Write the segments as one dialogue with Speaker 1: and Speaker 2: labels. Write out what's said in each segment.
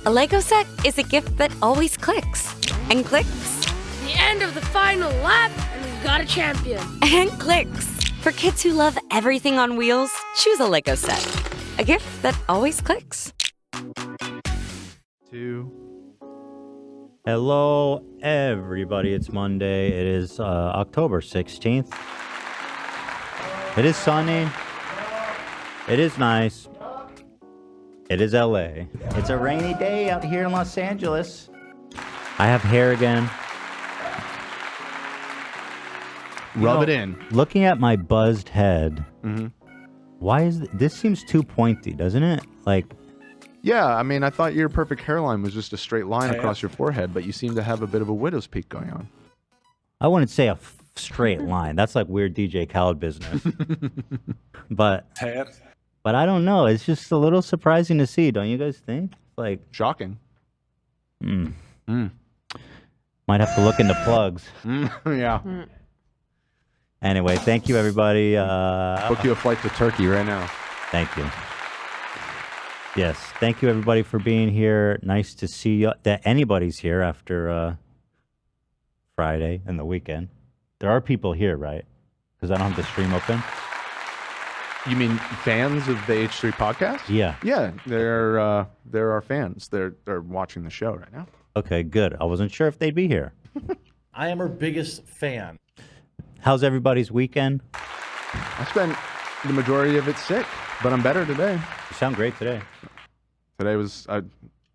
Speaker 1: A Lego set is a gift that always clicks. And clicks.
Speaker 2: The end of the final lap, and we've got a champion.
Speaker 1: And clicks. For kids who love everything on wheels, choose a Lego set. A gift that always clicks.
Speaker 3: Hello, everybody. It's Monday. It is October 16th. It is sunny. It is nice. It is LA. It's a rainy day out here in Los Angeles. I have hair again.
Speaker 4: Rub it in.
Speaker 3: Looking at my buzzed head, why is this seems too pointy, doesn't it? Like,
Speaker 4: Yeah, I mean, I thought your perfect hairline was just a straight line across your forehead, but you seem to have a bit of a widow's peak going on.
Speaker 3: I wouldn't say a straight line. That's like weird DJ Khaled business. But I don't know. It's just a little surprising to see, don't you guys think? Like,
Speaker 4: shocking.
Speaker 3: Might have to look into plugs.
Speaker 4: Yeah.
Speaker 3: Anyway, thank you, everybody.
Speaker 4: Book you a flight to Turkey right now.
Speaker 3: Thank you. Yes, thank you, everybody, for being here. Nice to see you, that anybody's here after Friday and the weekend. There are people here, right? Because I don't have the stream open.
Speaker 4: You mean fans of the H3 podcast?
Speaker 3: Yeah.
Speaker 4: Yeah, they're our fans. They're watching the show right now.
Speaker 3: Okay, good. I wasn't sure if they'd be here.
Speaker 5: I am her biggest fan.
Speaker 3: How's everybody's weekend?
Speaker 4: I spent the majority of it sick, but I'm better today.
Speaker 3: You sound great today.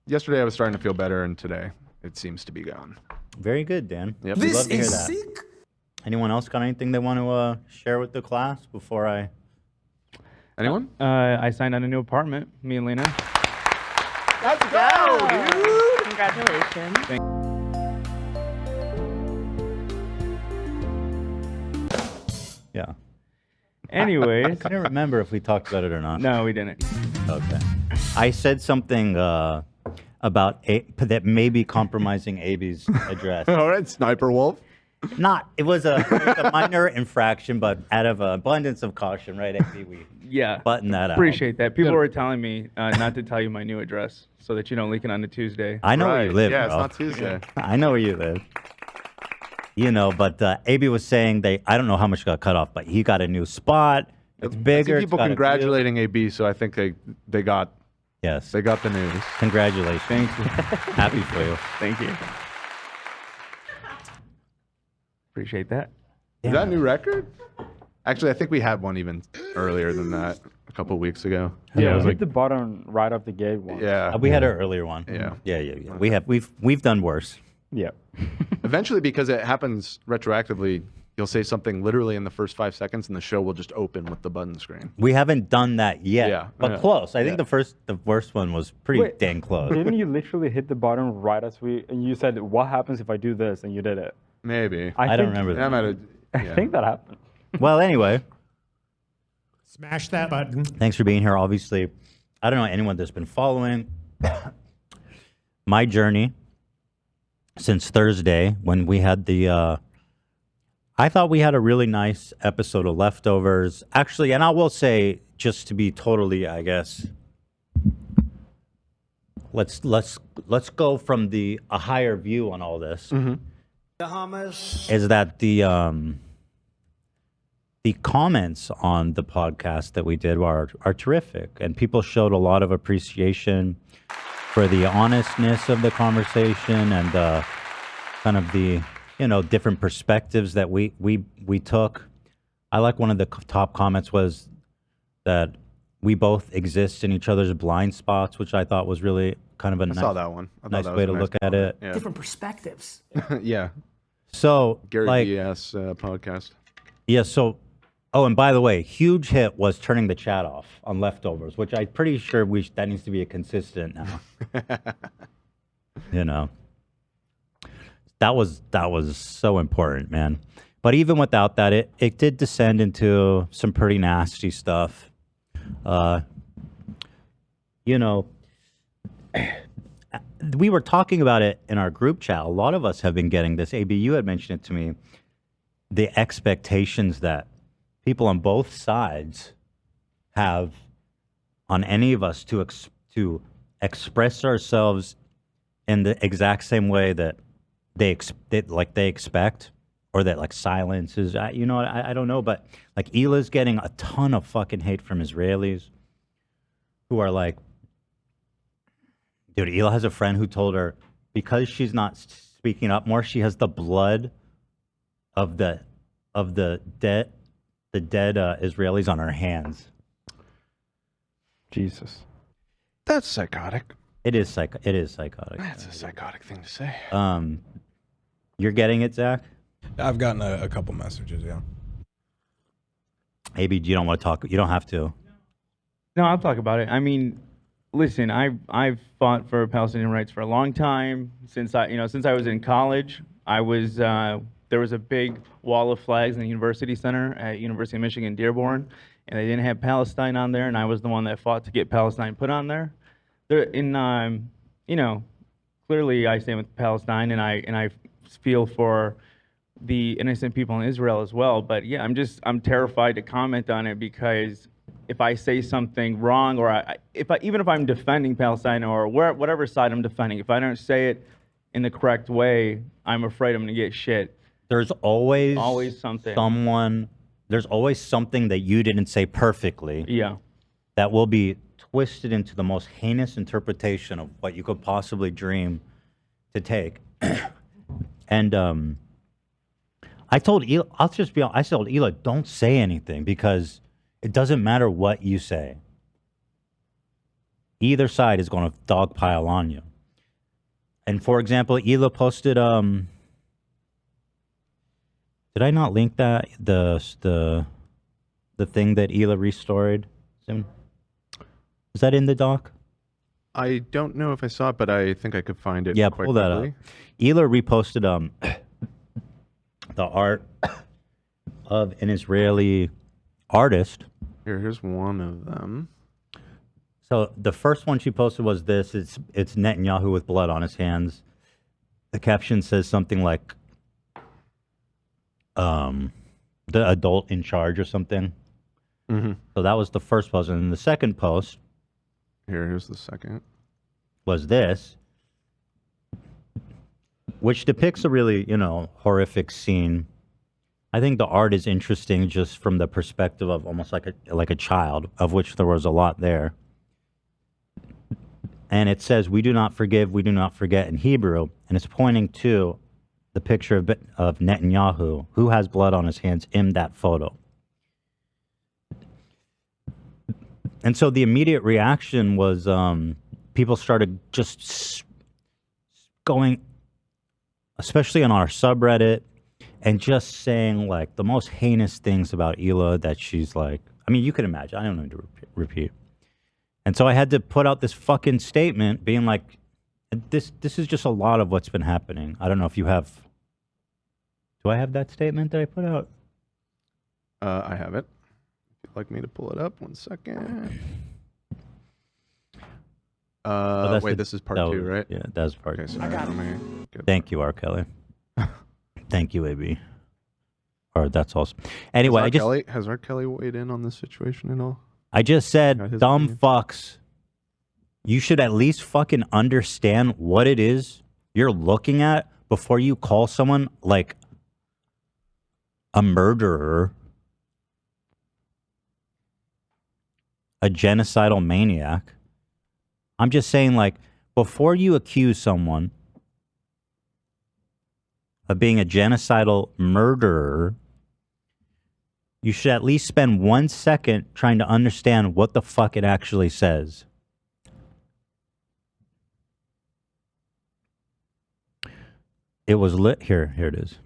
Speaker 4: Yesterday I was starting to feel better, and today it seems to be gone.
Speaker 3: Very good, Dan.
Speaker 4: Yep.
Speaker 3: We'd love to hear that. Sick. Anyone else got anything they want to share with the class before I...
Speaker 4: Anyone?
Speaker 6: I signed on a new apartment, me and Lena.
Speaker 4: Let's go, dude!
Speaker 7: Congratulations.
Speaker 3: Yeah.
Speaker 6: Anyways.
Speaker 3: I couldn't remember if we talked about it or not.
Speaker 6: No, we didn't.
Speaker 3: Okay. I said something about that may be compromising AB's address.
Speaker 4: All right, Sssniperwolf.
Speaker 3: It was a minor infraction, but out of abundance of caution, right, AB? We button that out.
Speaker 6: Appreciate that. People were telling me not to tell you my new address so that you don't leak it on the Tuesday.
Speaker 3: I know where you live,
Speaker 4: Yeah,
Speaker 3: bro.
Speaker 4: it's not Tuesday.
Speaker 3: I know where you live. You know, but AB was saying I don't know how much got cut off, but he got a new spot. It's bigger.
Speaker 4: I see people congratulating AB, so I think they got the news.
Speaker 3: Congratulations.
Speaker 6: Thank you.
Speaker 3: Happy for you.
Speaker 6: Thank you. Appreciate that.
Speaker 4: Is that a new record? Actually, I think we had one even earlier than that a couple of weeks ago.
Speaker 6: Yeah,
Speaker 7: it was like the bottom right off the gate one.
Speaker 4: Yeah.
Speaker 3: We had an earlier one.
Speaker 4: Yeah.
Speaker 3: Yeah. We've done worse.
Speaker 7: Yeah.
Speaker 4: Eventually, because it happens retroactively, you'll say something literally in the first 5 seconds, and the show will just open with the button screen.
Speaker 3: We haven't done that yet,
Speaker 4: Yeah,
Speaker 3: but close. I think the worst one was pretty dang close.
Speaker 7: Didn't you literally hit the bottom right as and you said, what happens if I do this? And you did it.
Speaker 4: Maybe.
Speaker 3: I don't remember that.
Speaker 7: I think that happened.
Speaker 3: Well, anyway.
Speaker 8: Smash that button.
Speaker 3: Thanks for being here. Obviously, I don't know anyone that's been following my journey since Thursday when we had I thought we had a really nice episode of Leftovers. Actually, and I will say, just to be totally, I guess, let's go from a higher view on all this. Is that the comments on the podcast that we did are terrific, and people showed a lot of appreciation for the honestness of the conversation and kind of the different perspectives that we took. I like one of the top comments was that we both exist in each other's blind spots, which I thought was really kind of a
Speaker 4: saw that one.
Speaker 3: nice way to look at it.
Speaker 4: Yeah.
Speaker 2: Different perspectives.
Speaker 4: Yeah.
Speaker 3: So
Speaker 4: Gary V's podcast.
Speaker 3: Yeah. So, and by the way, huge hit was turning the chat off on Leftovers, which I'm pretty sure that needs to be a consistent now. That was so important, man. But even without that, it did descend into some pretty nasty stuff. We were talking about it in our group chat. A lot of us have been getting this. AB, you had mentioned it to me. The expectations that people on both sides have on any of us to express ourselves in the exact same way that they expect, or that like silence is. I don't know, but like Hila's getting a ton of fucking hate from Israelis who are like, dude, Hila has a friend who told her because she's not speaking up more, she has the blood of the dead Israelis on her hands.
Speaker 7: Jesus.
Speaker 4: That's psychotic.
Speaker 3: It is psychotic.
Speaker 4: That's a psychotic thing to say.
Speaker 3: You're getting it, Zach?
Speaker 9: I've gotten a couple messages, yeah.
Speaker 3: Maybe you don't want to talk. You don't have to.
Speaker 6: No, I'll talk about it. I mean, listen, I've fought for Palestinian rights for a long time. Since I was in college, there was a big wall of flags in the University Center at University of Michigan Dearborn, and they didn't have Palestine on there, and I was the one that fought to get Palestine put on there. Clearly I stand with Palestine, and I feel for the innocent people in Israel as well. But yeah, I'm terrified to comment on it, because if I say something wrong, or even if I'm defending Palestine or whatever side I'm defending, if I don't say it in the correct way, I'm afraid I'm gonna get shit.
Speaker 3: There's always
Speaker 6: something.
Speaker 3: There's always something that you didn't say perfectly.
Speaker 6: Yeah.
Speaker 3: That will be twisted into the most heinous interpretation of what you could possibly dream to take. And I told Hila, I told Hila, don't say anything, because it doesn't matter what you say. Either side is going to dogpile on you. And for example, Hila posted, did I not link that? The thing that Hila restored? Is that in the doc?
Speaker 4: I don't know if I saw it, but I think I could find it.
Speaker 3: Yeah,
Speaker 4: quite
Speaker 3: pull that
Speaker 4: quickly.
Speaker 3: up. Hila reposted the art of an Israeli artist.
Speaker 4: Here's one of them.
Speaker 3: So the first one she posted was this. It's Netanyahu with blood on his hands. The caption says something like, the adult in charge or something.
Speaker 4: Mm-hmm.
Speaker 3: So that was the first post. And then the second post.
Speaker 4: Here's the second.
Speaker 3: Was this, which depicts a really, horrific scene. I think the art is interesting just from the perspective of almost like a child, of which there was a lot there. And it says, "We do not forgive, we do not forget" in Hebrew, and it's pointing to the picture of Netanyahu, who has blood on his hands in that photo. And so the immediate reaction was people started just going, especially on our subreddit, and just saying like the most heinous things about Hila that she's like, I mean, you can imagine. I don't need to repeat. And so I had to put out this fucking statement being like, this is just a lot of what's been happening. I don't know if you have. Do I have that statement that I put out?
Speaker 4: I have it. If you'd like me to pull it up, 1 second. Wait, this is part 2, right?
Speaker 3: Yeah, that's part 2.
Speaker 4: Okay, so I got
Speaker 3: Thank you, R. Kelly. Thank you, AB. Or that's awesome. Anyway,
Speaker 4: has R. Kelly weighed in on this situation at all?
Speaker 3: I just said, dumb
Speaker 4: opinion?
Speaker 3: fucks. You should at least fucking understand what it is you're looking at before you call someone like a murderer, a genocidal maniac. I'm just saying, like, before you accuse someone of being a genocidal murderer, you should at least spend 1 second trying to understand what the fuck it actually says. It was here it is.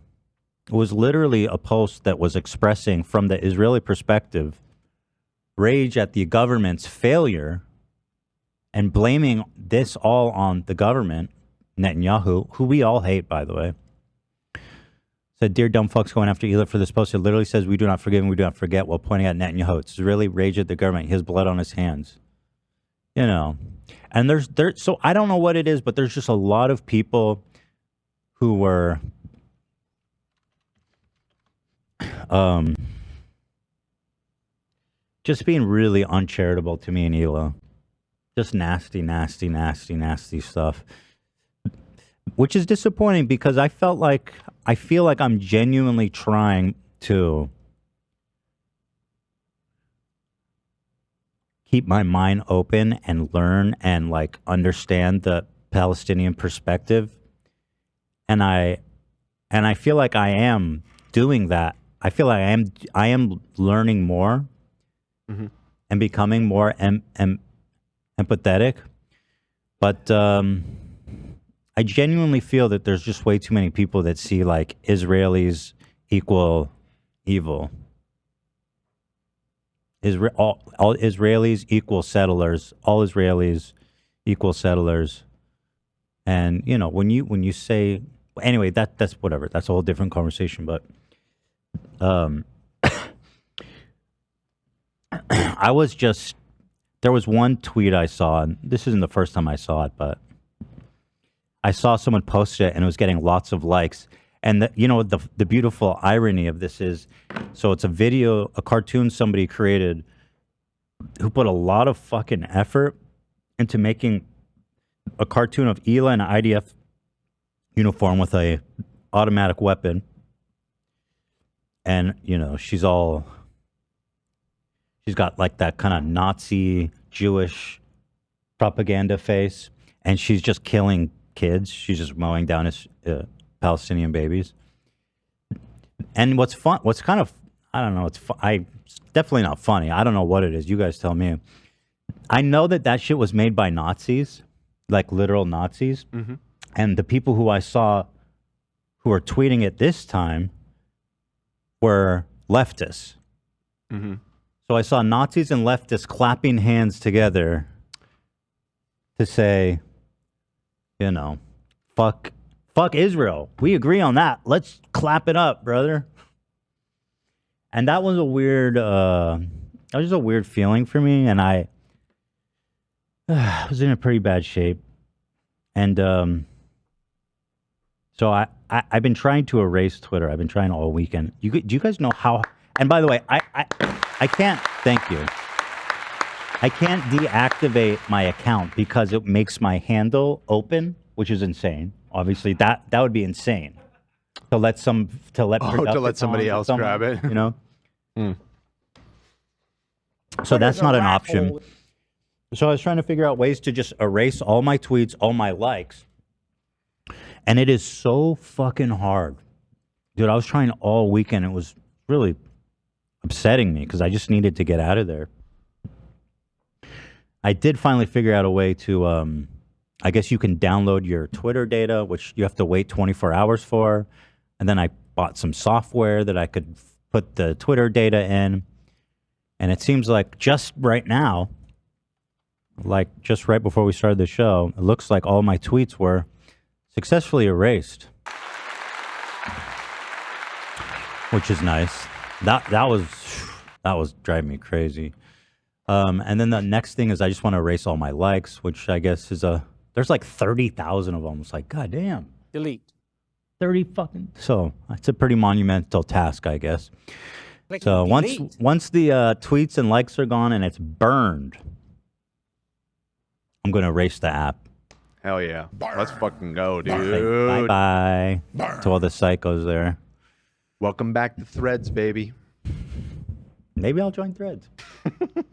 Speaker 3: It was literally a post that was expressing, from the Israeli perspective, rage at the government's failure and blaming this all on the government, Netanyahu, who we all hate, by the way. Said, "Dear dumb fucks going after Hila for this post." It literally says, "We do not forgive and we do not forget," while pointing at Netanyahu. It's really rage at the government. He has blood on his hands. And so I don't know what it is, but there's just a lot of people who were just being really uncharitable to me and Hila. Just nasty, nasty, nasty, nasty stuff. which is disappointing because I feel like I'm genuinely trying to keep my mind open and learn and like understand the Palestinian perspective, and I feel like I am doing that. I feel like I am learning more and becoming more empathetic, but I genuinely feel that there's just way too many people that see like Israelis equal evil. All Israelis equal settlers. All Israelis equal settlers. And you know, when you say, anyway, that's whatever. That's a whole different conversation. But there was one tweet I saw, and this isn't the first time I saw it, but I saw someone post it and it was getting lots of likes. And the beautiful irony of this is, so it's a cartoon somebody created who put a lot of fucking effort into making a cartoon of Hila in an IDF uniform with a automatic weapon. And, she's got like that kind of Nazi Jewish propaganda face, and she's just killing kids. She's just mowing down his Palestinian babies. And what's kind of, I don't know, it's definitely not funny. I don't know what it is. You guys tell me. I know that shit was made by Nazis, like literal Nazis.
Speaker 4: Mm-hmm.
Speaker 3: And the people who I saw who were tweeting it this time were leftists.
Speaker 4: Mm-hmm.
Speaker 3: So I saw Nazis and leftists clapping hands together to say, fuck Israel. We agree on that. Let's clap it up, brother. And that was a weird feeling for me. And I was in a pretty bad shape. And so I've been trying to erase Twitter. I've been trying all weekend. Do you guys know how? And by the way, I can't, thank you. I can't deactivate my account because it makes my handle open, which is insane. Obviously, that would be insane to let
Speaker 4: somebody else grab it.
Speaker 3: So that's not an option. So I was trying to figure out ways to just erase all my tweets, all my likes, and it is so fucking hard, dude. I was trying all weekend. It was really upsetting me because I just needed to get out of there. I did finally figure out a way to, I guess you can download your Twitter data, which you have to wait 24 hours for. And then I bought some software that I could put the Twitter data in. And it seems like just right now, like just right before we started the show, it looks like all my tweets were successfully erased, which is nice. That was driving me crazy. And then the next thing is I just want to erase all my likes, which I guess is there's like 30,000 of them. It's like, God damn.
Speaker 10: Delete.
Speaker 3: 30 fucking. So it's a pretty monumental task, I guess. So once the tweets and likes are gone and it's burned, I'm going to erase the app.
Speaker 4: Hell yeah. Let's fucking go, dude.
Speaker 3: Bye-bye to all the psychos there.
Speaker 4: Welcome back to Threads, baby.
Speaker 3: Maybe I'll join Threads.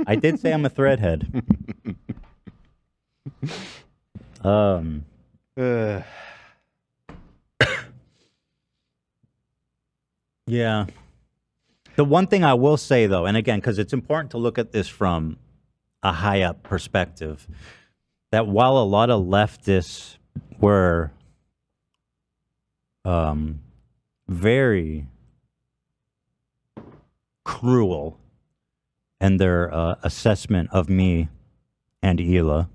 Speaker 3: I did say I'm a threadhead. Yeah. The one thing I will say, though, and again, because it's important to look at this from a high-up perspective, that while a lot of leftists were very cruel in their assessment of me and Hila,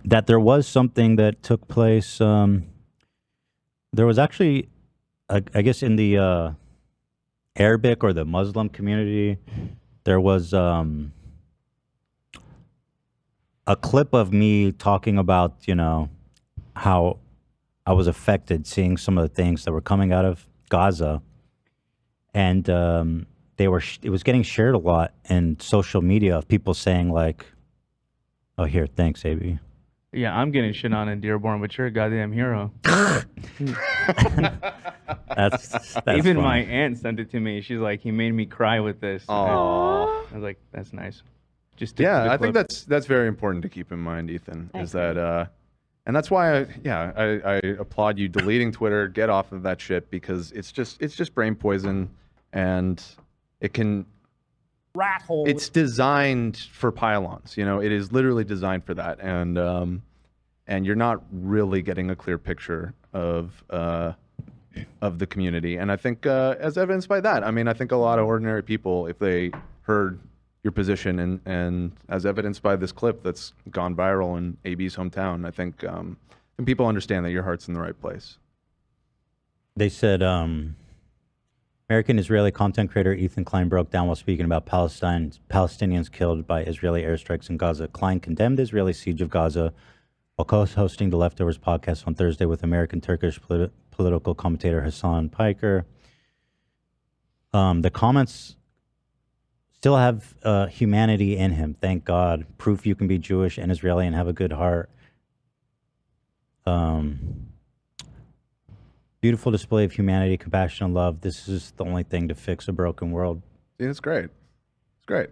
Speaker 3: that there was something that took place. There was actually, I guess, in the Arabic or the Muslim community, there was a clip of me talking about, how I was affected seeing some of the things that were coming out of Gaza. And it was getting shared a lot in social media of people saying like, oh, here, thanks, AB.
Speaker 6: Yeah, I'm getting shit on in Dearborn, but you're a goddamn hero.
Speaker 3: That's
Speaker 6: Even
Speaker 3: fun.
Speaker 6: my aunt sent it to me. She's like, he made me cry with this.
Speaker 4: Aww.
Speaker 6: I was like, that's nice. Just stick to
Speaker 4: Yeah,
Speaker 6: the
Speaker 4: I think
Speaker 6: clip.
Speaker 4: that's very important to keep in mind, Ethan.
Speaker 1: I
Speaker 4: Is that and that's why I applaud you deleting Twitter. Get off of that shit because it's just brain poison, and it can.
Speaker 8: Rat hole.
Speaker 4: It's designed for pylons. You know, it is literally designed for that, and you're not really getting a clear picture of the community. And I think, as evidenced by that, I mean, I think a lot of ordinary people, if they heard your position, and as evidenced by this clip that's gone viral in AB's hometown, I think people understand that your heart's in the right place.
Speaker 3: They said American-Israeli content creator Ethan Klein broke down while speaking about Palestinians killed by Israeli airstrikes in Gaza. Klein condemned the Israeli siege of Gaza while co-hosting the Leftovers podcast on Thursday with American-Turkish political commentator Hassan Piker. The comments still have humanity in him, thank God. Proof you can be Jewish and Israeli and have a good heart. Beautiful display of humanity, compassion, and love. This is the only thing to fix a broken world.
Speaker 4: See, it's great. It's great.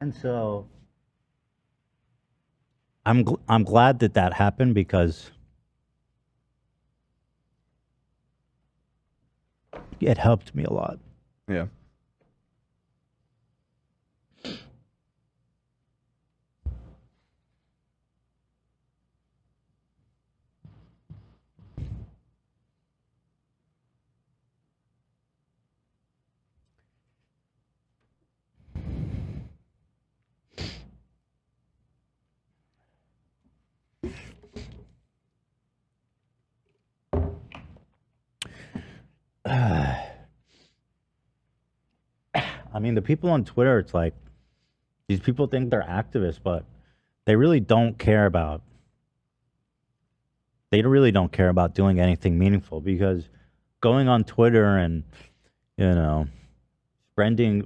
Speaker 3: And so I'm glad that happened because it helped me a lot.
Speaker 4: Yeah.
Speaker 3: I mean, the people on Twitter, it's like, these people think they're activists, but they really don't care about, doing anything meaningful, because going on Twitter and, you know,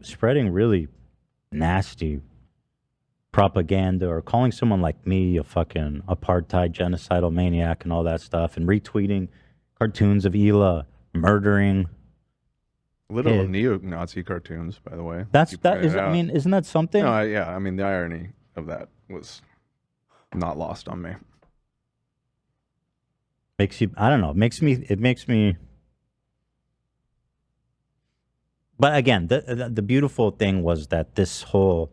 Speaker 3: spreading really nasty propaganda, or calling someone like me a fucking apartheid genocidal maniac and all that stuff, and retweeting cartoons of Ela murdering
Speaker 4: Little
Speaker 3: kids.
Speaker 4: neo-Nazi cartoons, by the way.
Speaker 3: That
Speaker 4: Keep
Speaker 3: is.
Speaker 4: it
Speaker 3: I
Speaker 4: out.
Speaker 3: mean, isn't that something?
Speaker 4: No, yeah. I mean, the irony of that was not lost on me.
Speaker 3: Makes you. I don't know. It makes me. But again, the beautiful thing was that this whole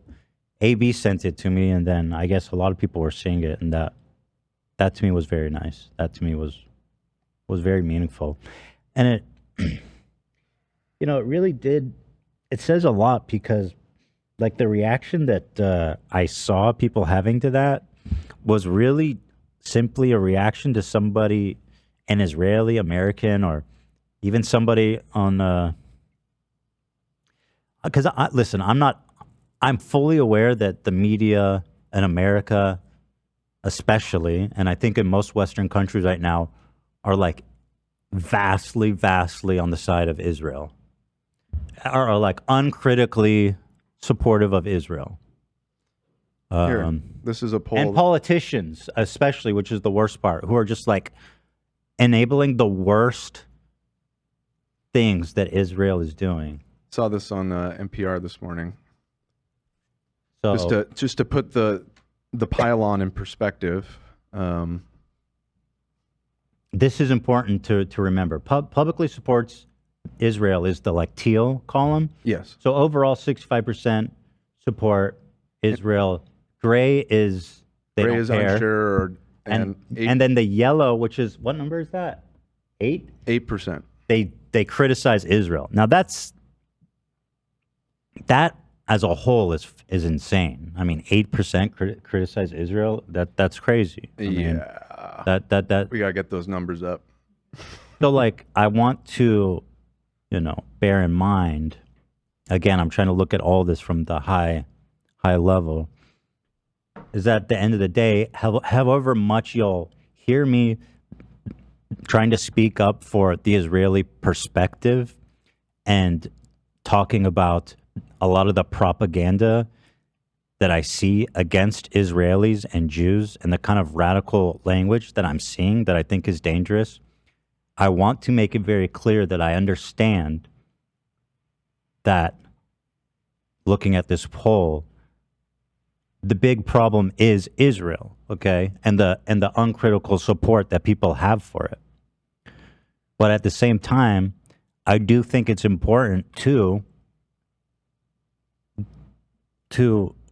Speaker 3: AB sent it to me, and then I guess a lot of people were seeing it, and that to me was very nice. That to me was very meaningful, and it. You know, it really did. It says a lot, because, like, the reaction that I saw people having to that was really simply a reaction to somebody, an Israeli American, or even somebody on. Because listen, I'm fully aware that the media in America, especially, and I think in most Western countries right now, are like vastly on the side of Israel. Are like uncritically supportive of Israel.
Speaker 4: Here, this is a poll.
Speaker 3: And politicians, especially, which is the worst part, who are just like enabling the worst things that Israel is doing.
Speaker 4: Saw this on NPR this morning.
Speaker 3: So
Speaker 4: Just to put the pylon in perspective.
Speaker 3: This is important to remember. Publicly supports Israel is the like teal column.
Speaker 4: Yes.
Speaker 3: So overall, 65% support Israel. Gray is they
Speaker 4: Gray
Speaker 3: don't
Speaker 4: is
Speaker 3: care.
Speaker 4: unsure,
Speaker 3: and then the yellow, which is, what number is that?
Speaker 4: 8%.
Speaker 3: They criticize Israel. Now that as a whole is insane. I mean, 8% criticize Israel. That's crazy. I mean, that
Speaker 4: we gotta get those numbers up.
Speaker 3: So, like, I want to, bear in mind. Again, I'm trying to look at all this from the high level. Is that at the end of the day, however much you'll hear me trying to speak up for the Israeli perspective and talking about a lot of the propaganda that I see against Israelis and Jews and the kind of radical language that I'm seeing that I think is dangerous, I want to make it very clear that I understand that looking at this poll, the big problem is Israel, okay? And the uncritical support that people have for it. But at the same time, I do think it's important to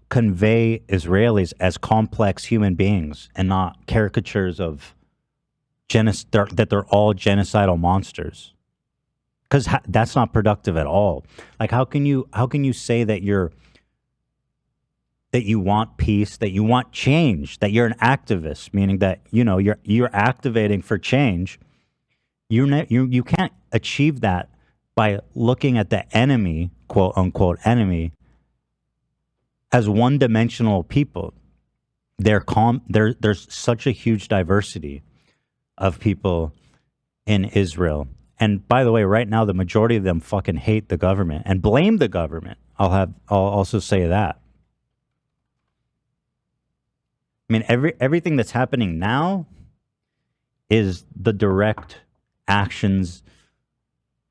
Speaker 3: convey Israelis as complex human beings and not caricatures of that they're all genocidal monsters. Because that's not productive at all. Like, how can you say that you want peace, that you want change, that you're an activist, meaning that you're activating for change. You can't achieve that by looking at the enemy, quote unquote enemy, as one-dimensional people. There's such a huge diversity of people in Israel. And by the way, right now, the majority of them fucking hate the government and blame the government. I'll also say that. I mean, everything that's happening now is the direct actions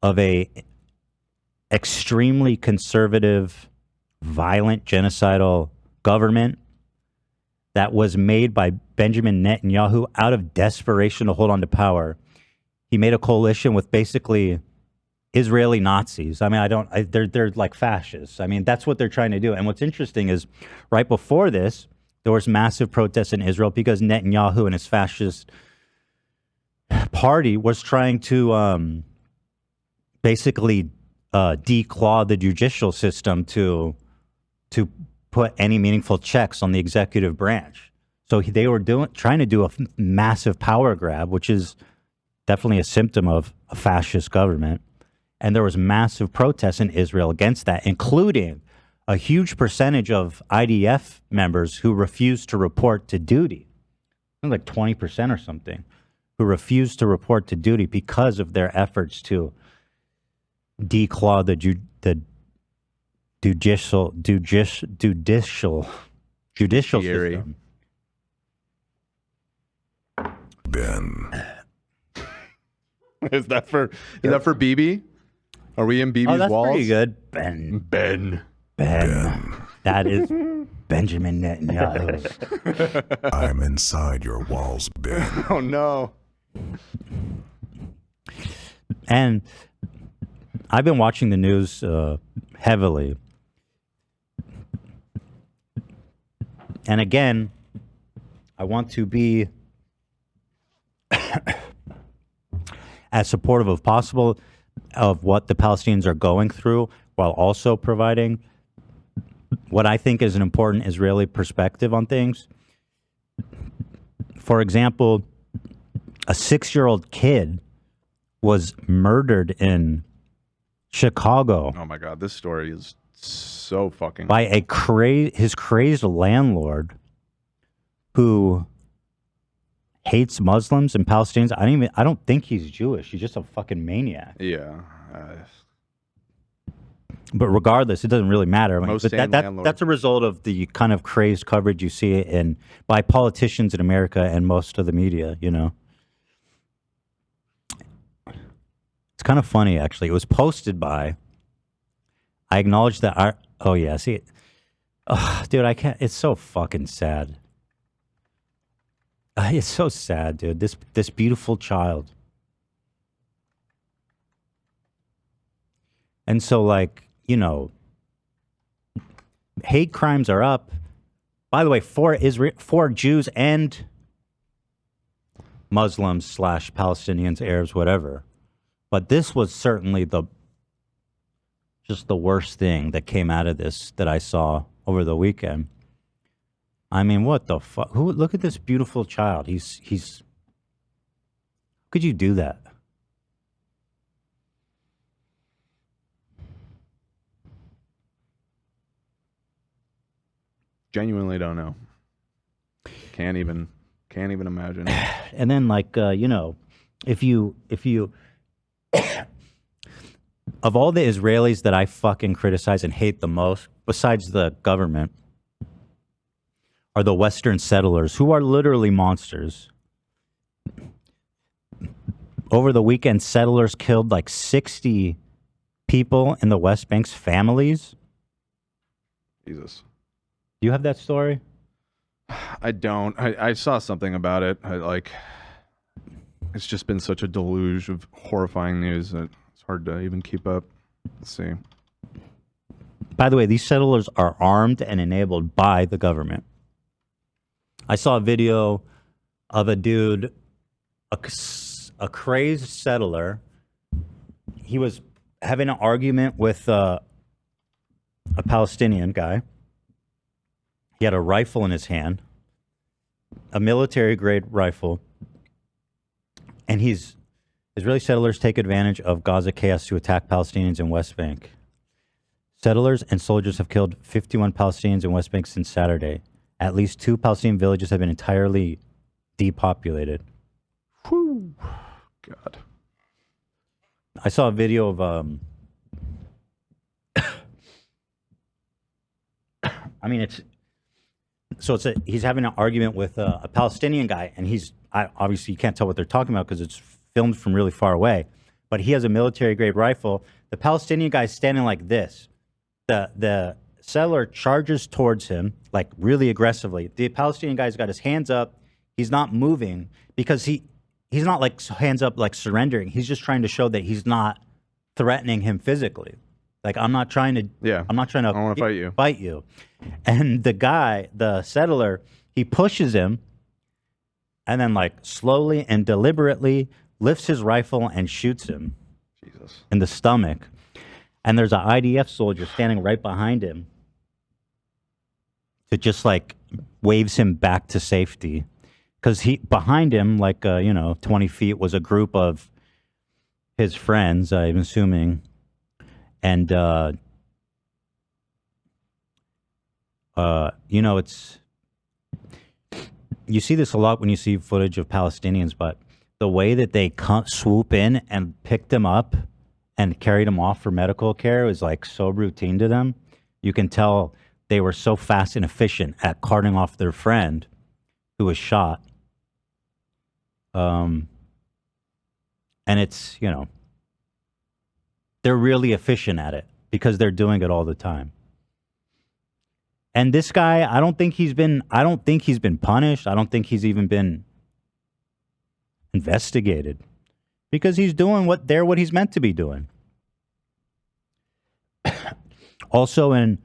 Speaker 3: of a extremely conservative, violent, genocidal government that was made by Benjamin Netanyahu out of desperation to hold on to power. He made a coalition with basically Israeli Nazis. I mean, they're like fascists. I mean, that's what they're trying to do. And what's interesting is right before this, there was massive protests in Israel because Netanyahu and his fascist party was trying to basically declaw the judicial system to put any meaningful checks on the executive branch. So they were trying to do a massive power grab, which is definitely a symptom of a fascist government. And there was massive protests in Israel against that, including a huge percentage of IDF members who refused to report to duty. Like 20% or something, who refused to report to duty because of their efforts to declaw the judicial system.
Speaker 9: Ben.
Speaker 4: Is that for BB? Are we in BB's
Speaker 3: that's
Speaker 4: walls?
Speaker 3: Pretty good. Ben. That is Benjamin Netanyahu.
Speaker 9: I'm inside your walls, Ben.
Speaker 4: Oh no.
Speaker 3: And I've been watching the news heavily. And again, I want to be as supportive as possible of what the Palestinians are going through, while also providing what I think is an important Israeli perspective on things. For example, a 6-year-old kid was murdered in Chicago.
Speaker 4: Oh my God, this story is so fucking
Speaker 3: by his crazed landlord who hates Muslims and Palestinians. I don't think he's Jewish. He's just a fucking maniac.
Speaker 4: Yeah.
Speaker 3: But regardless, it doesn't really matter.
Speaker 4: Most
Speaker 3: But that's a result of the kind of crazed coverage you see by politicians in America and most of the media, you know. It's kind of funny, actually. It was posted by, I acknowledge that oh yeah, see it. Oh, dude, I can't, it's so fucking sad. It's so sad, dude. This beautiful child. And so, like, you know, hate crimes are up. By the way, for Jews and Muslims / Palestinians, Arabs, whatever. But this was certainly just the worst thing that came out of this that I saw over the weekend. I mean, what the fuck? Look at this beautiful child. He's. How could you do that?
Speaker 4: Genuinely don't know. Can't even imagine.
Speaker 3: And then, like, you know, if you of all the Israelis that I fucking criticize and hate the most, besides the government, are the Western settlers, who are literally monsters. Over the weekend, settlers killed like 60 people in the West Bank's families.
Speaker 4: Jesus.
Speaker 3: Do you have that story?
Speaker 4: I don't. I saw something about it. It's just been such a deluge of horrifying news that it's hard to even keep up. Let's see.
Speaker 3: By the way, these settlers are armed and enabled by the government. I saw a video of a dude, a crazed settler. He was having an argument with a Palestinian guy. He had a rifle in his hand, a military-grade rifle, and Israeli settlers take advantage of Gaza chaos to attack Palestinians in West Bank. Settlers and soldiers have killed 51 Palestinians in West Bank since Saturday. At least 2 Palestinian villages have been entirely depopulated.
Speaker 4: Whew. God.
Speaker 3: I saw a video of he's having an argument with a Palestinian guy, and obviously you can't tell what they're talking about because it's filmed from really far away, but he has a military-grade rifle. The Palestinian guy is standing like this. The settler charges towards him, like really aggressively. The Palestinian guy's got his hands up. He's not moving because he's not like hands up like surrendering. He's just trying to show that he's not threatening him physically. Like, I'm not trying to
Speaker 4: I want to
Speaker 3: fight you. And the guy, the settler, he pushes him and then like slowly and deliberately lifts his rifle and shoots him in the stomach. And there's an IDF soldier standing right behind him that just like waves him back to safety. Because behind him, like, 20 feet was a group of his friends, I'm assuming. And, you see this a lot when you see footage of Palestinians, but the way that they swoop in and pick them up and carried them off for medical care is like so routine to them. You can tell they were so fast and efficient at carting off their friend who was shot. And it's, they're really efficient at it because they're doing it all the time. And this guy, I don't think he's been punished. I don't think he's even been investigated because he's doing what he's meant to be doing. Also in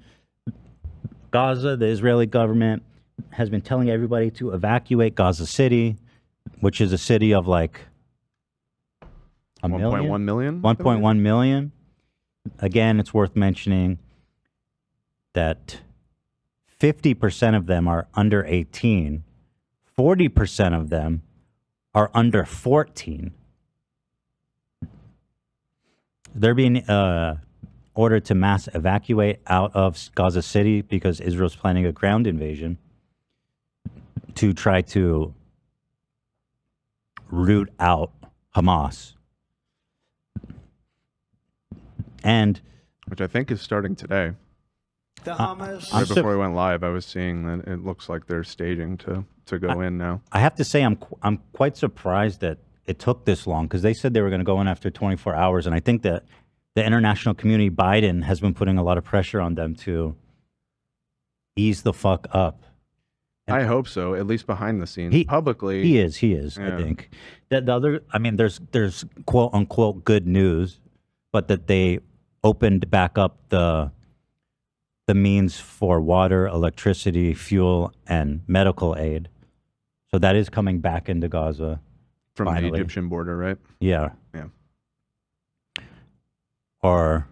Speaker 3: Gaza, the Israeli government has been telling everybody to evacuate Gaza City, which is a city of like
Speaker 4: 1.1 million?
Speaker 3: 1.1 million. Again, it's worth mentioning that 50% of them are under 18. 40% of them are under 14. They're being ordered to mass evacuate out of Gaza City because Israel's planning a ground invasion to try to root out Hamas.
Speaker 4: Which I think is starting today. Right before we went live, I was seeing that it looks like they're staging to go in now.
Speaker 3: I have to say, I'm quite surprised that it took this long because they said they were going to go in after 24 hours, and I think that the international community, Biden, has been putting a lot of pressure on them to ease the fuck up. And
Speaker 4: I hope so, at least behind the scenes. Publicly,
Speaker 3: he is.
Speaker 4: Yeah.
Speaker 3: I think that the other. I mean, there's quote unquote good news, but that they opened back up the means for water, electricity, fuel, and medical aid. So that is coming back into Gaza.
Speaker 4: From
Speaker 3: finally.
Speaker 4: The Egyptian border, right?
Speaker 3: Yeah.
Speaker 4: Yeah.
Speaker 3: Or,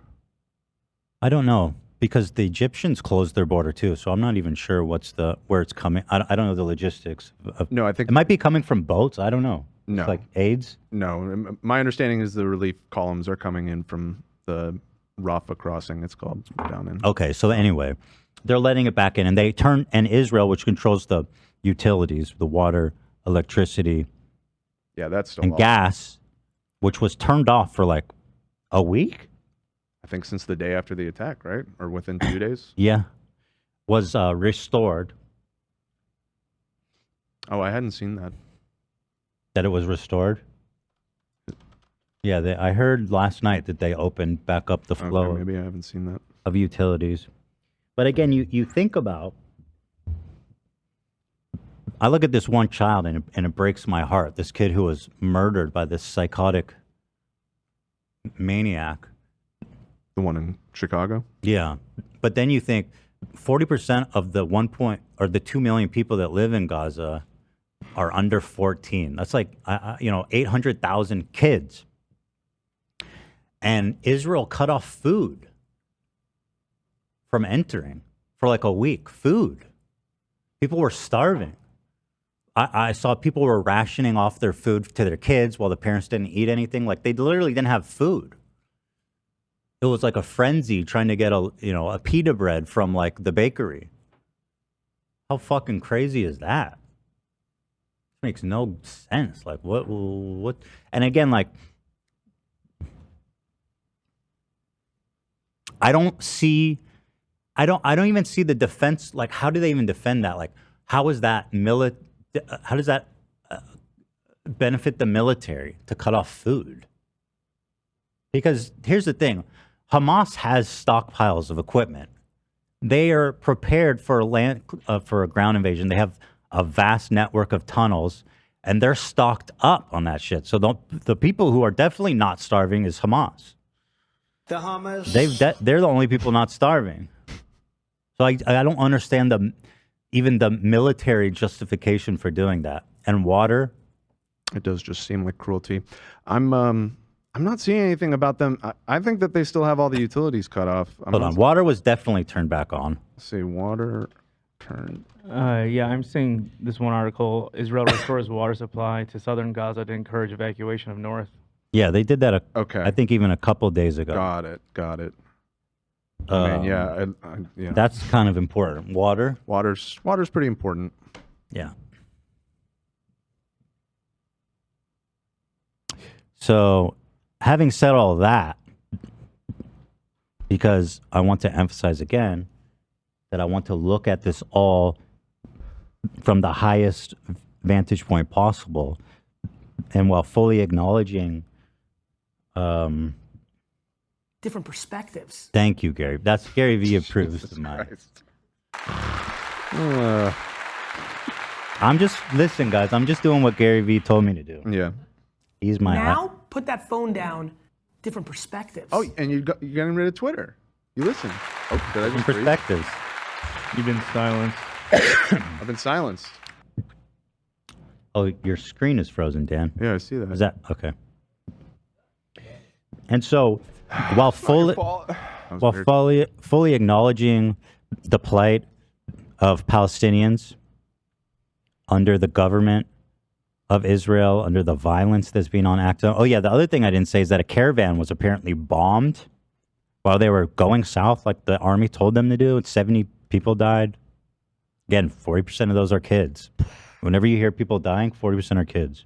Speaker 3: I don't know, because the Egyptians closed their border too, so I'm not even sure where it's coming. I don't know the logistics.
Speaker 4: No, I think
Speaker 3: it might be coming from boats. I don't know.
Speaker 4: No.
Speaker 3: It's like AIDS?
Speaker 4: No. My understanding is the relief columns are coming in from the Rafah crossing, it's called, down in.
Speaker 3: Okay, so anyway, they're letting it back in, and Israel, which controls the utilities, the water, electricity,
Speaker 4: yeah, that's still
Speaker 3: and
Speaker 4: off.
Speaker 3: gas, which was turned off for like a week?
Speaker 4: I think since the day after the attack, right? Or within 2 days?
Speaker 3: Yeah, was restored.
Speaker 4: Oh, I hadn't seen that.
Speaker 3: That it was restored? Yeah, I heard last night that they opened back up the flow
Speaker 4: Okay, maybe I haven't seen that.
Speaker 3: of utilities. But again, you think about, I look at this one child and it breaks my heart. This kid who was murdered by this psychotic maniac.
Speaker 4: The one in Chicago?
Speaker 3: Yeah. But then you think 40% of the 2 million people that live in Gaza are under 14. That's like, 800,000 kids. And Israel cut off food from entering for like a week. Food. People were starving. I saw people were rationing off their food to their kids while the parents didn't eat anything. Like they literally didn't have food. It was like a frenzy trying to get a pita bread from like the bakery. How fucking crazy is that? Makes no sense. Like what? And again, like I don't even see the defense. Like, how do they even defend that? Like, how is that how does that benefit the military to cut off food? Because here's the thing. Hamas has stockpiles of equipment. They are prepared for a ground invasion. They have a vast network of tunnels, and they're stocked up on that shit. So the people who are definitely not starving is Hamas.
Speaker 10: The Hamas.
Speaker 3: They're the only people not starving. So I don't understand even the military justification for doing that. And water.
Speaker 4: It does just seem like cruelty. I'm not seeing anything about them. I think that they still have all the utilities cut off.
Speaker 3: Hold on. Water was definitely turned back on.
Speaker 4: Let's see, water turned.
Speaker 6: Yeah, I'm seeing this one article. Israel restores water supply to southern Gaza to encourage evacuation of north.
Speaker 3: Yeah, they did that.
Speaker 4: Okay.
Speaker 3: I think even a couple days ago.
Speaker 4: Got it. Man, yeah, yeah.
Speaker 3: That's kind of important.
Speaker 4: Water's pretty important.
Speaker 3: Yeah. So, having said all that, because I want to emphasize again that I want to look at this all from the highest vantage point possible, and while fully acknowledging
Speaker 10: different perspectives.
Speaker 3: Thank you, Gary. That's Gary V approves of mine. Listen, guys, I'm just doing what Gary V told me to do.
Speaker 4: Yeah.
Speaker 3: He's my
Speaker 10: Now, put that phone down. Different perspectives.
Speaker 4: Oh, and you're getting rid of Twitter. You listen. Oh, did I just freeze?
Speaker 3: perspectives.
Speaker 6: You've been silenced.
Speaker 4: I've been silenced.
Speaker 3: Oh, your screen is frozen, Dan.
Speaker 4: Yeah, I see that.
Speaker 3: Is that okay? And so, while fully acknowledging the plight of Palestinians under the government of Israel, under the violence that's being enacted. Oh yeah, the other thing I didn't say is that a caravan was apparently bombed while they were going south, like the army told them to do. And 70 people died. Again, 40% of those are kids. Whenever you hear people dying, 40% are kids.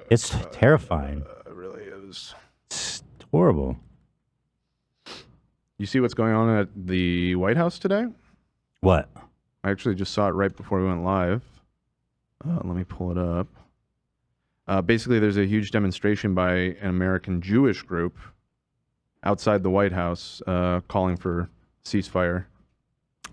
Speaker 3: It's terrifying.
Speaker 4: It really is.
Speaker 3: It's horrible.
Speaker 4: You see what's going on at the White House today?
Speaker 3: What?
Speaker 4: I actually just saw it right before we went live. Let me pull it up. Basically, there's a huge demonstration by an American Jewish group outside the White House calling for ceasefire.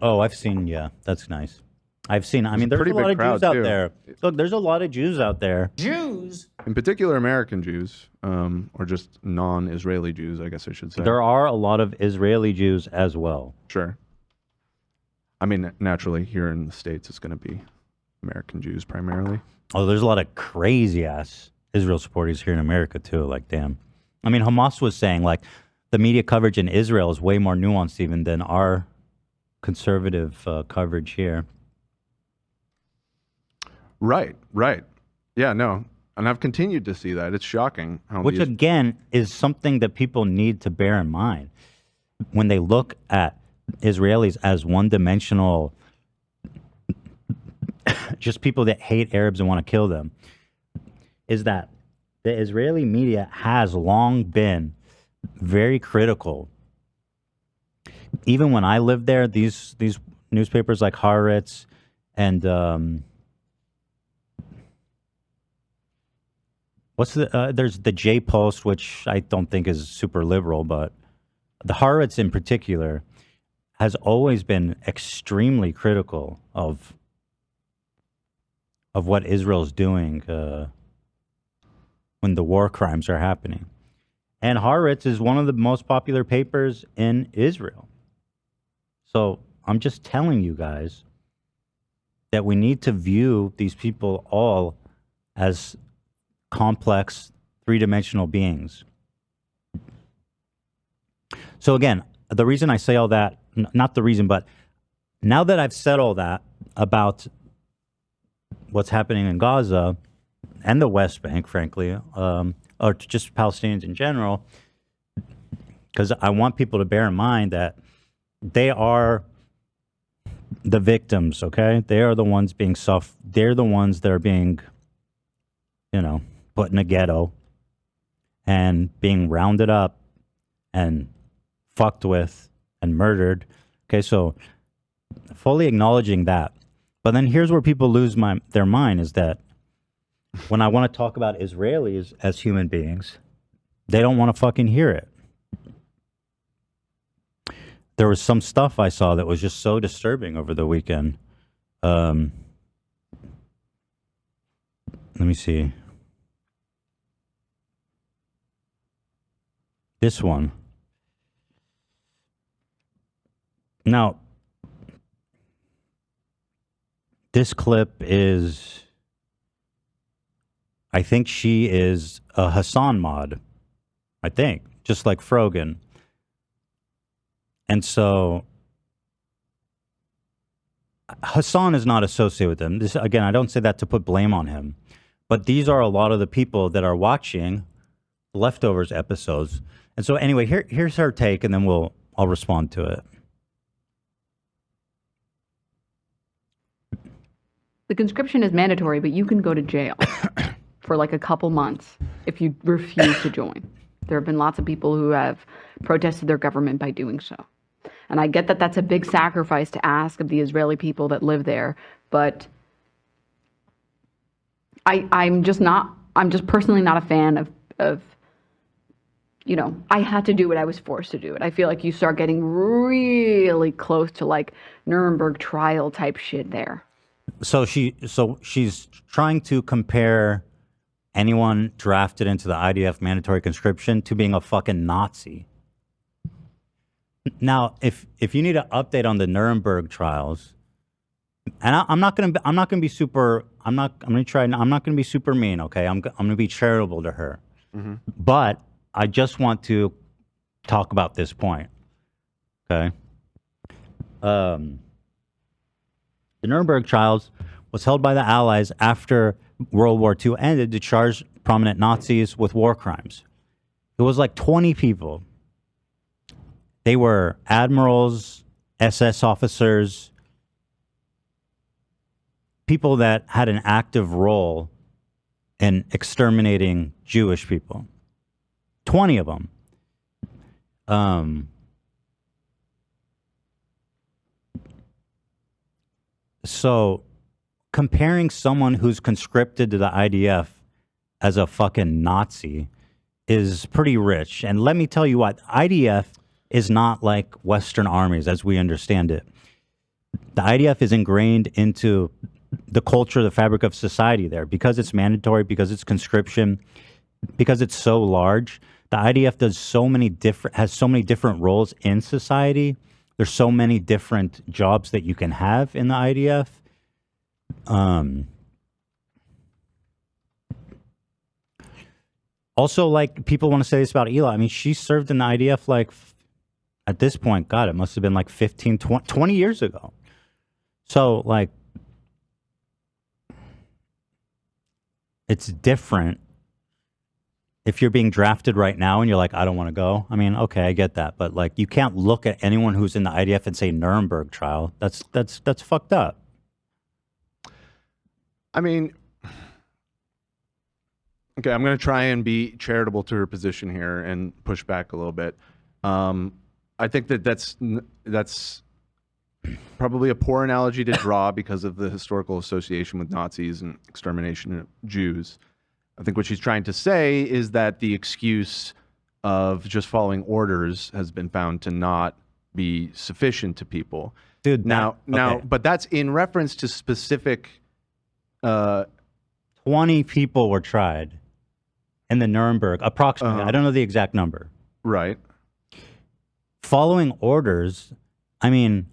Speaker 3: Oh, I've seen, yeah, that's nice. I've seen, I mean, there's a lot of Jews out there. Look, there's a lot of Jews out there.
Speaker 10: Jews?
Speaker 4: In particular, American Jews, or just non-Israeli Jews, I guess I should say.
Speaker 3: There are a lot of Israeli Jews as well.
Speaker 4: Sure. I mean, naturally, here in the States, it's going to be American Jews primarily.
Speaker 3: Oh, there's a lot of crazy-ass Israel supporters here in America, too. Like, damn. I mean, Hamas was saying, like, the media coverage in Israel is way more nuanced even than our conservative coverage here.
Speaker 4: Right. Yeah, no. And I've continued to see that. It's shocking.
Speaker 3: Which, again, is something that people need to bear in mind. When they look at Israelis as one-dimensional, just people that hate Arabs and want to kill them, is that the Israeli media has long been very critical. Even when I lived there, these newspapers like Haaretz And what's the there's the J Post, which I don't think is super liberal, but the Haaretz in particular has always been extremely critical of what Israel's doing when the war crimes are happening. And Haaretz is one of the most popular papers in Israel. So I'm just telling you guys that we need to view these people all as complex, three-dimensional beings. So again, the reason I say all that, not the reason, but now that I've said all that about what's happening in Gaza and the West Bank, frankly, or just Palestinians in general, because I want people to bear in mind that they are the victims, okay? They are the ones being they're the ones that are being, put in a ghetto and being rounded up and fucked with and murdered. Okay, so fully acknowledging that. But then here's where people lose their mind, is that when I want to talk about Israelis as human beings, they don't want to fucking hear it. There was some stuff I saw that was just so disturbing over the weekend. Let me see. This one. Now, this clip is, I think she is a Hassan mod. I think, just like Frogan. And so Hassan is not associated with them. This, again, I don't say that to put blame on him, but these are a lot of the people that are watching Leftovers episodes. And so anyway, here's her take, and then I'll respond to it.
Speaker 11: The conscription is mandatory, but you can go to jail for like a couple months if you refuse to join. There have been lots of people who have protested their government by doing so. And I get that that's a big sacrifice to ask of the Israeli people that live there, but I'm just personally not a fan of I had to do what I was forced to do it. I feel like you start getting really close to like Nuremberg trial type shit there.
Speaker 3: So she's trying to compare anyone drafted into the IDF mandatory conscription to being a fucking Nazi. Now, if you need an update on the Nuremberg trials, and I'm not gonna be super mean, okay? I'm gonna be charitable to her, but I just want to talk about this point, okay? The Nuremberg trials was held by the Allies after World War II ended to charge prominent Nazis with war crimes. It was like 20 people. They were admirals, SS officers, people that had an active role in exterminating Jewish people. 20 of them. So comparing someone who's conscripted to the IDF as a fucking Nazi is pretty rich. And let me tell you what, IDF is not like Western armies as we understand it. The IDF is ingrained into the culture, the fabric of society there. Because it's mandatory, because it's conscription, because it's so large, the IDF has so many different roles in society. There's so many different jobs that you can have in the IDF. Also, like, people want to say this about Eli. I mean, she served in the IDF, like, at this point, God, it must have been like 15, 20 years ago. So, like, it's different if you're being drafted right now and you're like, I don't want to go. I mean, okay, I get that. But, like, you can't look at anyone who's in the IDF and say Nuremberg trial. That's fucked up.
Speaker 4: I mean, okay, I'm going to try and be charitable to her position here and push back a little bit. I think that's probably a poor analogy to draw because of the historical association with Nazis and extermination of Jews. I think what she's trying to say is that the excuse of just following orders has been found to not be sufficient to people.
Speaker 3: Dude,
Speaker 4: now,
Speaker 3: okay.
Speaker 4: but that's in reference to specific.
Speaker 3: 20 people were tried in the Nuremberg, approximately. I don't know the exact number.
Speaker 4: Right.
Speaker 3: Following orders, I mean,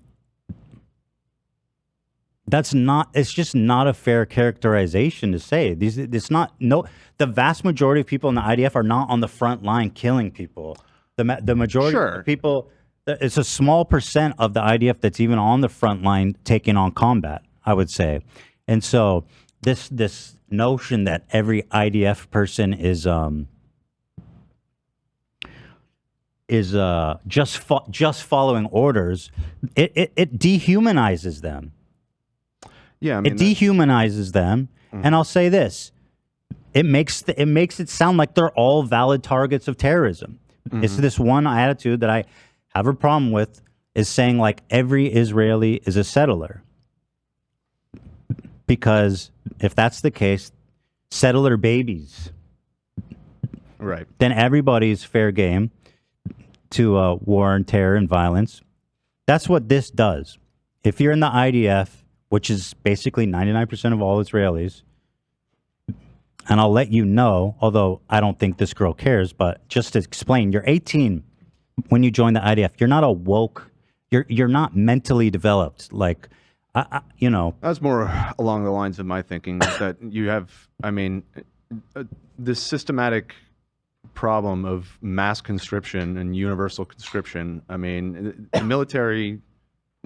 Speaker 3: it's just not a fair characterization to say. The vast majority of people in the IDF are not on the front line killing people. The majority of people, it's a small percent of the IDF that's even on the front line taking on combat, I would say. And so this notion that every IDF person is just following orders, it dehumanizes them.
Speaker 4: Yeah, I mean,
Speaker 3: it dehumanizes them. And I'll say this: it makes it sound like they're all valid targets of terrorism. It's this one attitude that I have a problem with, is saying like every Israeli is a settler. Because if that's the case, settler babies,
Speaker 4: right?
Speaker 3: Then everybody's fair game to war and terror and violence. That's what this does. If you're in the IDF, which is basically 99% of all Israelis, and I'll let you know, although I don't think this girl cares, but just to explain, you're 18 when you join the IDF. You're not a woke. You're not mentally developed. Like,
Speaker 4: That's more along the lines of my thinking, is that you have, I mean, this systematic problem of mass conscription and universal conscription. I mean, the military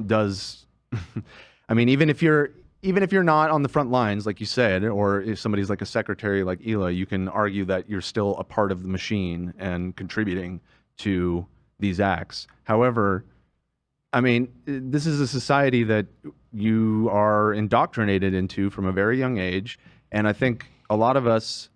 Speaker 4: does. I mean, even if you're not on the front lines, like you said, or if somebody's like a secretary like Ela, you can argue that you're still a part of the machine and contributing to these acts. However, I mean, this is a society that you are indoctrinated into from a very young age. And I think a lot of us,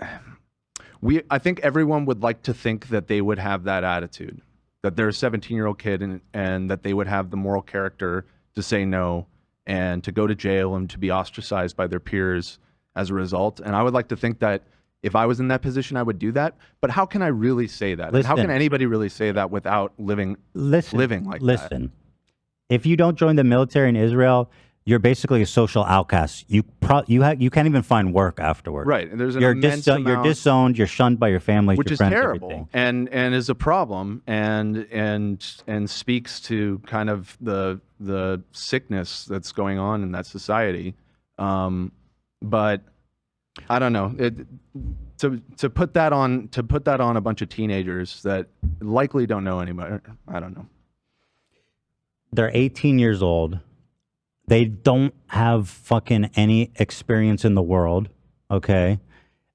Speaker 4: I think everyone would like to think that they would have that attitude, that they're a 17-year-old kid and that they would have the moral character to say no and to go to jail and to be ostracized by their peers as a result. And I would like to think that if I was in that position, I would do that. But how can I really say that? And how can anybody really say that without living like that?
Speaker 3: Listen, if you don't join the military in Israel, you're basically a social outcast. You can't even find work afterward.
Speaker 4: Right. And there's an
Speaker 3: you're
Speaker 4: immense amount,
Speaker 3: you're disowned. You're shunned by your family,
Speaker 4: which
Speaker 3: your
Speaker 4: is
Speaker 3: friends,
Speaker 4: terrible,
Speaker 3: everything.
Speaker 4: and is a problem, and speaks to kind of the sickness that's going on in that society. But I don't know. To put that on a bunch of teenagers that likely don't know anybody. I don't know.
Speaker 3: They're 18 years old. They don't have fucking any experience in the world. Okay,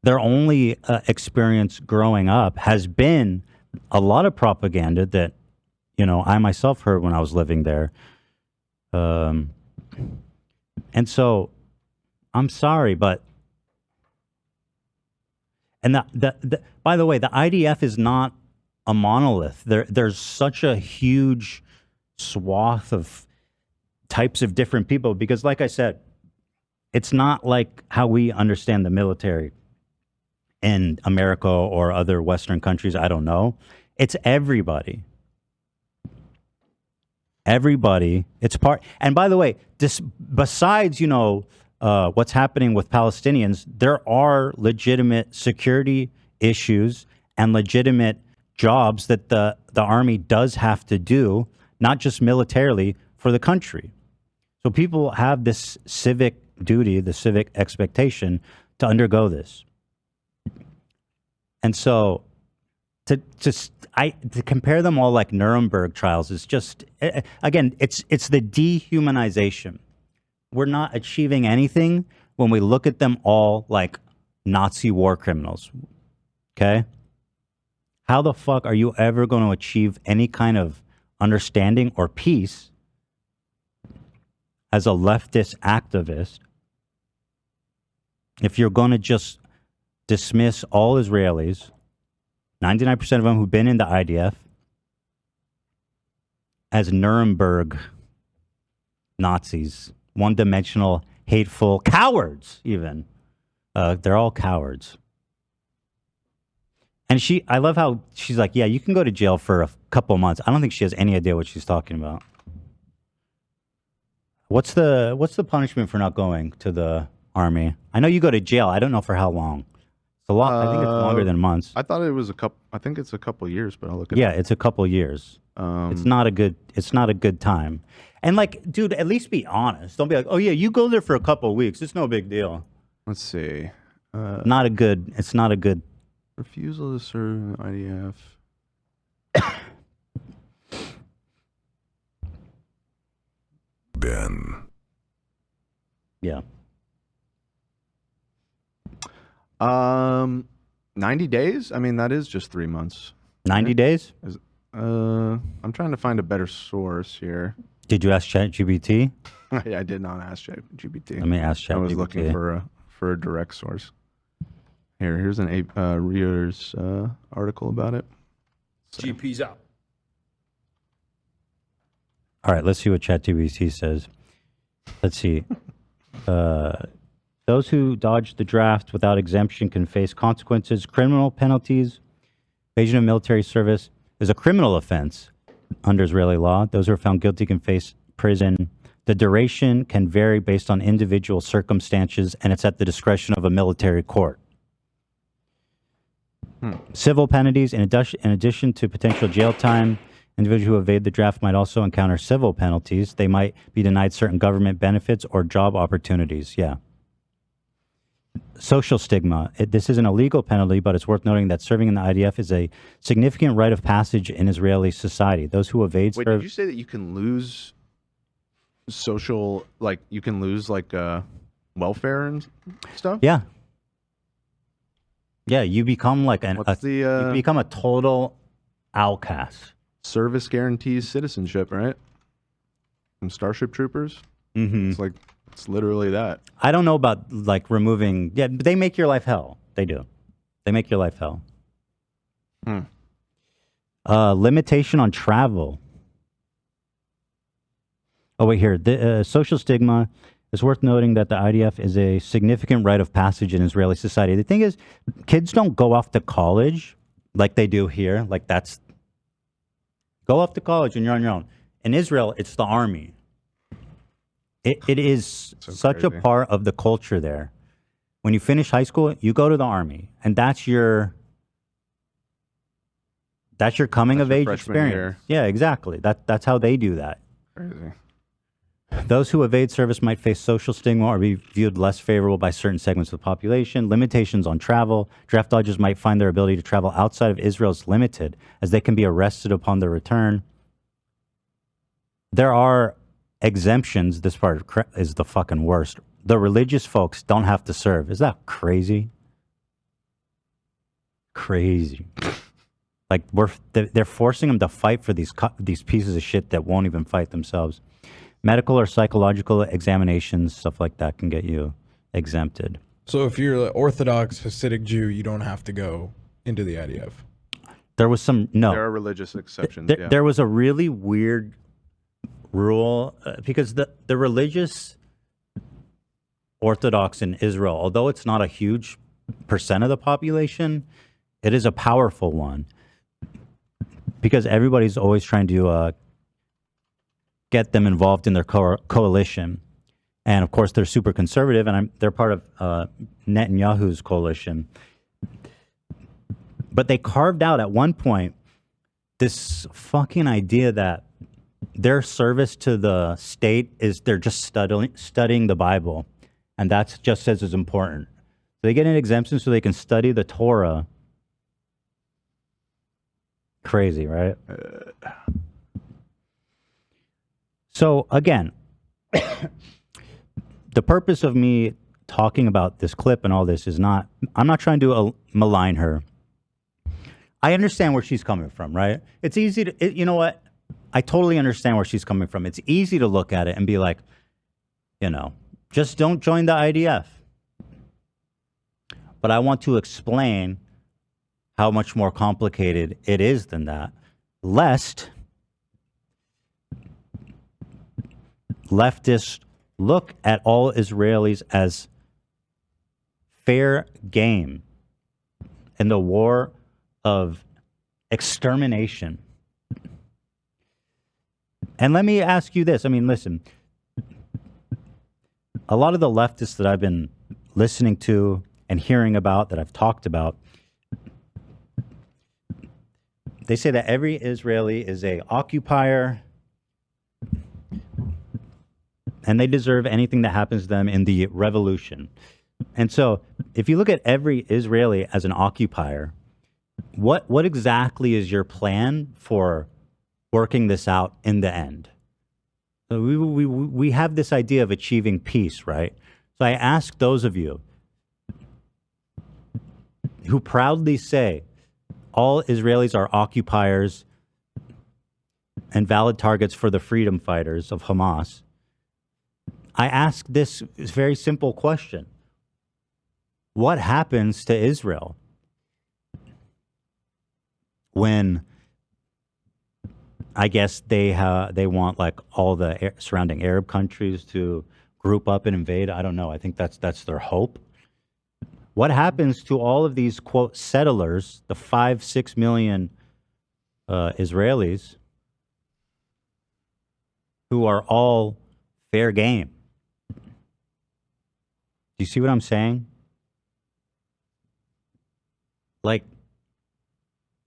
Speaker 3: their only experience growing up has been a lot of propaganda that, I myself heard when I was living there. And so, I'm sorry, but. And by the way, the IDF is not a monolith. There's such a huge swath of types of different people because, like I said, it's not like how we understand the military in America or other Western countries. I don't know. It's everybody. Everybody. It's part. And by the way, besides, what's happening with Palestinians, there are legitimate security issues and legitimate jobs that the army does have to do, not just militarily, for the country. So people have this civic duty, the civic expectation to undergo this. And so to compare them all like Nuremberg trials is just, again, it's the dehumanization. We're not achieving anything when we look at them all like Nazi war criminals. Okay? How the fuck are you ever going to achieve any kind of understanding or peace as a leftist activist if you're going to just dismiss all Israelis, 99% of them who've been in the IDF, as Nuremberg Nazis, one-dimensional, hateful cowards. Even they're all cowards. And I love how she's like, yeah, you can go to jail for a couple months. I don't think she has any idea what she's talking about. What's the punishment for not going to the army? I know you go to jail. I don't know for how long. It's a lot. I think it's longer than months.
Speaker 4: I thought it was a couple. I think it's a couple years, but I'll look at
Speaker 3: Yeah, it's a couple years. It's not a good time. And like, dude, at least be honest. Don't be like, oh yeah, you go there for a couple of weeks. It's no big deal.
Speaker 4: Let's see.
Speaker 3: It's not a good.
Speaker 4: Refusal to serve in the IDF.
Speaker 9: Ben.
Speaker 3: Yeah.
Speaker 4: 90 days? I mean, that is just 3 months.
Speaker 3: 90 days?
Speaker 4: I'm trying to find a better source here.
Speaker 3: Did you ask ChatGPT?
Speaker 4: I did not ask ChatGPT.
Speaker 3: Let me ask ChatGPT.
Speaker 4: I was looking for a direct source. Here's an Reader's article about it.
Speaker 12: GP's up.
Speaker 3: All right, let's see what ChatGPT says. Let's see. Those who dodge the draft without exemption can face consequences. Criminal penalties. Evasion of military service is a criminal offense under Israeli law. Those who are found guilty can face prison. The duration can vary based on individual circumstances, and it's at the discretion of a military court. Civil penalties, in addition to potential jail time, individuals who evade the draft might also encounter civil penalties. They might be denied certain government benefits or job opportunities. Yeah. Social stigma. This is an illegal penalty, but it's worth noting that serving in the IDF is a significant rite of passage in Israeli society. Those who evade...
Speaker 4: Wait, did you say that you can lose social, like, you can lose, like, welfare and stuff?
Speaker 3: Yeah. Yeah, you become like you become a total outcast.
Speaker 4: Service guarantees citizenship, right? From Starship Troopers.
Speaker 3: Mm-hmm.
Speaker 4: It's literally that.
Speaker 3: I don't know about like removing. Yeah, but they make your life hell. They do. They make your life hell. Limitation on travel. Oh wait, here the social stigma. It's worth noting that the IDF is a significant rite of passage in Israeli society. The thing is, kids don't go off to college like they do here. Like go off to college and you're on your own. In Israel, it's the army. It is such a part of the culture there. When you finish high school, you go to the army, and that's your coming of age experience.
Speaker 4: Year.
Speaker 3: Yeah, exactly. That's how they do that.
Speaker 4: Crazy.
Speaker 3: Those who evade service might face social stigma or be viewed less favorable by certain segments of the population. Limitations on travel. Draft dodgers might find their ability to travel outside of Israel is limited, as they can be arrested upon their return. There are exemptions. This part is the fucking worst. The religious folks don't have to serve. Is that crazy? Crazy. Like they're forcing them to fight for these pieces of shit that won't even fight themselves. Medical or psychological examinations, stuff like that, can get you exempted.
Speaker 12: So if you're an Orthodox Hasidic Jew, you don't have to go into the IDF.
Speaker 3: There was
Speaker 4: There are religious exceptions.
Speaker 3: There was a really weird rule because the religious Orthodox in Israel, although it's not a huge percent of the population, it is a powerful one because everybody's always trying to get them involved in their coalition. And of course, they're super conservative, and they're part of Netanyahu's coalition. But they carved out at one point this fucking idea that their service to the state is they're just studying the Bible, and that's just as important. They get an exemption so they can study the Torah. Crazy, right? So again, the purpose of me talking about this clip and all this is not, I'm not trying to malign her. I understand where she's coming from, right? It's easy to, you know what? I totally understand where she's coming from. It's easy to look at it and be like, just don't join the IDF. But I want to explain how much more complicated it is than that, lest leftists look at all Israelis as fair game in the war of extermination. And let me ask you this. I mean, listen, a lot of the leftists that I've been listening to and hearing about, that I've talked about, they say that every Israeli is a occupier and they deserve anything that happens to them in the revolution. And so if you look at every Israeli as an occupier, what exactly is your plan for working this out in the end? So we have this idea of achieving peace, right? So I ask those of you who proudly say all Israelis are occupiers and valid targets for the freedom fighters of Hamas, I ask this very simple question. What happens to Israel when, I guess, they want like all the surrounding Arab countries to group up and invade? I don't know. I think that's their hope. What happens to all of these, quote, settlers, the 5-6 million Israelis who are all fair game? Do you see what I'm saying? Like,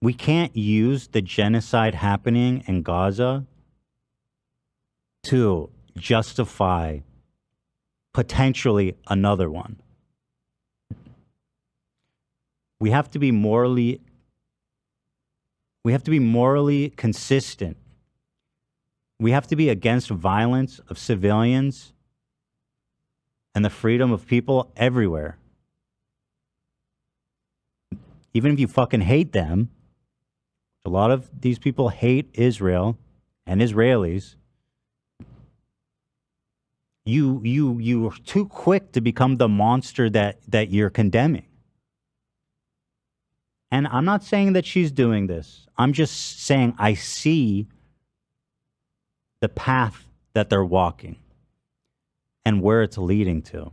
Speaker 3: we can't use the genocide happening in Gaza to justify potentially another one. We have to be morally consistent. We have to be against violence of civilians and the freedom of people everywhere. Even if you fucking hate them, a lot of these people hate Israel and Israelis. You're too quick to become the monster that you're condemning. And I'm not saying that she's doing this. I'm just saying I see the path that they're walking and where it's leading to.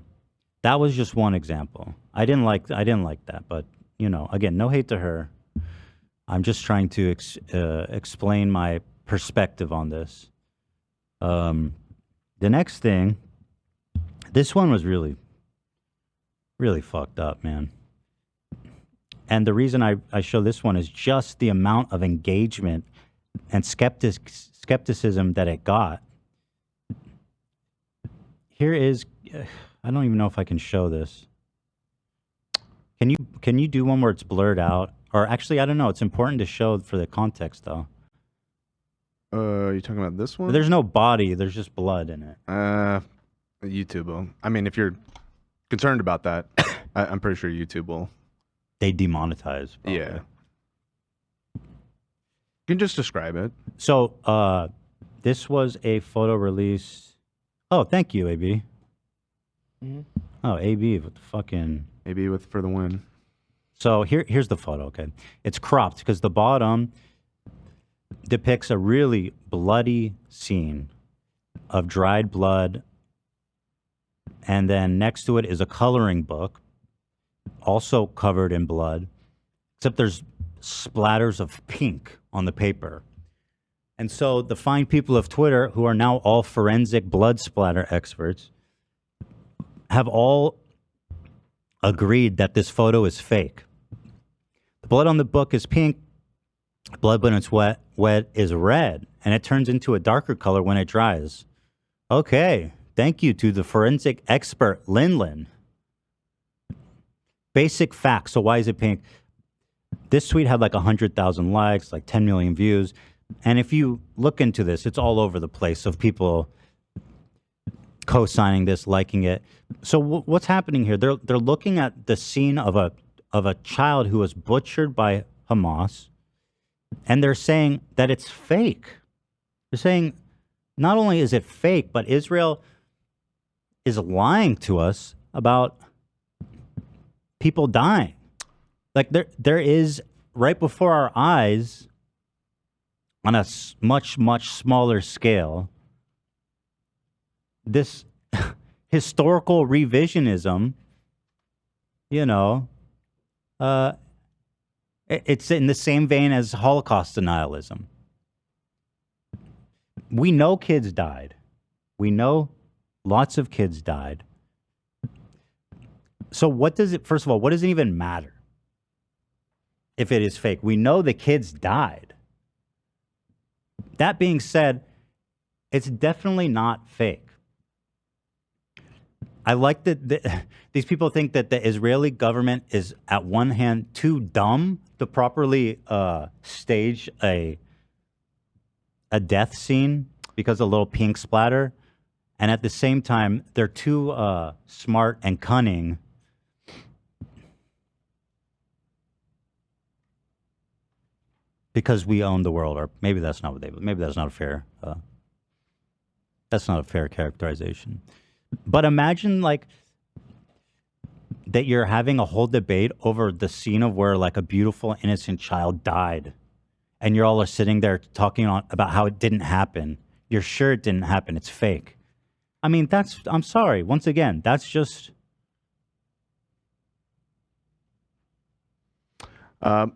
Speaker 3: That was just one example. I didn't like that, but you know, again, no hate to her. I'm just trying to explain my perspective on this. The next thing, this one was really, really fucked up, man. And the reason I show this one is just the amount of engagement and skepticism that it got. Here is, I don't even know if I can show this. Can you do one where it's blurred out? Or actually, I don't know. It's important to show for the context, though.
Speaker 4: You talking about this one?
Speaker 3: There's no body. There's just blood in it.
Speaker 4: YouTube will. I mean, if you're concerned about that, I'm pretty sure YouTube will.
Speaker 3: They demonetize. Probably.
Speaker 4: Yeah. You can just describe it.
Speaker 3: So, this was a photo release. Oh, thank you, AB. Mm-hmm. Oh, AB with the fucking...
Speaker 4: AB with for the win.
Speaker 3: So here's the photo, okay? It's cropped because the bottom depicts a really bloody scene of dried blood. And then next to it is a coloring book, also covered in blood, except there's splatters of pink on the paper. And so the fine people of Twitter, who are now all forensic blood splatter experts, have all agreed that this photo is fake. The blood on the book is pink. Blood when it's wet is red, and it turns into a darker color when it dries. Okay, thank you to the forensic expert Lin. Basic facts. So why is it pink? This tweet had like 100,000 likes, like 10 million views. And if you look into this, it's all over the place of people co-signing this, liking it. So what's happening here? They're looking at the scene of a child who was butchered by Hamas, and they're saying that it's fake. They're saying not only is it fake, but Israel is lying to us about people dying. Like there is, right before our eyes, on a much, much smaller scale, this historical revisionism, you know, it's in the same vein as Holocaust denialism. We know kids died. We know lots of kids died. So what does it, first of all, what does it even matter if it is fake? We know the kids died. That being said, it's definitely not fake. I like that these people think that the Israeli government is, at one hand, too dumb to properly stage a death scene because of a little pink splatter, and at the same time, they're too smart and cunning because we own the world. Or maybe that's not what they. Maybe that's not a fair. That's not a fair characterization. But imagine like that you're having a whole debate over the scene of where like a beautiful innocent child died, and you're all are sitting there talking about how it didn't happen. You're sure it didn't happen. It's fake. I mean, that's. I'm sorry. Once again, that's just.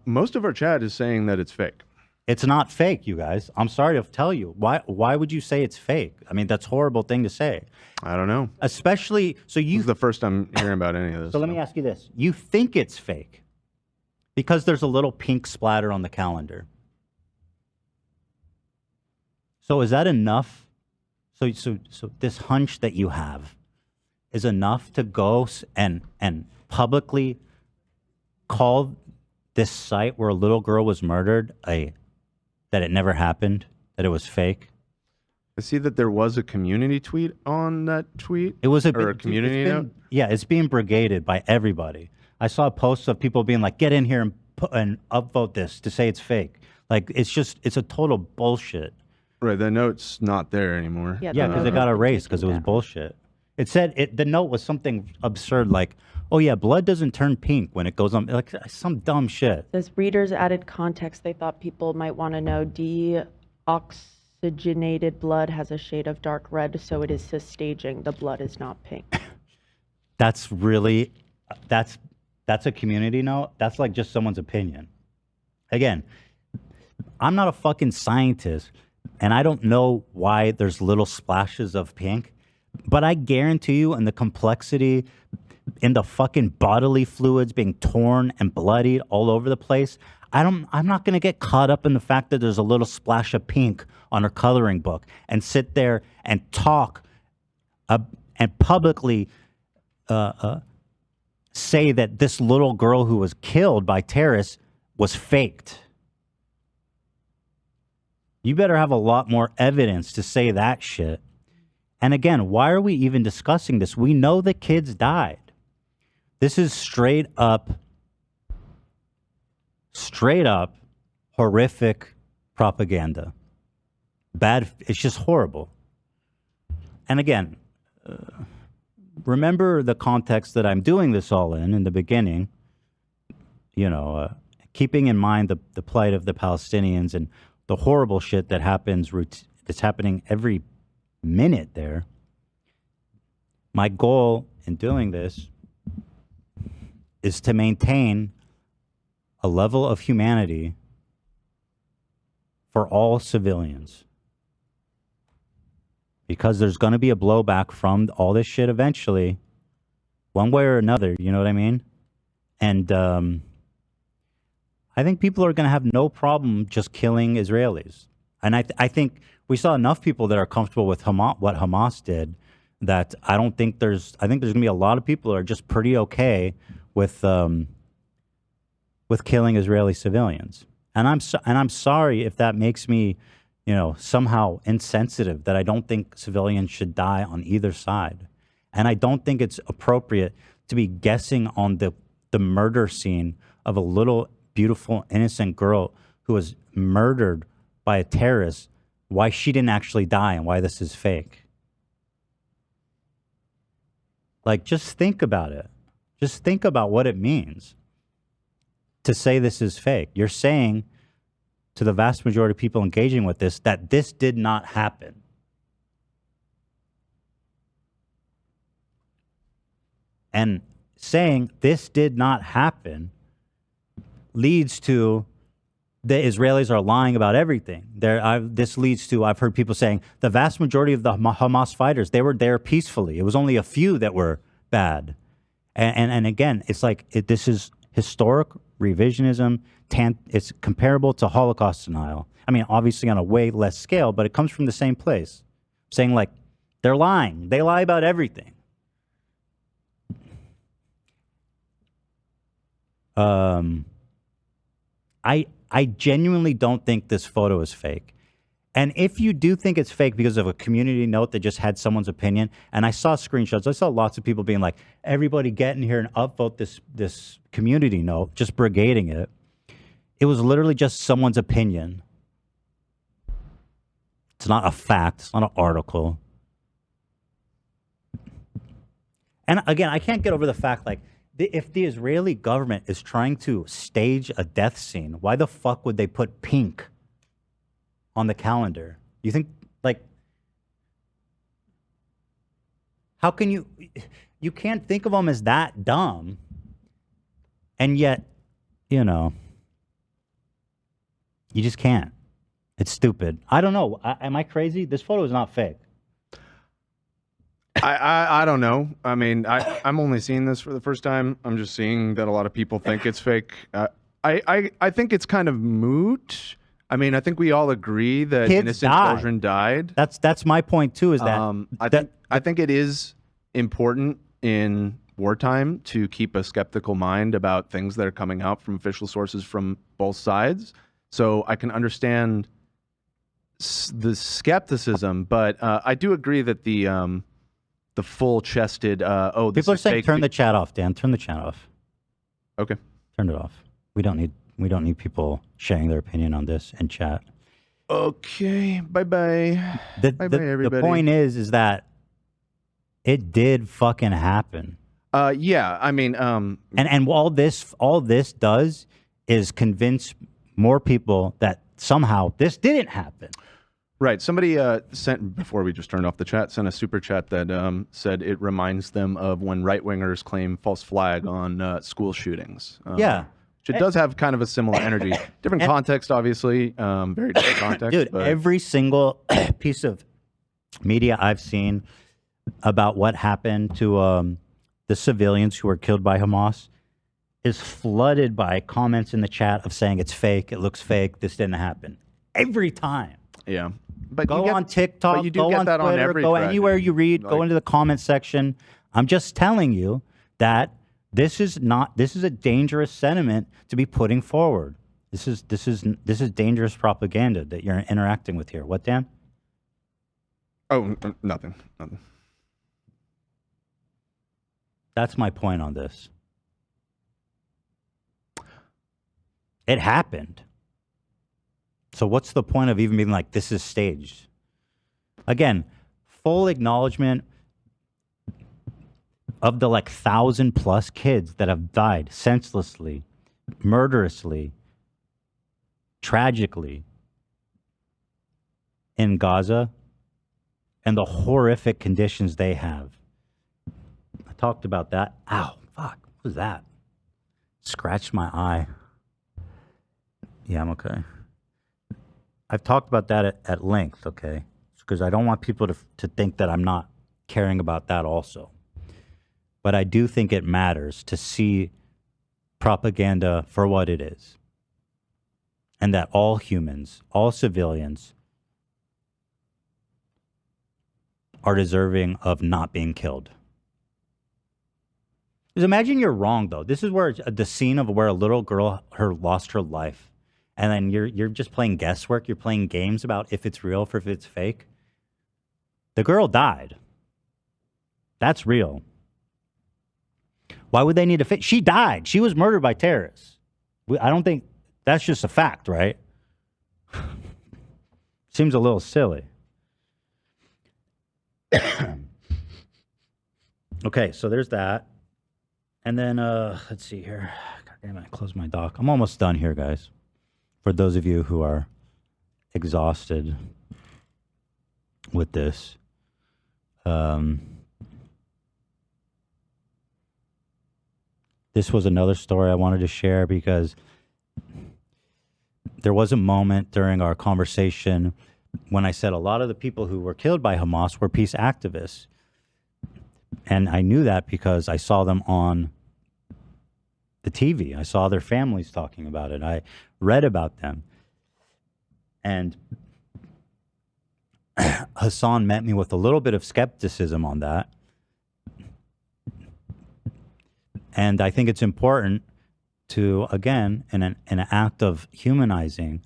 Speaker 4: Most of our chat is saying that it's fake.
Speaker 3: It's not fake, you guys. I'm sorry to tell you. Why would you say it's fake? I mean, that's a horrible thing to say.
Speaker 4: I don't know.
Speaker 3: Especially, so you...
Speaker 4: This is the first I'm hearing about any of this.
Speaker 3: So let me ask you this. You think it's fake because there's a little pink splatter on the calendar. So is that enough? So this hunch that you have is enough to go and publicly call this site where a little girl was murdered that it never happened, that it was fake?
Speaker 4: I see that there was a community tweet on that tweet.
Speaker 3: It was a
Speaker 4: community note.
Speaker 3: Yeah, it's being brigaded by everybody. I saw posts of people being like, "Get in here and upvote this to say it's fake." Like it's a total bullshit.
Speaker 4: Right, the note's not there anymore.
Speaker 3: Yeah, because it got erased because it was bullshit. It said the note was something absurd like, "Oh yeah, blood doesn't turn pink when it goes on," like some dumb shit.
Speaker 13: As readers added context, they thought people might want to know deoxygenated blood has a shade of dark red, so it is staging. The blood is not pink.
Speaker 3: That's a community note. That's like just someone's opinion. Again, I'm not a fucking scientist, and I don't know why there's little splashes of pink, but I guarantee you, in the complexity, in the fucking bodily fluids being torn and bloodied all over the place, I'm not going to get caught up in the fact that there's a little splash of pink on her coloring book and sit there and talk and publicly say that this little girl who was killed by terrorists was faked. You better have a lot more evidence to say that shit. And again, why are we even discussing this? We know the kids died. This is straight up horrific propaganda. Bad, it's just horrible. And again, remember the context that I'm doing this all in the beginning, keeping in mind the plight of the Palestinians and the horrible shit that happens, that's happening every minute there. My goal in doing this is to maintain a level of humanity for all civilians. Because there's going to be a blowback from all this shit eventually, one way or another, you know what I mean? And I think people are going to have no problem just killing Israelis. And I think we saw enough people that are comfortable with what Hamas did, that I think there's going to be a lot of people that are just pretty okay with killing Israeli civilians. And I'm sorry if that makes me, somehow insensitive, that I don't think civilians should die on either side. And I don't think it's appropriate to be guessing on the murder scene of a little beautiful innocent girl who was murdered by a terrorist, why she didn't actually die and why this is fake. Like, just think about it. Just think about what it means to say this is fake. You're saying to the vast majority of people engaging with this that this did not happen. And saying this did not happen leads to the Israelis are lying about everything. This leads to, I've heard people saying, the vast majority of the Hamas fighters, they were there peacefully. It was only a few that were bad. And again, it's like, this is historic revisionism. It's comparable to Holocaust denial. I mean, obviously on a way less scale, but it comes from the same place. Saying like, they're lying. They lie about everything. I genuinely don't think this photo is fake. And if you do think it's fake because of a community note that just had someone's opinion, and I saw screenshots, I saw lots of people being like, everybody get in here and upvote this community note, just brigading it. It was literally just someone's opinion. It's not a fact. It's not an article. And again, I can't get over the fact, like, if the Israeli government is trying to stage a death scene, why the fuck would they put pink on the calendar? You think, like, how can you can't think of them as that dumb, and yet, you know, you just can't. It's stupid. I don't know. Am I crazy? This photo is not fake.
Speaker 4: I don't know. I mean, I'm only seeing this for the first time. I'm just seeing that a lot of people think it's fake. I think it's kind of moot. I mean, I think we all agree that
Speaker 3: Kids
Speaker 4: innocent
Speaker 3: died.
Speaker 4: children died.
Speaker 3: That's my point too. Is that
Speaker 4: I think it is important in wartime to keep a skeptical mind about things that are coming out from official sources from both sides. So I can understand the skepticism, but I do agree that the full-chested this
Speaker 3: people are
Speaker 4: is
Speaker 3: saying
Speaker 4: fake.
Speaker 3: turn the chat off, Dan. Turn the chat off.
Speaker 4: Okay.
Speaker 3: Turn it off. We don't need people sharing their opinion on this in chat.
Speaker 4: Okay. Bye-bye. Bye-bye, everybody.
Speaker 3: The point is that it did fucking happen.
Speaker 4: Yeah, I mean,
Speaker 3: and all this does is convince more people that somehow this didn't happen.
Speaker 4: Right. Somebody sent, before we just turned off the chat, sent a super chat that said it reminds them of when right-wingers claim false flag on school shootings.
Speaker 3: Yeah.
Speaker 4: Which it does have kind of a similar energy. Different context, obviously. Very different context.
Speaker 3: Dude,
Speaker 4: but
Speaker 3: every single piece of media I've seen about what happened to the civilians who were killed by Hamas is flooded by comments in the chat of saying it's fake, it looks fake, this didn't happen. Every time.
Speaker 4: Yeah. But
Speaker 3: go on TikTok,
Speaker 4: but you do
Speaker 3: go
Speaker 4: get
Speaker 3: on
Speaker 4: that
Speaker 3: Twitter,
Speaker 4: on every
Speaker 3: go
Speaker 4: thread.
Speaker 3: anywhere you read, go
Speaker 4: Like-
Speaker 3: into the comment section. I'm just telling you that this is a dangerous sentiment to be putting forward. This is dangerous propaganda that you're interacting with here. What, Dan?
Speaker 4: Oh, nothing.
Speaker 3: That's my point on this. It happened. So what's the point of even being like, this is staged? Again, full acknowledgement of the like 1,000+ kids that have died senselessly, murderously, tragically in Gaza and the horrific conditions they have. I talked about that. Ow, fuck, what was that? Scratched my eye. Yeah, I'm okay. I've talked about that at length, okay? Because I don't want people to think that I'm not caring about that also. But I do think it matters to see propaganda for what it is. And that all humans, all civilians, are deserving of not being killed. Because imagine you're wrong, though. This is where the scene of where a little girl lost her life. And then you're just playing guesswork. You're playing games about if it's real or if it's fake. The girl died. That's real. Why would they need to she died. She was murdered by terrorists. I don't think that's just a fact, right? Seems a little silly. Okay, so there's that. And then let's see here. God damn it, I closed my dock. I'm almost done here, guys. For those of you who are exhausted with this. this was another story I wanted to share because there was a moment during our conversation when I said a lot of the people who were killed by Hamas were peace activists. And I knew that because I saw them on the TV. I saw their families talking about it. I read about them. And Hassan met me with a little bit of skepticism on that. And I think it's important to, again, in an act of humanizing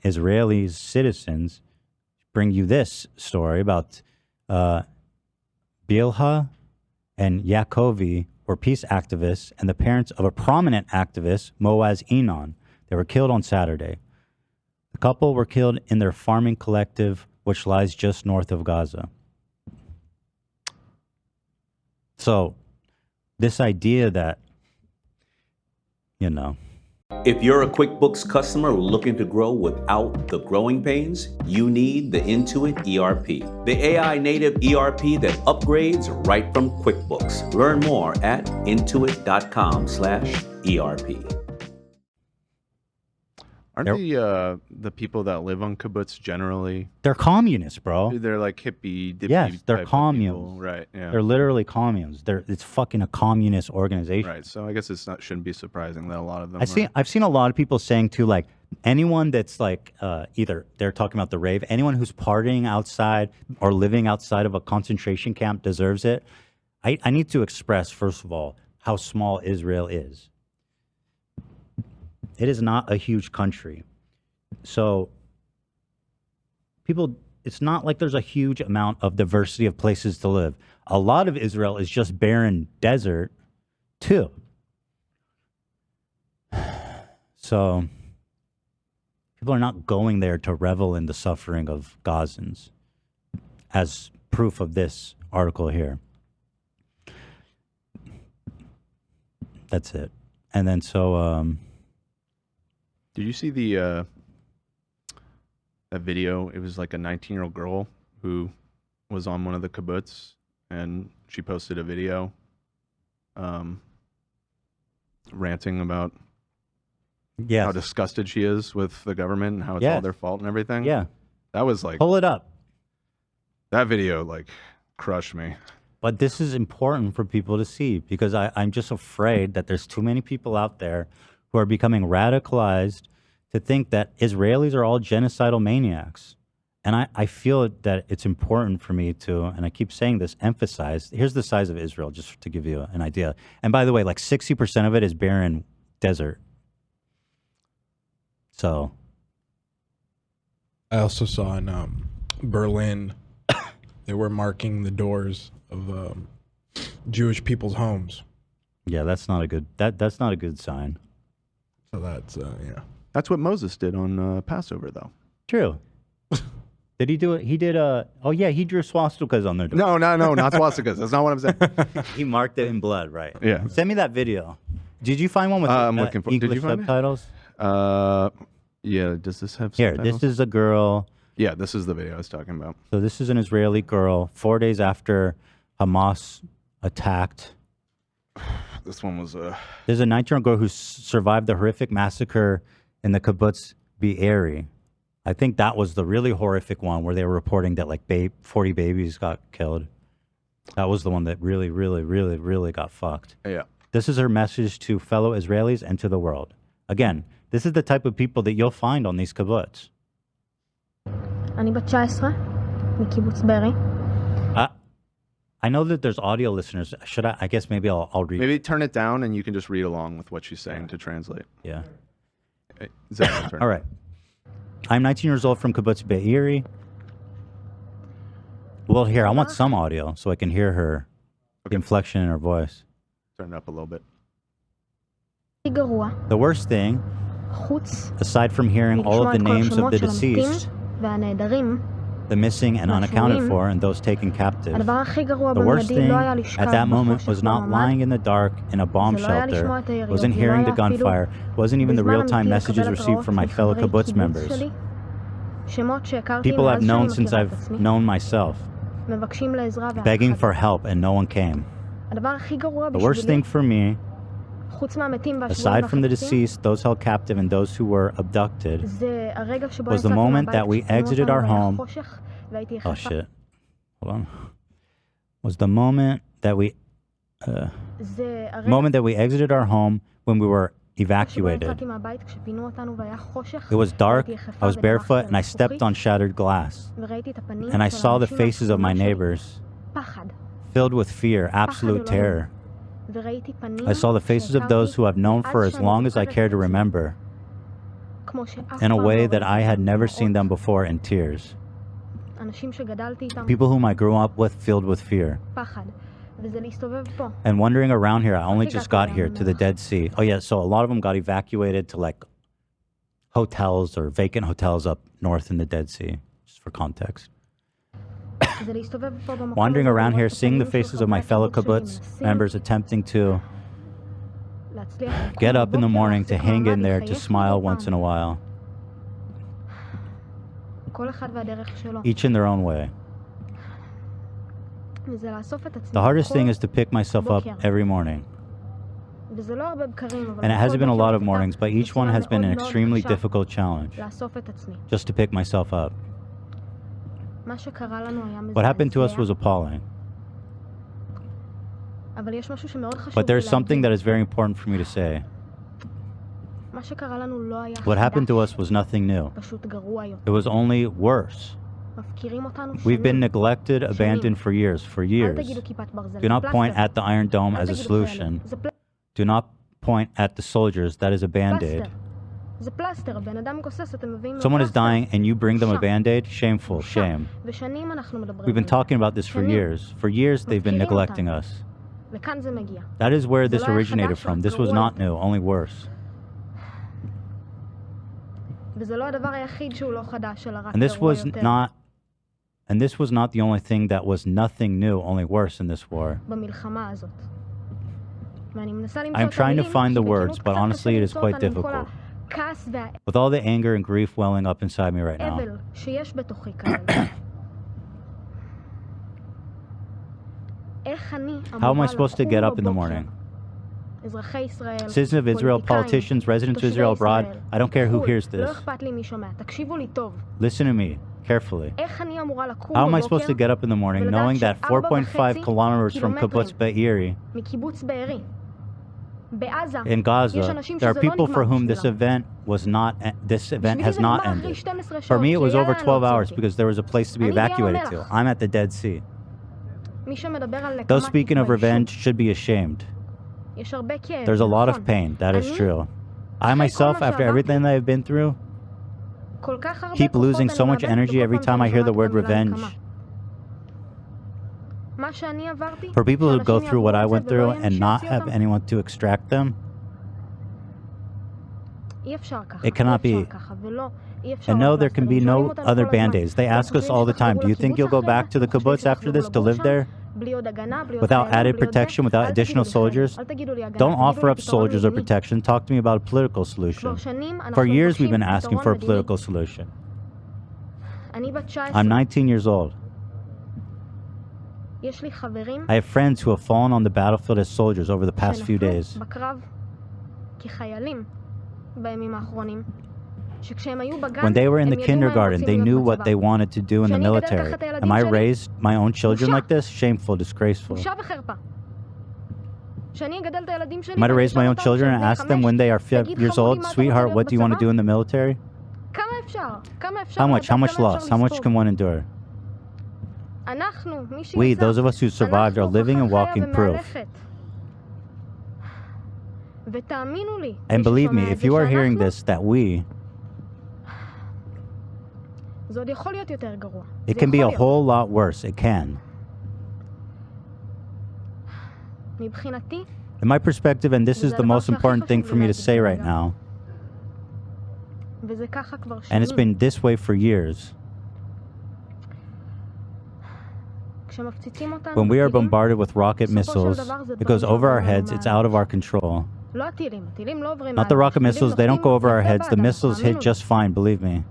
Speaker 3: Israeli citizens, bring you this story about Bilha and Yakovi were peace activists and the parents of a prominent activist, Moaz Enon. They were killed on Saturday. The couple were killed in their farming collective, which lies just north of Gaza. So, this idea that, you know.
Speaker 14: If you're a QuickBooks customer looking to grow without the growing pains, you need the Intuit ERP, the AI native ERP that upgrades right from QuickBooks. Learn more at intuit.com/ERP.
Speaker 4: Aren't the people that live on kibbutz generally?
Speaker 3: They're communists, bro.
Speaker 4: They're like hippie, dippy.
Speaker 3: Yes, they're
Speaker 4: type of
Speaker 3: communes.
Speaker 4: people. Right. Yeah.
Speaker 3: They're literally communes. It's fucking a communist organization.
Speaker 4: Right. So I guess shouldn't be surprising that a lot of them.
Speaker 3: I've seen a lot of people saying too, like anyone that's like either they're talking about the rave, anyone who's partying outside or living outside of a concentration camp deserves it. I need to express first of all how small Israel is. It is not a huge country. So it's not like there's a huge amount of diversity of places to live. A lot of Israel is just barren desert too. So people are not going there to revel in the suffering of Gazans, as proof of this article here. That's it. And then
Speaker 4: did you see that video? It was like a 19-year-old girl who was on one of the kibbutz, and she posted a video ranting about how disgusted she is with the government and how it's all their fault and everything.
Speaker 3: Yeah.
Speaker 4: That was like...
Speaker 3: Pull it up.
Speaker 4: That video, like, crushed me.
Speaker 3: But this is important for people to see because I'm just afraid that there's too many people out there who are becoming radicalized to think that Israelis are all genocidal maniacs. And I feel that it's important for me to, and I keep saying this, emphasize, here's the size of Israel, just to give you an idea. And by the way, like 60% of it is barren desert. So.
Speaker 12: I also saw in Berlin, they were marking the doors of Jewish people's homes.
Speaker 3: Yeah, that's not a good, that's not a good sign.
Speaker 12: So that's, yeah.
Speaker 4: That's what Moses did on Passover, though.
Speaker 3: True. Did he do it? He did oh yeah, he drew swastikas on their door.
Speaker 4: No, not swastikas. That's not what I'm saying.
Speaker 3: He marked it in blood, right?
Speaker 4: Yeah.
Speaker 3: Send me that video. Did you find one with
Speaker 4: I'm looking for,
Speaker 3: English
Speaker 4: did you find
Speaker 3: subtitles?
Speaker 4: Yeah, does this have
Speaker 3: Here,
Speaker 4: subtitles?
Speaker 3: this is a girl.
Speaker 4: Yeah, this is the video I was talking about.
Speaker 3: So this is an Israeli girl 4 days after Hamas attacked.
Speaker 4: This one was
Speaker 3: There's a 19-year-old girl who survived the horrific massacre in the kibbutz Be'eri. I think that was the really horrific one where they were reporting that like 40 babies got killed. That was the one that really, really, really, really got fucked.
Speaker 4: Yeah.
Speaker 3: This is her message to fellow Israelis and to the world. Again, this is the type of people that you'll find on these kibbutz.
Speaker 15: אני בת 19, מקיבוץ בארי.
Speaker 3: I know that there's audio listeners. Should I guess maybe I'll read.
Speaker 4: Maybe turn it down and you can just read along with what she's saying to translate.
Speaker 3: Yeah.
Speaker 4: All
Speaker 3: right. I'm 19 years old from kibbutz Be'eri. Well, here, I want some audio so I can hear her, the inflection in her voice.
Speaker 4: Turn it up a little bit.
Speaker 3: The worst thing, aside from hearing all of the names of the deceased, the missing and unaccounted for, and those taken captive, the worst thing at that moment was not lying in the dark in a bomb shelter, wasn't hearing the gunfire, wasn't even the real-time messages received from my fellow kibbutz members. People I've known since I've known myself, begging for help and no one came. The worst thing for me, aside from the deceased, those held captive, and those who were abducted, was the moment that we exited our home. Oh shit. Hold on. Was the moment that we exited our home when we were evacuated. It was dark, I was barefoot, and I stepped on shattered glass. And I saw the faces of my neighbors, filled with fear, absolute terror. I saw the faces of those who I've known for as long as I care to remember, in a way that I had never seen them before, in tears. People whom I grew up with, filled with fear. And wandering around here, I only just got here to the Dead Sea. Oh yeah, so a lot of them got evacuated to like hotels or vacant hotels up north in the Dead Sea, just for context. Wandering around here, seeing the faces of my fellow kibbutz members attempting to get up in the morning, to hang in there, to smile once in a while. Each in their own way. The hardest thing is to pick myself up every morning. And it hasn't been a lot of mornings, but each one has been an extremely difficult challenge, just to pick myself up. What happened to us was appalling. But there's something that is very important for me to say. What happened to us was nothing new. It was only worse. We've been neglected, abandoned for years. Do not point at the Iron Dome as a solution. Do not point at the soldiers. That is a band-aid. Someone is dying and you bring them a band-aid? Shameful, shame. We've been talking about this for years. For years they've been neglecting us. That is where this originated from. This was not new, only worse. And this was not the only thing that was nothing new, only worse in this war. I'm trying to find the words, but honestly it is quite difficult. With all the anger and grief welling up inside me right now. How am I supposed to get up in the morning? Citizens of Israel, politicians, residents of Israel abroad, I don't care who hears this. Listen to me carefully. How am I supposed to get up in the morning knowing that 4.5 kilometers from Kibbutz Be'eri, in Gaza, there are people for whom this event has not ended. For me, it was over 12 hours because there was a place to be evacuated to. I'm at the Dead Sea. Those speaking of revenge should be ashamed. There's a lot of pain, that is true. I myself, after everything that I've been through, keep losing so much energy every time I hear the word revenge. For people who go through what I went through and not have anyone to extract them, it cannot be. And no, there can be no other band-aids. They ask us all the time, do you think you'll go back to the kibbutz after this to live there? Without added protection, without additional soldiers? Don't offer up soldiers or protection. Talk to me about a political solution. For years we've been asking for a political solution. I'm 19 years old. I have friends who have fallen on the battlefield as soldiers over the past few days. When they were in the kindergarten, they knew what they wanted to do in the military. Am I raised my own children like this? Shameful, disgraceful. Am I to raise my own children and ask them when they are 5 years old, sweetheart, what do you want to do in the military? How much? How much loss? How much can one endure? We, those of us who survived, are living and walking proof. And believe me, if you are hearing this, that we, it can be a whole lot worse. It can. In my perspective, and this is the most important thing for me to say right now, and it's been this way for years, when we are bombarded with rocket missiles, it goes over our heads, it's out of our control. Not the rocket missiles, they don't go over our heads, the missiles hit just fine, believe me.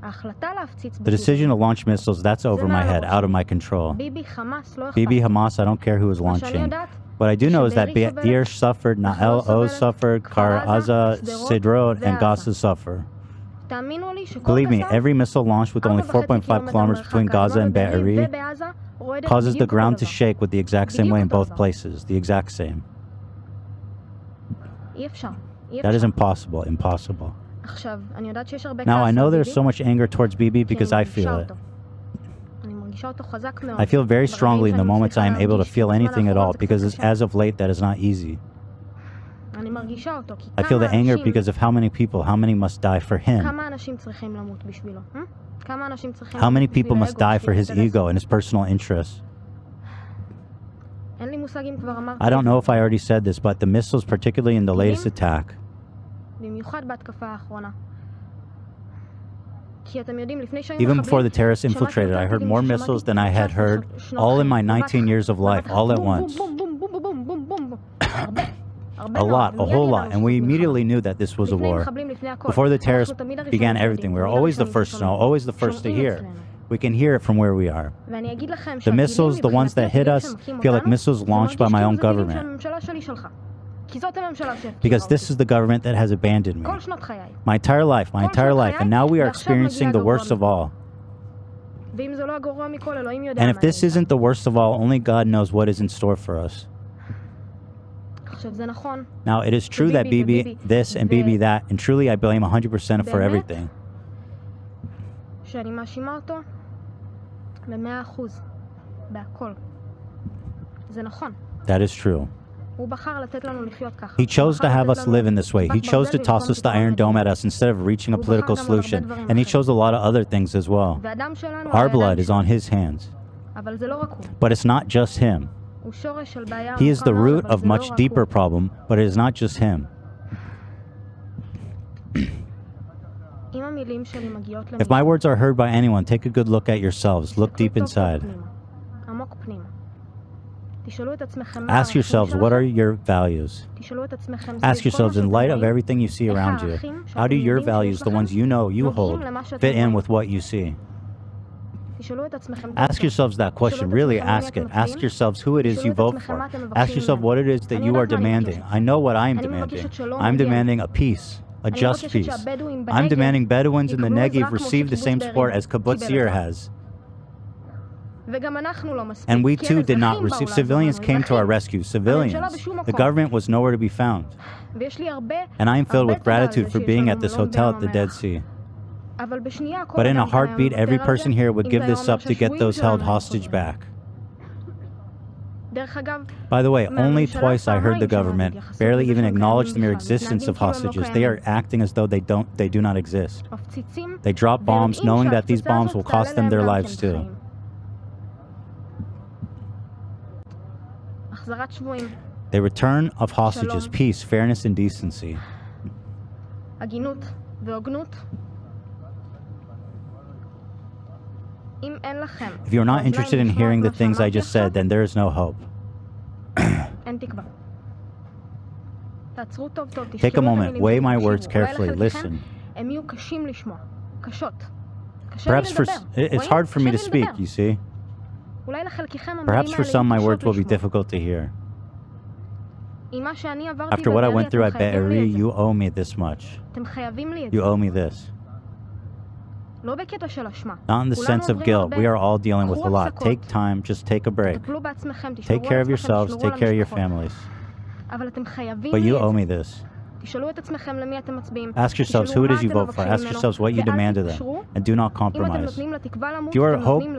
Speaker 3: The decision to launch missiles, that's over my head, out of my control. Bibi, Hamas, I don't care who is launching. What I do know is that Be'er suffered, Na'el Oz suffered, Kar Aza, Sidrot, and Gaza suffer. Believe me, every missile launched with only 4.5 kilometers between Gaza and Be'eri causes the ground to shake with the exact same way in both places. The exact same. That is impossible. Impossible. Now, I know there's so much anger towards Bibi because I feel it. I feel very strongly in the moments I am able to feel anything at all because as of late that is not easy. I feel the anger because of how many people, how many must die for him. How many people must die for his ego and his personal interests. I don't know if I already said this, but the missiles, particularly in the latest attack, even before the terrorists infiltrated, I heard more missiles than I had heard all in my 19 years of life, all at once. A lot, a whole lot, and we immediately knew that this was a war. Before the terrorists began everything, we were always the first to know, always the first to hear. We can hear it from where we are. The missiles, the ones that hit us, feel like missiles launched by my own government. Because this is the government that has abandoned me. My entire life, and now we are experiencing the worst of all. And if this isn't the worst of all, only God knows what is in store for us. Now, it is true that Bibi this and Bibi that, and truly I blame 100% for everything. That is true. He chose to have us live in this way. He chose to toss us the Iron Dome at us instead of reaching a political solution. And he chose a lot of other things as well. Our blood is on his hands. But it's not just him. He is the root of much deeper problem, but it is not just him. If my words are heard by anyone, take a good look at yourselves. Look deep inside. Ask yourselves, what are your values? Ask yourselves, in light of everything you see around you, how do your values, the ones you know you hold, fit in with what you see? Ask yourselves that question. Really ask it. Ask yourselves who it is you vote for. Ask yourself what it is that you are demanding. I know what I am demanding. I'm demanding a peace, a just peace. I'm demanding Bedouins in the Negev receive the same support as Kibbutz Yair has. And we too did not receive. Civilians came to our rescue. Civilians. The government was nowhere to be found. And I am filled with gratitude for being at this hotel at the Dead Sea. But in a heartbeat, every person here would give this up to get those held hostage back. By the way, only twice I heard the government barely even acknowledge the mere existence of hostages. They are acting as though they do not exist. They drop bombs knowing that these bombs will cost them their lives too. The return of hostages, peace, fairness, and decency. If you're not interested in hearing the things I just said, then there is no hope. Take a moment, weigh my words carefully, listen. Perhaps it's hard for me to speak, you see. Perhaps for some my words will be difficult to hear. After what I went through at Be'eri, you owe me this much. You owe me this. Not in the sense of guilt. We are all dealing with a lot. Take time, just take a break. Take care of yourselves, take care of your families. But you owe me this. Ask yourselves who it is you vote for. Ask yourselves what you demand of them. And do not compromise.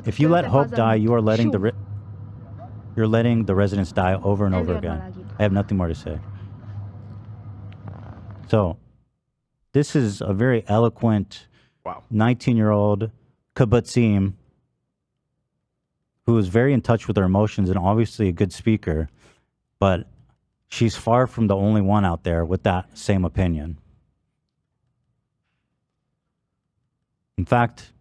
Speaker 3: If you let hope die, you are letting the residents die over and over again. I have nothing more to say. So, this is a very eloquent 19-year-old kibbutzim who is very in touch with her emotions and obviously a good speaker, but she's far from the only one out there with that same opinion. In fact,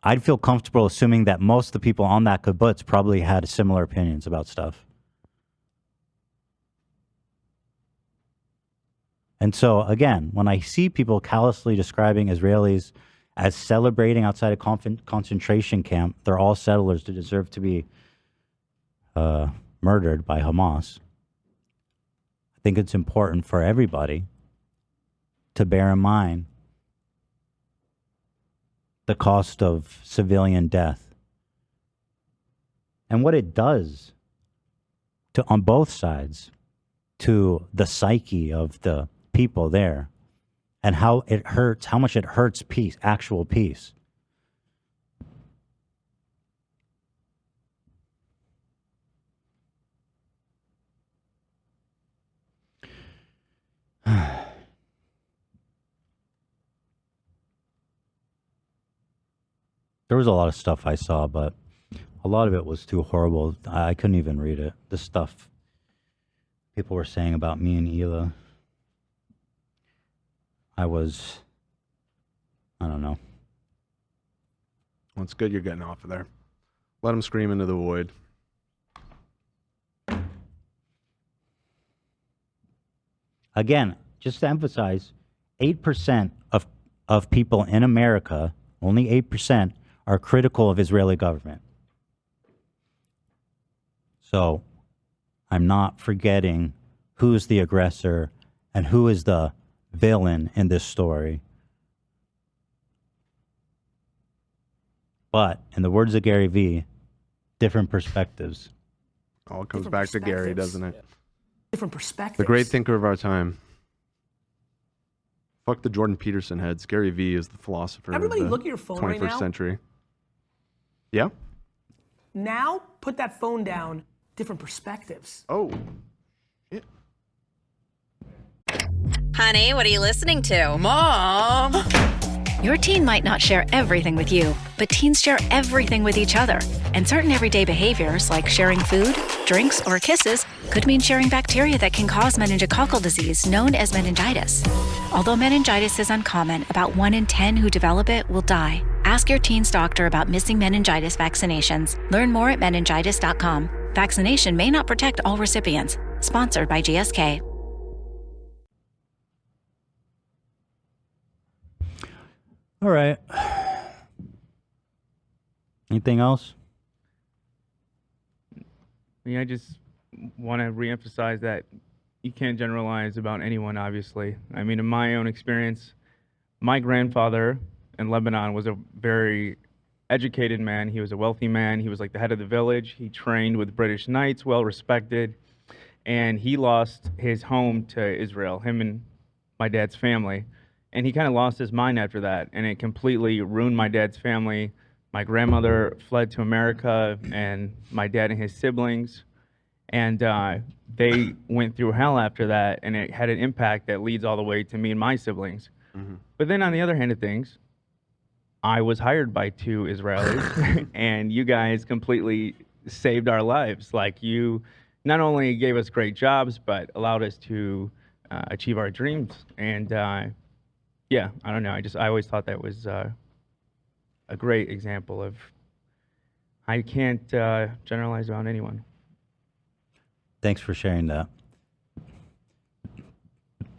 Speaker 3: I'd feel comfortable assuming that most of the people on that kibbutz probably had similar opinions about stuff. And so, again, when I see people callously describing Israelis as celebrating outside a concentration camp, they're all settlers that deserve to be murdered by Hamas, I think it's important for everybody to bear in mind the cost of civilian death and what it does to, on both sides, to the psyche of the people there, and how it hurts, how much it hurts peace, actual peace. There was a lot of stuff I saw, but a lot of it was too horrible. I couldn't even read it. The stuff people were saying about me and Hila. I don't know.
Speaker 4: Well, it's good you're getting off of there. Let him scream into the void.
Speaker 3: Again, just to emphasize, 8% of people in America, only 8%, are critical of Israeli government. So I'm not forgetting who's the aggressor and who is the villain in this story. But in the words of Gary Vee, different perspectives.
Speaker 4: All comes back to Gary, doesn't it?
Speaker 10: Different perspectives.
Speaker 4: The great thinker of our time. Fuck the Jordan Peterson heads. Gary Vee is the philosopher
Speaker 10: Everybody
Speaker 4: of the
Speaker 10: look at your phone
Speaker 4: 21st
Speaker 10: right now.
Speaker 4: century. Yeah?
Speaker 10: Now, put that phone down. Different perspectives.
Speaker 4: Oh.
Speaker 16: Honey, what are you listening to? Mom! Your teen might not share everything with you, but teens share everything with each other. And certain everyday behaviors, like sharing food, drinks, or kisses, could mean sharing bacteria that can cause meningococcal disease, known as meningitis. Although meningitis is uncommon, about 1 in 10 who develop it will die. Ask your teen's doctor about missing meningitis vaccinations. Learn more at meningitis.com. Vaccination may not protect all recipients. Sponsored by GSK.
Speaker 3: All right. Anything else?
Speaker 6: I just want to reemphasize that you can't generalize about anyone, obviously. I mean, in my own experience, my grandfather in Lebanon was a very educated man. He was a wealthy man. He was like the head of the village. He trained with British knights, well respected. And he lost his home to Israel, him and my dad's family. And he kind of lost his mind after that. And it completely ruined my dad's family. My grandmother fled to America, and my dad and his siblings. And they went through hell after that, and it had an impact that leads all the way to me and my siblings.
Speaker 4: Mm-hmm.
Speaker 6: But then on the other hand of things, I was hired by 2 Israelis, and you guys completely saved our lives. Like, you not only gave us great jobs, but allowed us to achieve our dreams. And yeah, I don't know. I always thought that was a great example of I can't generalize about anyone.
Speaker 3: Thanks for sharing that.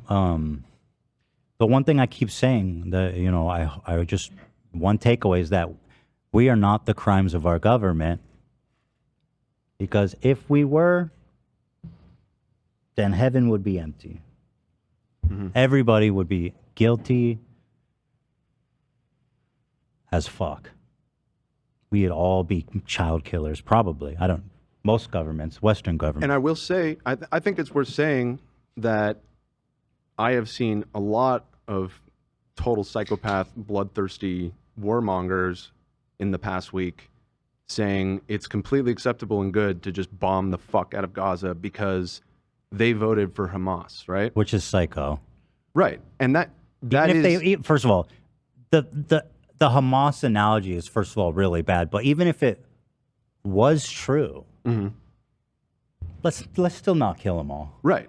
Speaker 3: The one thing I keep saying that, I just, one takeaway is that we are not the crimes of our government, because if we were, then heaven would be empty.
Speaker 4: Mm-hmm.
Speaker 3: Everybody would be guilty as fuck. We'd all be child killers, probably. Most governments, Western governments.
Speaker 4: And I will say, I think it's worth saying that I have seen a lot of total psychopath, bloodthirsty warmongers in the past week saying it's completely acceptable and good to just bomb the fuck out of Gaza because they voted for Hamas, right?
Speaker 3: Which is psycho.
Speaker 4: Right. And that is...
Speaker 3: First of all, the Hamas analogy is, first of all, really bad. But even if it was true,
Speaker 4: mm-hmm.
Speaker 3: let's still not kill them all.
Speaker 4: Right.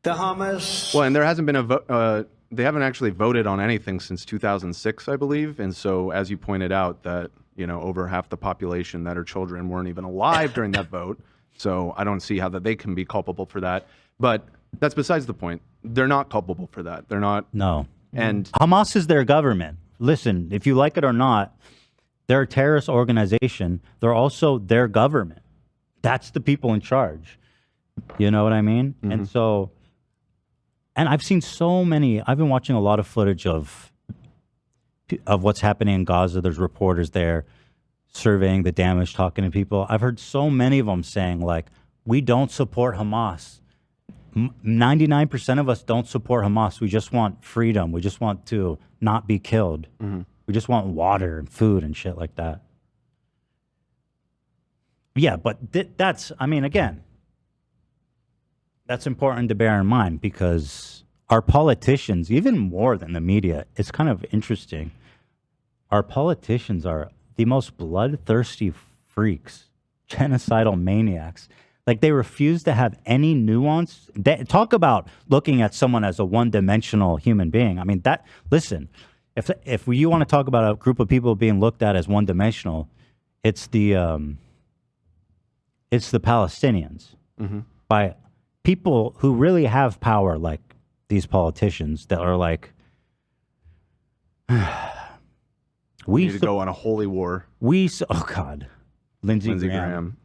Speaker 10: The Hamas.
Speaker 4: Well, and there hasn't been a vote. They haven't actually voted on anything since 2006, I believe. And so, as you pointed out, that over half the population that are children weren't even alive during that vote. So I don't see how that they can be culpable for that. But that's besides the point. They're not culpable for that. They're not.
Speaker 3: No.
Speaker 4: And
Speaker 3: Hamas is their government. Listen, if you like it or not, they're a terrorist organization. They're also their government. That's the people in charge. You know what I mean? And so, and I've seen so many, I've been watching a lot of footage of what's happening in Gaza. There's reporters there surveying the damage, talking to people. I've heard so many of them saying, like, we don't support Hamas. 99% of us don't support Hamas. We just want freedom. We just want to not be killed. We just want water and food and shit like that. Yeah, but that's, I mean, again, that's important to bear in mind because our politicians, even more than the media, it's kind of interesting. Our politicians are the most bloodthirsty freaks, genocidal maniacs. Like, they refuse to have any nuance. Talk about looking at someone as a one-dimensional human being. I mean, listen, if you want to talk about a group of people being looked at as one-dimensional, it's the Palestinians by people who really have power, like these politicians that are like,
Speaker 4: we need to go on a holy war.
Speaker 3: Oh God, Lindsey Graham.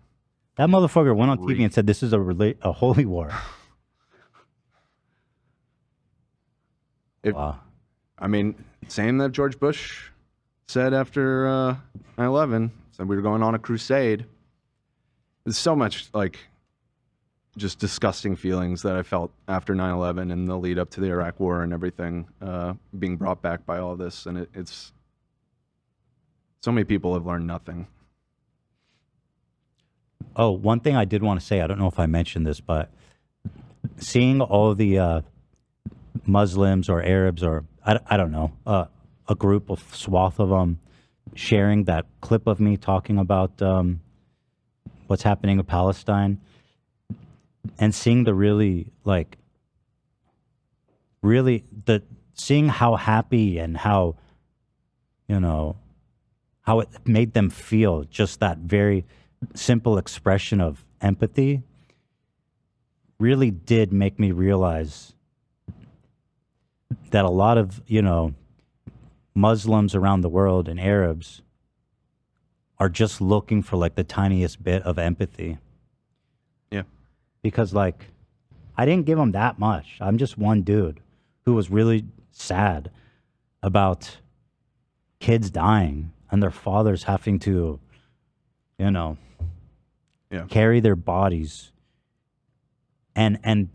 Speaker 3: That motherfucker went on TV and said this is a holy war.
Speaker 4: Wow. I mean, same that George Bush said after 9/11. Said we were going on a crusade. There's so much like just disgusting feelings that I felt after 9/11 and the lead up to the Iraq War and everything being brought back by all this. And it's so many people have learned nothing.
Speaker 3: Oh, one thing I did want to say, I don't know if I mentioned this, but seeing all of the Muslims or Arabs or I don't know, a group of swath of them sharing that clip of me talking about what's happening in Palestine and seeing the seeing how happy and how, you know, how it made them feel, just that very simple expression of empathy really did make me realize that a lot of, you know, Muslims around the world and Arabs are just looking for like the tiniest bit of empathy.
Speaker 4: Yeah.
Speaker 3: Because like, I didn't give them that much. I'm just one dude who was really sad about kids dying and their fathers having to, you know, carry their bodies. And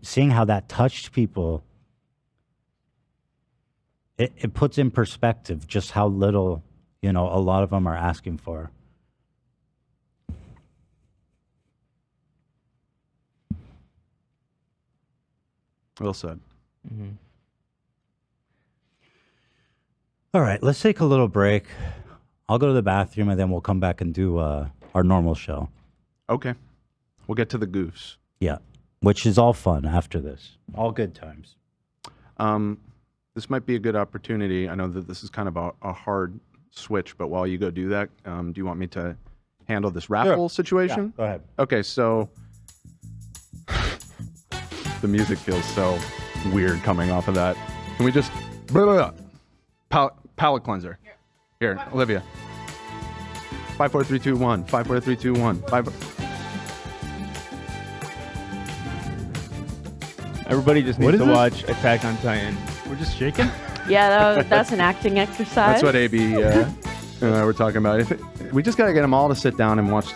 Speaker 3: seeing how that touched people, it puts in perspective just how little, you know, a lot of them are asking for.
Speaker 4: Well said.
Speaker 3: Mm-hmm. All right, let's take a little break. I'll go to the bathroom and then we'll come back and do our normal show.
Speaker 4: Okay. We'll get to the goofs.
Speaker 3: Yeah, which is all fun after this. All good times.
Speaker 4: This might be a good opportunity. I know that this is kind of a hard switch, but while you go do that, do you want me to handle this raffle situation?
Speaker 3: Yeah, go ahead.
Speaker 4: Okay, so the music feels so weird coming off of that. Can we just palate cleanser? Here, Olivia. 5, 4, 3, 2, 1. 5, 4, 3, 2, 1. 5.
Speaker 6: Everybody just needs to watch Attack on Titan.
Speaker 8: We're just shaking?
Speaker 13: Yeah, that's an acting exercise.
Speaker 4: That's what AB and I were talking about. We just got to get them all to sit down and watch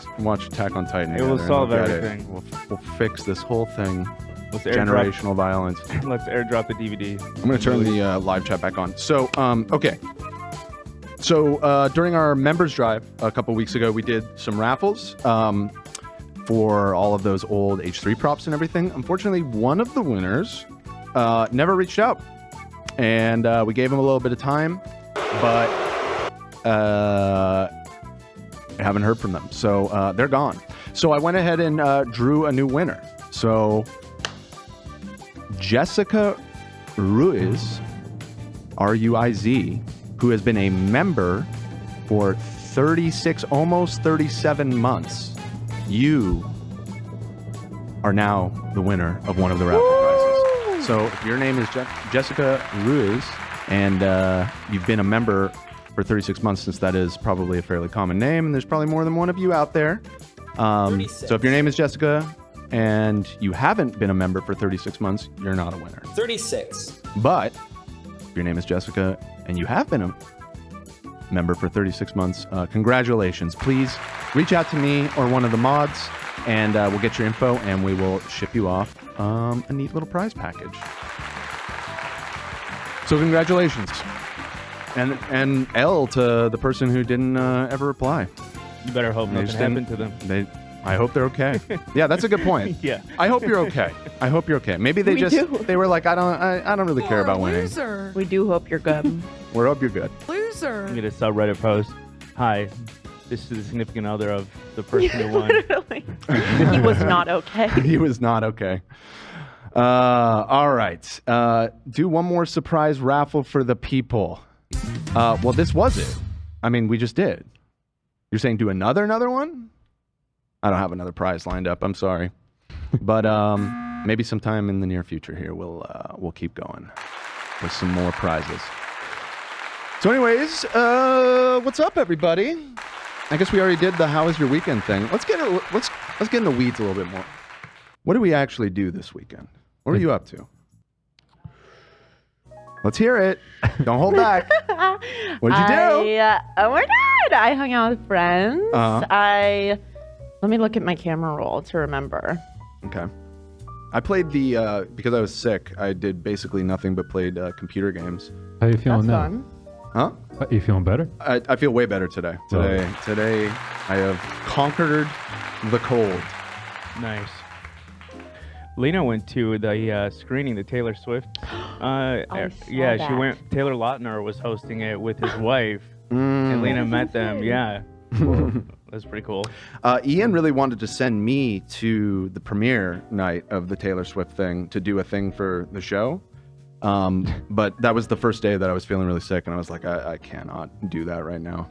Speaker 4: Attack on Titan.
Speaker 6: It will solve everything.
Speaker 4: We'll fix this whole thing.
Speaker 6: Let's
Speaker 4: generational violence.
Speaker 6: Let's airdrop the DVD.
Speaker 4: I'm going to turn the live chat back on. So, okay. So during our members drive a couple weeks ago, we did some raffles for all of those old H3 props and everything. Unfortunately, one of the winners never reached out. And we gave him a little bit of time, but I haven't heard from them. So they're gone. So I went ahead and drew a new winner. So Jessica Ruiz, R-U-I-Z, who has been a member for 36, almost 37 months. You are now the winner of one of the raffle prizes. So if your name is Jessica Ruiz and you've been a member for 36 months, since that is probably a fairly common name, and there's probably more than one of you out there, So if your name is Jessica and you haven't been a member for 36 months, you're not a winner.
Speaker 17: 36.
Speaker 4: But if your name is Jessica and you have been a member for 36 months, congratulations. Please reach out to me or one of the mods, and we'll get your info and we will ship you off a neat little prize package. So congratulations. And L to the person who didn't ever reply.
Speaker 6: You better hope nothing happened to them.
Speaker 4: I hope they're okay. Yeah, that's a good point.
Speaker 6: Yeah.
Speaker 4: I hope you're okay. I hope you're okay. Maybe they they were like, I don't really care about winning.
Speaker 13: Loser. We do hope you're good.
Speaker 4: We hope you're good.
Speaker 13: Loser.
Speaker 6: I'm gonna subreddit post. Hi, this is the significant other of the person who won.
Speaker 13: He was not okay.
Speaker 4: He was not okay. All right. Do one more surprise raffle for the people. Well, this was it. I mean, we just did. You're saying do another one? I don't have another prize lined up. I'm sorry, but maybe sometime in the near future here we'll keep going with some more prizes. So, anyways, what's up, everybody? I guess we already did the "How was your weekend" thing. Let's get in the weeds a little bit more. What did we actually do this weekend? What were you up to? Let's hear it. Don't hold back. What'd you do?
Speaker 13: Oh my God! I hung out with friends.
Speaker 4: Uh-huh.
Speaker 13: Let me look at my camera roll to remember.
Speaker 4: Okay. I played because I was sick, I did basically nothing but played computer games.
Speaker 18: How you feeling now?
Speaker 13: Fun.
Speaker 4: Huh?
Speaker 18: Are you feeling better?
Speaker 4: I feel way better today. Today I have conquered the cold.
Speaker 6: Nice. Lena went to the screening, the Taylor Swift.
Speaker 13: I saw
Speaker 6: she
Speaker 13: that.
Speaker 6: went. Taylor Lautner was hosting it with his wife, and Lena met them. Yeah, that's pretty cool.
Speaker 4: Ian really wanted to send me to the premiere night of the Taylor Swift thing to do a thing for the show. But that was the first day that I was feeling really sick, and I was like, I cannot do that right now.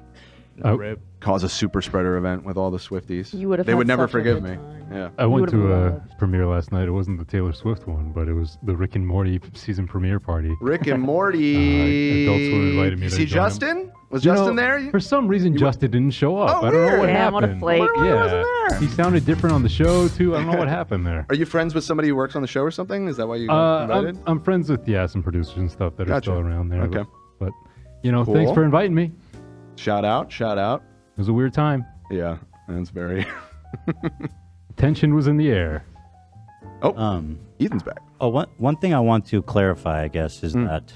Speaker 6: Rip.
Speaker 4: Cause a super spreader event with all the Swifties.
Speaker 13: You would have.
Speaker 4: They would never
Speaker 13: such a
Speaker 4: forgive
Speaker 13: good
Speaker 4: me.
Speaker 13: time.
Speaker 4: Yeah.
Speaker 18: I went to a premiere last night. It wasn't the Taylor Swift one, but it was the Rick and Morty season premiere party.
Speaker 4: Rick and Morty.
Speaker 18: Adult Swim invited me
Speaker 4: You
Speaker 18: to
Speaker 4: see
Speaker 18: join them.
Speaker 4: Justin? Was Justin there?
Speaker 18: For some reason, Justin didn't show up.
Speaker 4: Oh,
Speaker 18: I don't know what
Speaker 4: weird.
Speaker 13: Damn, what a
Speaker 18: happened.
Speaker 13: flake.
Speaker 4: Why wasn't there?
Speaker 18: He sounded different on the show too. I don't know what happened there.
Speaker 4: Are you friends with somebody who works on the show or something? Is that why you got invited?
Speaker 18: I'm friends with some producers and stuff that are
Speaker 4: Gotcha.
Speaker 18: still around there.
Speaker 4: Okay.
Speaker 18: But
Speaker 4: Cool.
Speaker 18: thanks for inviting me.
Speaker 4: Shout out.
Speaker 18: It was a weird time.
Speaker 4: Yeah, that's very.
Speaker 18: Tension was in the air.
Speaker 4: Oh, Ethan's back.
Speaker 3: Oh, one thing I want to clarify, I guess, is that.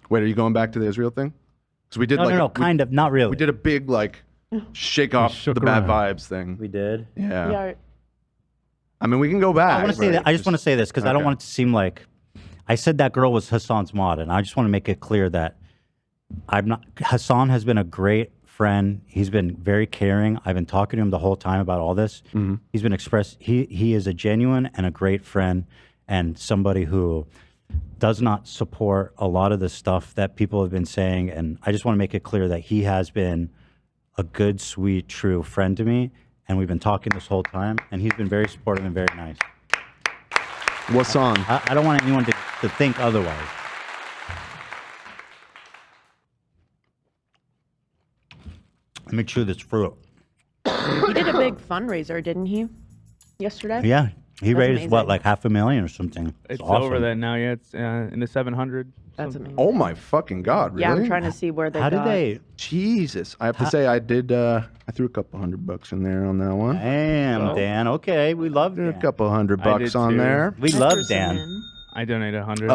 Speaker 4: Wait, are you going back to the Israel thing? Because we did
Speaker 3: kind of, not really.
Speaker 4: We did a big shake off the bad vibes thing.
Speaker 3: We did.
Speaker 4: Yeah. I mean, we can go back.
Speaker 3: I want to say that. I just want to say this because I don't want it to seem like I said that girl was Hassan's mod, and I just want to make it clear that I'm not. Hassan has been a great friend. He's been very caring. I've been talking to him the whole time about all this.
Speaker 4: Mm-hmm.
Speaker 3: He's been he is a genuine and a great friend, and somebody who does not support a lot of the stuff that people have been saying. And I just want to make it clear that he has been a good, sweet, true friend to me, and we've been talking this whole time, and he's been very supportive and very nice.
Speaker 4: What song?
Speaker 3: I don't want anyone to think otherwise. Let me chew this fruit.
Speaker 13: He did a big fundraiser, didn't he? Yesterday.
Speaker 3: Yeah, he
Speaker 13: That's
Speaker 3: raised
Speaker 13: amazing.
Speaker 3: what, like $500,000 or something.
Speaker 6: It's
Speaker 3: awesome.
Speaker 6: over that now. Yeah, it's in the 700.
Speaker 13: That's amazing.
Speaker 4: Oh my fucking God! Really?
Speaker 13: Yeah, I'm trying to see where they got.
Speaker 4: Jesus, I have to say I did. I threw a couple $100 in there on that one.
Speaker 3: Damn, Dan. Okay, we love Dan.
Speaker 4: A couple $100 on
Speaker 6: too.
Speaker 4: there.
Speaker 3: We love Dan.
Speaker 6: I donated 100.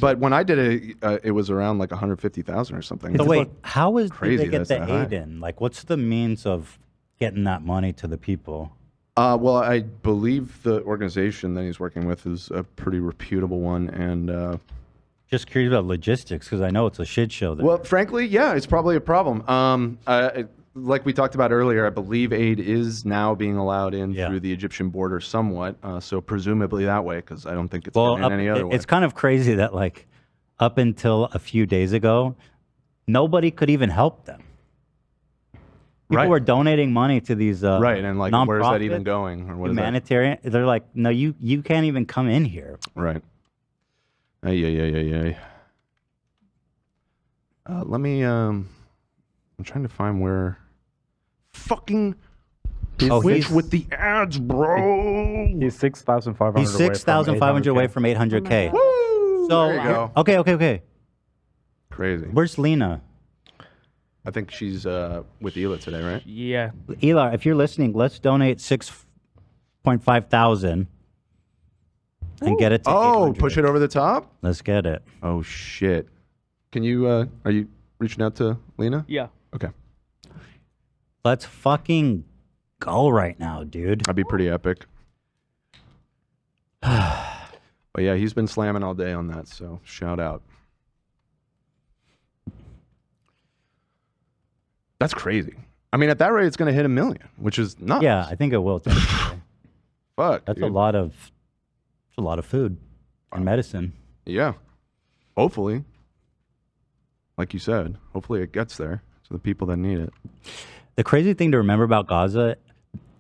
Speaker 4: But when I did it, it was around like 150,000 or something.
Speaker 3: So wait, how did
Speaker 4: crazy
Speaker 3: they get
Speaker 4: that's
Speaker 3: the
Speaker 4: that high.
Speaker 3: aid in? Like, what's the means of getting that money to the people?
Speaker 4: Well, I believe the organization that he's working with is a pretty reputable one, and
Speaker 3: just curious about logistics because I know it's a shit show. There.
Speaker 4: well, frankly, yeah, it's probably a problem. Like we talked about earlier, I believe aid is now being allowed in through the Egyptian border somewhat, so presumably that way, because I don't think it's been in any other way.
Speaker 3: It's kind of crazy that like up until a few days ago, nobody could even help them. People were donating money to these
Speaker 4: right, and like where's that even
Speaker 3: nonprofit,
Speaker 4: going, or what is that?
Speaker 3: humanitarian? They're like, no, you can't even come in here.
Speaker 4: Right. Let me. I'm trying to find where. Fucking Twitch with the ads, bro.
Speaker 7: He's 6,500.
Speaker 3: He's 6,500 away from 800K. So
Speaker 4: There you go.
Speaker 3: Okay.
Speaker 4: Crazy.
Speaker 3: Where's Lena?
Speaker 4: I think she's with Ela today, right?
Speaker 6: Yeah.
Speaker 3: Ela, if you're listening, let's donate 6.5 thousand and get it to 800.
Speaker 4: Push it over the top?
Speaker 3: Let's get it.
Speaker 4: Oh, shit. Can you, are you reaching out to Lena?
Speaker 6: Yeah.
Speaker 4: Okay.
Speaker 3: Let's fucking go right now, dude.
Speaker 4: That'd be pretty epic. But yeah, he's been slamming all day on that, so shout out. That's crazy. I mean, at that rate, it's going to hit 1 million, which is nuts.
Speaker 3: Yeah, I think it will.
Speaker 4: Fuck,
Speaker 3: That's
Speaker 4: dude.
Speaker 3: a lot of food and medicine.
Speaker 4: Yeah. Hopefully. Like you said, hopefully it gets there to the people that need it.
Speaker 3: The crazy thing to remember about Gaza,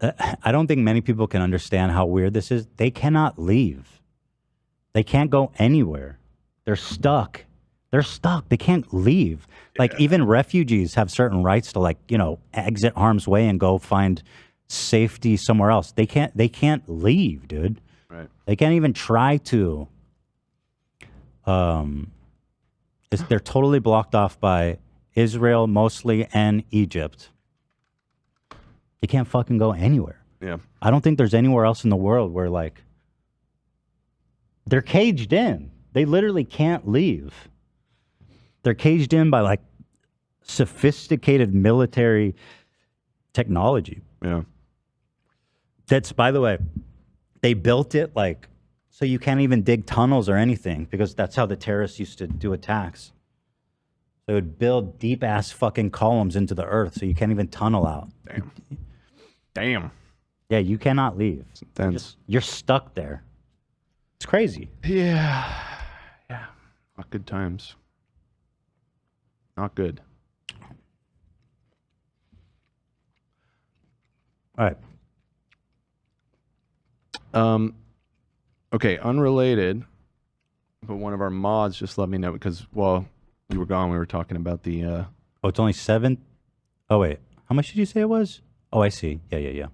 Speaker 3: I don't think many people can understand how weird this is. They cannot leave. They can't go anywhere. They're stuck. They're stuck. They can't leave. Like even refugees have certain rights to exit harm's way and go find safety somewhere else. They can't leave, dude.
Speaker 4: Right.
Speaker 3: They can't even try to. They're totally blocked off by Israel mostly and Egypt. They can't fucking go anywhere.
Speaker 4: Yeah.
Speaker 3: I don't think there's anywhere else in the world where they're caged in. They literally can't leave. They're caged in by sophisticated military technology.
Speaker 4: Yeah.
Speaker 3: That's, by the way, they built it so you can't even dig tunnels or anything because that's how the terrorists used to do attacks. They would build deep ass fucking columns into the earth so you can't even tunnel out.
Speaker 4: Damn.
Speaker 3: Yeah, you cannot leave. You're stuck there. It's crazy.
Speaker 4: Yeah. Yeah. Not good times. Not good.
Speaker 3: All right.
Speaker 4: Okay, unrelated, but one of our mods just let me know because while you were gone, we were talking about the.
Speaker 3: Oh, it's only 7? Oh, wait. How much did you say it was? Oh, I see. Yeah.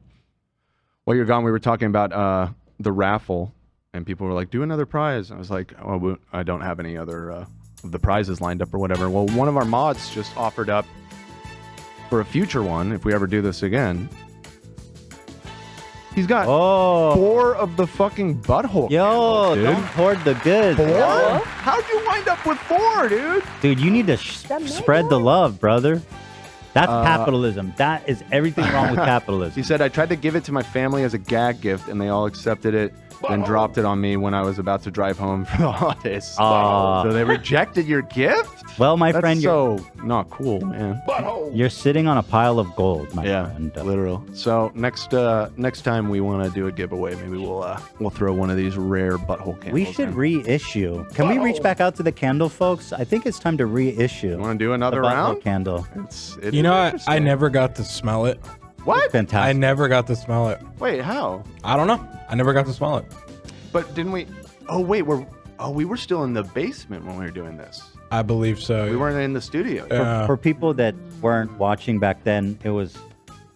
Speaker 4: While you're gone, we were talking about the raffle, and people were like, "Do another prize." I was like, "Oh, I don't have any other of the prizes lined up or whatever." Well, one of our mods just offered up for a future one if we ever do this again. He's got 4 of the fucking butthole.
Speaker 3: Yo,
Speaker 4: candles, dude.
Speaker 3: don't hoard the goods.
Speaker 4: 4?
Speaker 3: bro.
Speaker 4: How'd you wind up with 4, dude?
Speaker 3: Dude, you need to spread the love, brother. That's capitalism. That is everything wrong with capitalism.
Speaker 4: He said, I tried to give it to my family as a gag gift, and they all accepted it, then dropped it on me when I was about to drive home for the holidays. So they rejected your gift?
Speaker 3: Well, my
Speaker 4: That's
Speaker 3: friend,
Speaker 4: so not cool, man.
Speaker 3: you're sitting on a pile of gold, my friend.
Speaker 4: Literal. So next time we want to do a giveaway, maybe we'll throw one of these rare butthole candles.
Speaker 3: We should reissue. Can we reach back out to the candle folks? I think it's time to reissue. You
Speaker 4: want to do another
Speaker 3: the butthole
Speaker 4: round?
Speaker 3: Candle.
Speaker 12: You know, I never got to smell it.
Speaker 4: What?
Speaker 3: Fantastic.
Speaker 12: I never got to smell it.
Speaker 4: Wait, how?
Speaker 12: I don't know. I never got to smell it.
Speaker 4: But didn't we? Oh wait, we were still in the basement when we were doing this.
Speaker 12: I believe so.
Speaker 4: We weren't in the studio.
Speaker 3: For people that weren't watching back then, it was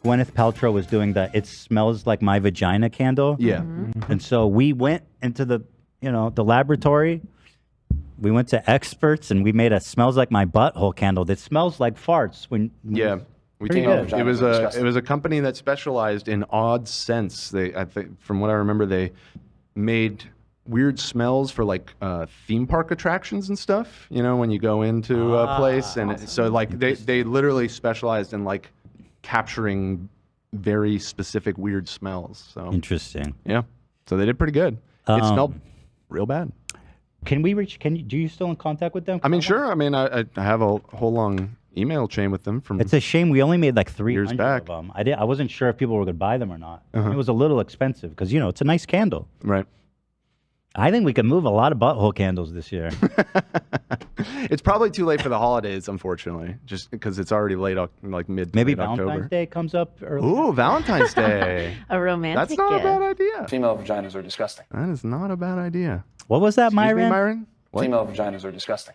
Speaker 3: Gwyneth Paltrow was doing the "It Smells Like My Vagina" candle.
Speaker 4: Yeah.
Speaker 3: And so we went into the laboratory. We went to experts and we made a "Smells Like My Butthole" candle that smells like farts.
Speaker 4: Yeah. We
Speaker 3: Pretty
Speaker 4: came
Speaker 3: good.
Speaker 4: it was a company that specialized in odd scents. I think from what I remember, they made weird smells for theme park attractions and stuff. You know, when you go into a place, and they literally specialized in capturing very specific weird smells. So
Speaker 3: Interesting.
Speaker 4: yeah, so they did pretty good. It smelled real bad.
Speaker 3: Do you still in contact with them?
Speaker 4: I mean, sure. I mean, I have a whole long email chain with them from.
Speaker 3: It's a shame we only made 300
Speaker 4: years back.
Speaker 3: of them. I wasn't sure if people were going to buy them or not.
Speaker 4: Uh-huh.
Speaker 3: It was a little expensive because it's a nice candle.
Speaker 4: Right.
Speaker 3: I think we could move a lot of butthole candles this year.
Speaker 4: It's probably too late for the holidays, unfortunately, just because it's already late, mid.
Speaker 3: Maybe
Speaker 4: late
Speaker 3: Valentine's
Speaker 4: October.
Speaker 3: Day comes up early.
Speaker 4: Ooh, Valentine's Day.
Speaker 13: A romantic
Speaker 4: That's not
Speaker 13: gift.
Speaker 4: a bad idea.
Speaker 17: Female vaginas are disgusting.
Speaker 4: That is not a bad idea.
Speaker 3: What was that,
Speaker 4: Excuse me,
Speaker 3: Myron?
Speaker 4: Myron? What?
Speaker 17: Female vaginas are disgusting.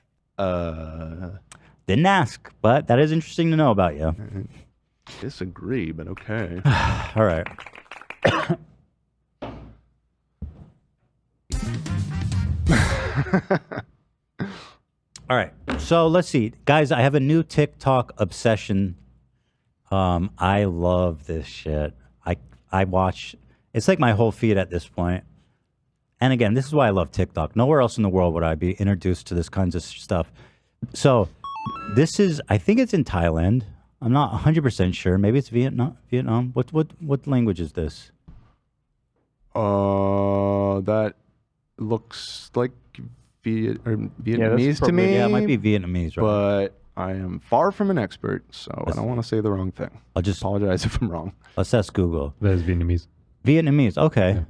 Speaker 3: Didn't ask, but that is interesting to know about you.
Speaker 4: Disagree, but okay.
Speaker 3: All right. All right. So let's see. Guys, I have a new TikTok obsession. I love this shit. I watch, it's like my whole feed at this point. And again, this is why I love TikTok. Nowhere else in the world would I be introduced to this kinds of stuff. So this is, I think it's in Thailand. I'm not 100% sure. Maybe it's Vietnam. What language is this?
Speaker 4: That looks like Vietnamese to me.
Speaker 3: Yeah, it might be Vietnamese, right?
Speaker 4: But I am far from an expert, so I don't want to say the wrong thing.
Speaker 3: I'll just
Speaker 4: apologize if I'm wrong.
Speaker 3: Let's ask Google.
Speaker 18: That is Vietnamese.
Speaker 3: Vietnamese, okay.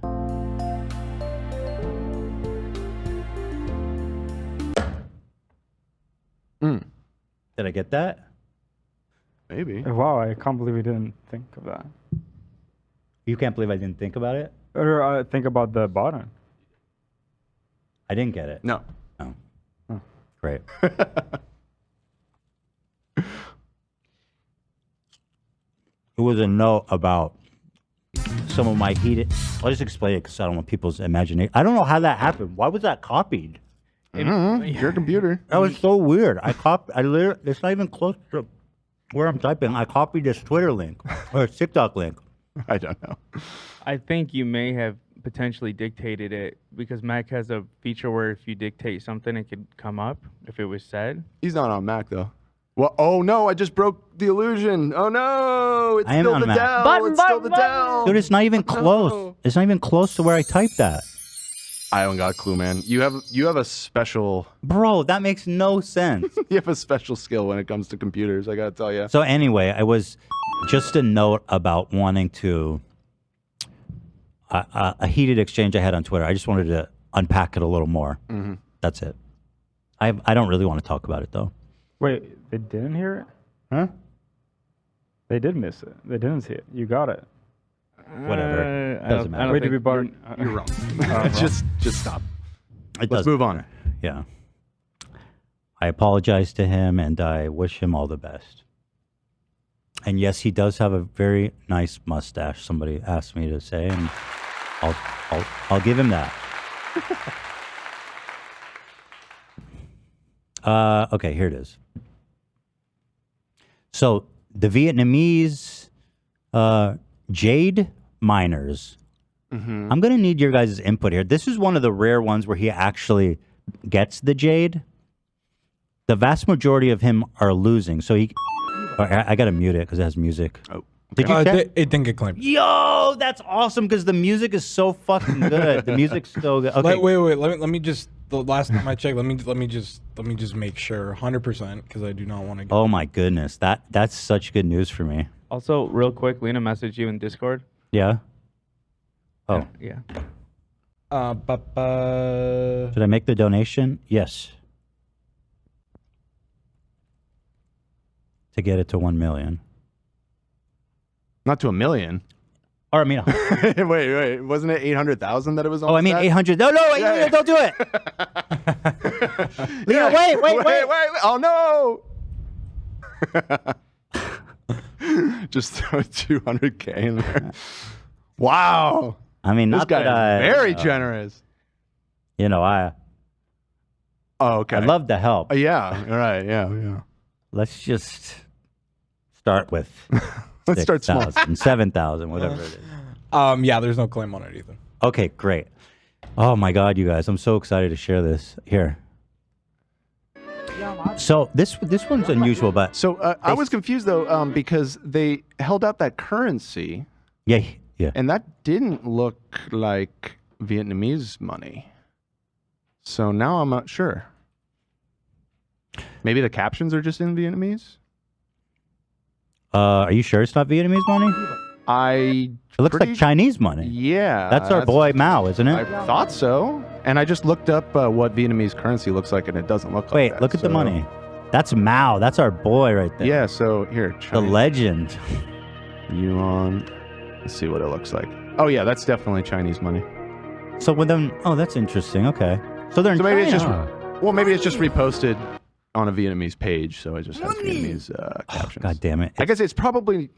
Speaker 4: Yeah.
Speaker 3: Did I get that?
Speaker 4: Maybe.
Speaker 7: Wow, I can't believe we didn't think of that.
Speaker 3: You can't believe I didn't think about it?
Speaker 7: Or think about the button.
Speaker 3: I didn't get it.
Speaker 4: No.
Speaker 3: Oh.
Speaker 7: Oh.
Speaker 3: Great. It was a note about some of my heated. I'll just explain it because I don't want people's imagination. I don't know how that happened. Why was that copied?
Speaker 4: Your computer.
Speaker 3: That was so weird. I literally, it's not even close to where I'm typing. I copied this Twitter link or TikTok link.
Speaker 4: I don't know.
Speaker 6: I think you may have potentially dictated it because Mac has a feature where if you dictate something, it could come up if it was said.
Speaker 4: He's not on Mac though. Well, oh no, I just broke the illusion. Oh no, it's
Speaker 3: I am
Speaker 4: still
Speaker 3: on
Speaker 4: the
Speaker 3: Mac.
Speaker 4: Dell. It's still the Dell.
Speaker 3: Dude, it's not even close. It's not even close to where I typed that.
Speaker 4: I don't got a clue, man. You have a special.
Speaker 3: Bro, that makes no sense.
Speaker 4: You have a special skill when it comes to computers. I gotta tell you.
Speaker 3: So anyway, I was just a note about wanting to a heated exchange I had on Twitter. I just wanted to unpack it a little more.
Speaker 4: Mm-hmm.
Speaker 3: That's it. I don't really want to talk about it though.
Speaker 7: Wait, they didn't hear it?
Speaker 3: Huh?
Speaker 7: They did miss it. They didn't see it. You got it.
Speaker 3: Whatever. Doesn't matter.
Speaker 7: Wait, did we borrow?
Speaker 4: You're wrong. Just stop.
Speaker 3: Let's
Speaker 4: move on.
Speaker 3: Yeah. I apologize to him and I wish him all the best. And yes, he does have a very nice mustache. Somebody asked me to say, and I'll give him that. Okay, here it is. So the Vietnamese jade miners.
Speaker 4: Mm-hmm.
Speaker 3: I'm gonna need your guys' input here. This is one of the rare ones where he actually gets the jade. The vast majority of him are losing. So I gotta mute it because it has music.
Speaker 4: Oh,
Speaker 3: did you check?
Speaker 12: It didn't get claimed.
Speaker 3: Yo, that's awesome because the music is so fucking good. The music's so good. Okay.
Speaker 12: Wait. Let me just. The last time I checked, let me just make sure 100% because I do not want to.
Speaker 3: Oh my goodness, that's such good news for me.
Speaker 6: Also, real quick, Lena messaged you in Discord.
Speaker 3: Yeah. Oh.
Speaker 6: Yeah.
Speaker 3: Did I make the donation? Yes. To get it to 1 million.
Speaker 4: Not to 1 million.
Speaker 3: Or I mean,
Speaker 4: wait, wasn't it 800,000 that it was on?
Speaker 3: Oh, I mean 800. No,
Speaker 4: Yeah.
Speaker 3: don't do it.
Speaker 4: Yeah.
Speaker 3: Wait.
Speaker 4: Oh no. Just throw 200K in there. Wow.
Speaker 3: I mean,
Speaker 4: this
Speaker 3: not
Speaker 4: guy
Speaker 3: that
Speaker 4: is very generous.
Speaker 3: You know,
Speaker 4: Oh, okay.
Speaker 3: I'd love to help.
Speaker 4: Yeah. All right. Yeah.
Speaker 3: Let's just start with
Speaker 4: Let's start small.
Speaker 3: 6,000, 7,000, whatever it is.
Speaker 12: Yeah, there's no claim on it either.
Speaker 3: Okay, great. Oh my God, you guys, I'm so excited to share this here. So this one's unusual, but
Speaker 4: So I was confused though because they held out that currency.
Speaker 3: Yeah.
Speaker 4: And that didn't look like Vietnamese money. So now I'm not sure. Maybe the captions are just in Vietnamese?
Speaker 3: Are you sure it's not Vietnamese money? It looks like Chinese money.
Speaker 4: Yeah.
Speaker 3: That's our boy Mao, isn't it?
Speaker 4: I thought so. And I just looked up what Vietnamese currency looks like, and it doesn't look like
Speaker 3: Wait,
Speaker 4: that.
Speaker 3: look at the money. That's Mao. That's our boy right there.
Speaker 4: Yeah, so here.
Speaker 3: The legend.
Speaker 4: Yuan. Let's see what it looks like. Oh, yeah, that's definitely Chinese money.
Speaker 3: So with them, oh, that's interesting. Okay. So they're in
Speaker 4: maybe it's just,
Speaker 3: China.
Speaker 4: well, maybe it's just reposted on a Vietnamese page, so it just has Vietnamese captions.
Speaker 3: God damn it.
Speaker 4: I guess it's probably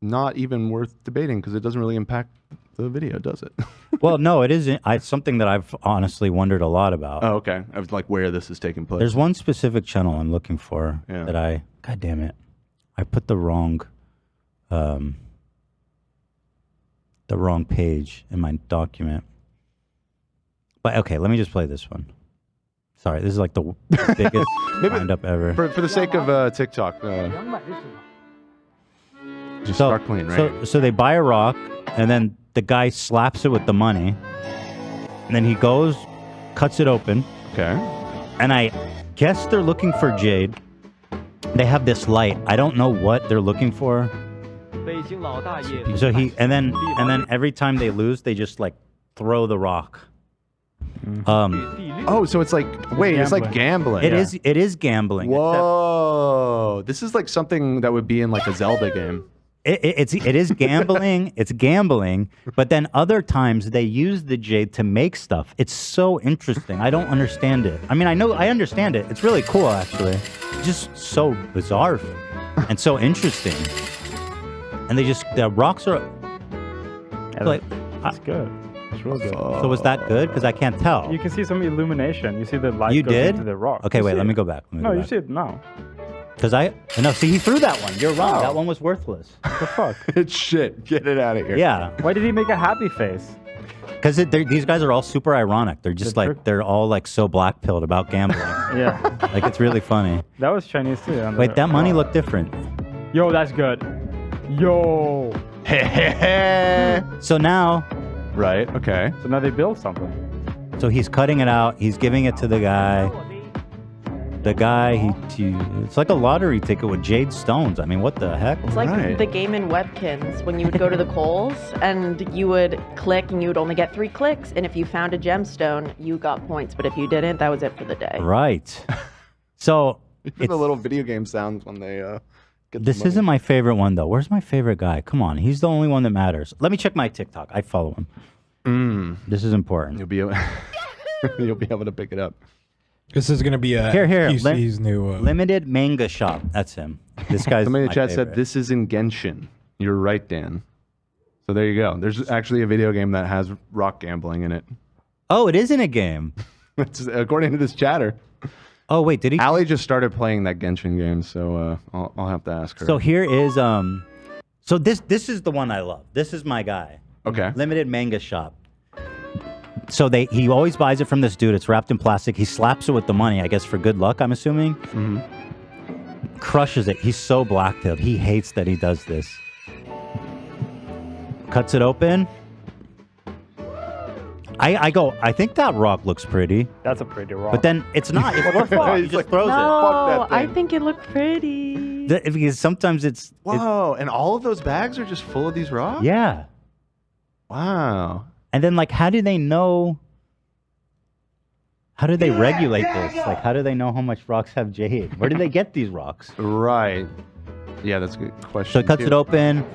Speaker 4: not even worth debating because it doesn't really impact the video, does it?
Speaker 3: Well, no, it isn't. It's something that I've honestly wondered a lot about.
Speaker 4: Oh, okay. I was like, where this is taking place.
Speaker 3: There's one specific channel I'm looking for that God damn it, I put the wrong page in my document. But okay, let me just play this one. Sorry, this is like the biggest wind-up ever.
Speaker 4: For the sake of TikTok, just start clean, right?
Speaker 3: So they buy a rock, and then the guy slaps it with the money, and then he goes, cuts it open.
Speaker 4: Okay.
Speaker 3: And I guess they're looking for jade. They have this light. I don't know what they're looking for. So and then every time they lose, they just like throw the rock.
Speaker 4: Oh, so it's like it's like gambling.
Speaker 3: It is gambling.
Speaker 4: Whoa, this is like something that would be in like a Zelda game.
Speaker 3: It is gambling. It's gambling, but then other times they use the jade to make stuff. It's so interesting. I don't understand it. I mean, I understand it. It's really cool, actually. It's just so bizarre and so interesting. And the rocks are like
Speaker 7: it's good. It's real good.
Speaker 3: So was that good? Because I can't tell.
Speaker 7: You can see some illumination. You see the light
Speaker 3: You
Speaker 7: goes
Speaker 3: did?
Speaker 7: into the rock.
Speaker 3: Okay,
Speaker 7: You
Speaker 3: wait.
Speaker 7: see
Speaker 3: Let me
Speaker 7: it.
Speaker 3: go back.
Speaker 7: No, you see it now.
Speaker 3: Because see, he threw that one. You're wrong. That one was worthless.
Speaker 7: What the fuck?
Speaker 4: It's shit. Get it out of here.
Speaker 3: Yeah.
Speaker 7: Why did he make a happy face?
Speaker 3: Because these guys are all super ironic. They're just they're all like so black-pilled about gambling.
Speaker 7: Yeah.
Speaker 3: Like it's really funny.
Speaker 7: That was Chinese too.
Speaker 3: Wait, that money looked different.
Speaker 7: Yo, that's good. Yo.
Speaker 3: So now.
Speaker 4: Right. Okay.
Speaker 7: So now they build something.
Speaker 3: So he's cutting it out. He's giving it to the guy. The guy, it's like a lottery ticket with jade stones. I mean, what the heck?
Speaker 13: It's like the game in Webkins when you would go to the Kohl's and you would click and you would only get 3 clicks. And if you found a gemstone, you got points. But if you didn't, that was it for the day.
Speaker 3: Right. So
Speaker 4: the little video game sounds when they get
Speaker 3: this isn't my favorite one though. Where's my favorite guy? Come on, he's the only one that matters. Let me check my TikTok. I follow him. This is important.
Speaker 4: You'll be able to pick it up.
Speaker 12: This is going to be a
Speaker 3: here.
Speaker 12: QC's new
Speaker 3: limited manga shop. That's him. This guy's
Speaker 4: Somebody in
Speaker 3: my
Speaker 4: the chat
Speaker 3: favorite.
Speaker 4: said this is in Genshin. You're right, Dan. So there you go. There's actually a video game that has rock gambling in it.
Speaker 3: Oh, it isn't a game.
Speaker 4: According to this chatter.
Speaker 3: Oh wait, did he?
Speaker 4: Allie just started playing that Genshin game, so I'll have to ask her.
Speaker 3: So here is so this is the one I love. This is my guy.
Speaker 4: Okay.
Speaker 3: Limited manga shop. So he always buys it from this dude. It's wrapped in plastic. He slaps it with the money, I guess for good luck, I'm assuming.
Speaker 4: Mm-hmm.
Speaker 3: Crushes it. He's so black-pilled. He hates that he does this. Cuts it open. I think that rock looks pretty.
Speaker 7: That's a pretty rock.
Speaker 3: But then it's not. It's for fun. He just throws it.
Speaker 13: No, I think it looked pretty.
Speaker 3: Because sometimes it's...
Speaker 4: Whoa, and all of those bags are just full of these rocks?
Speaker 3: Yeah.
Speaker 4: Wow.
Speaker 3: And then, like, how do they know? How do they regulate this? Like, how do they know how much rocks have jade? Where do they get these rocks?
Speaker 4: Right. Yeah, that's a good question.
Speaker 3: So he cuts it open.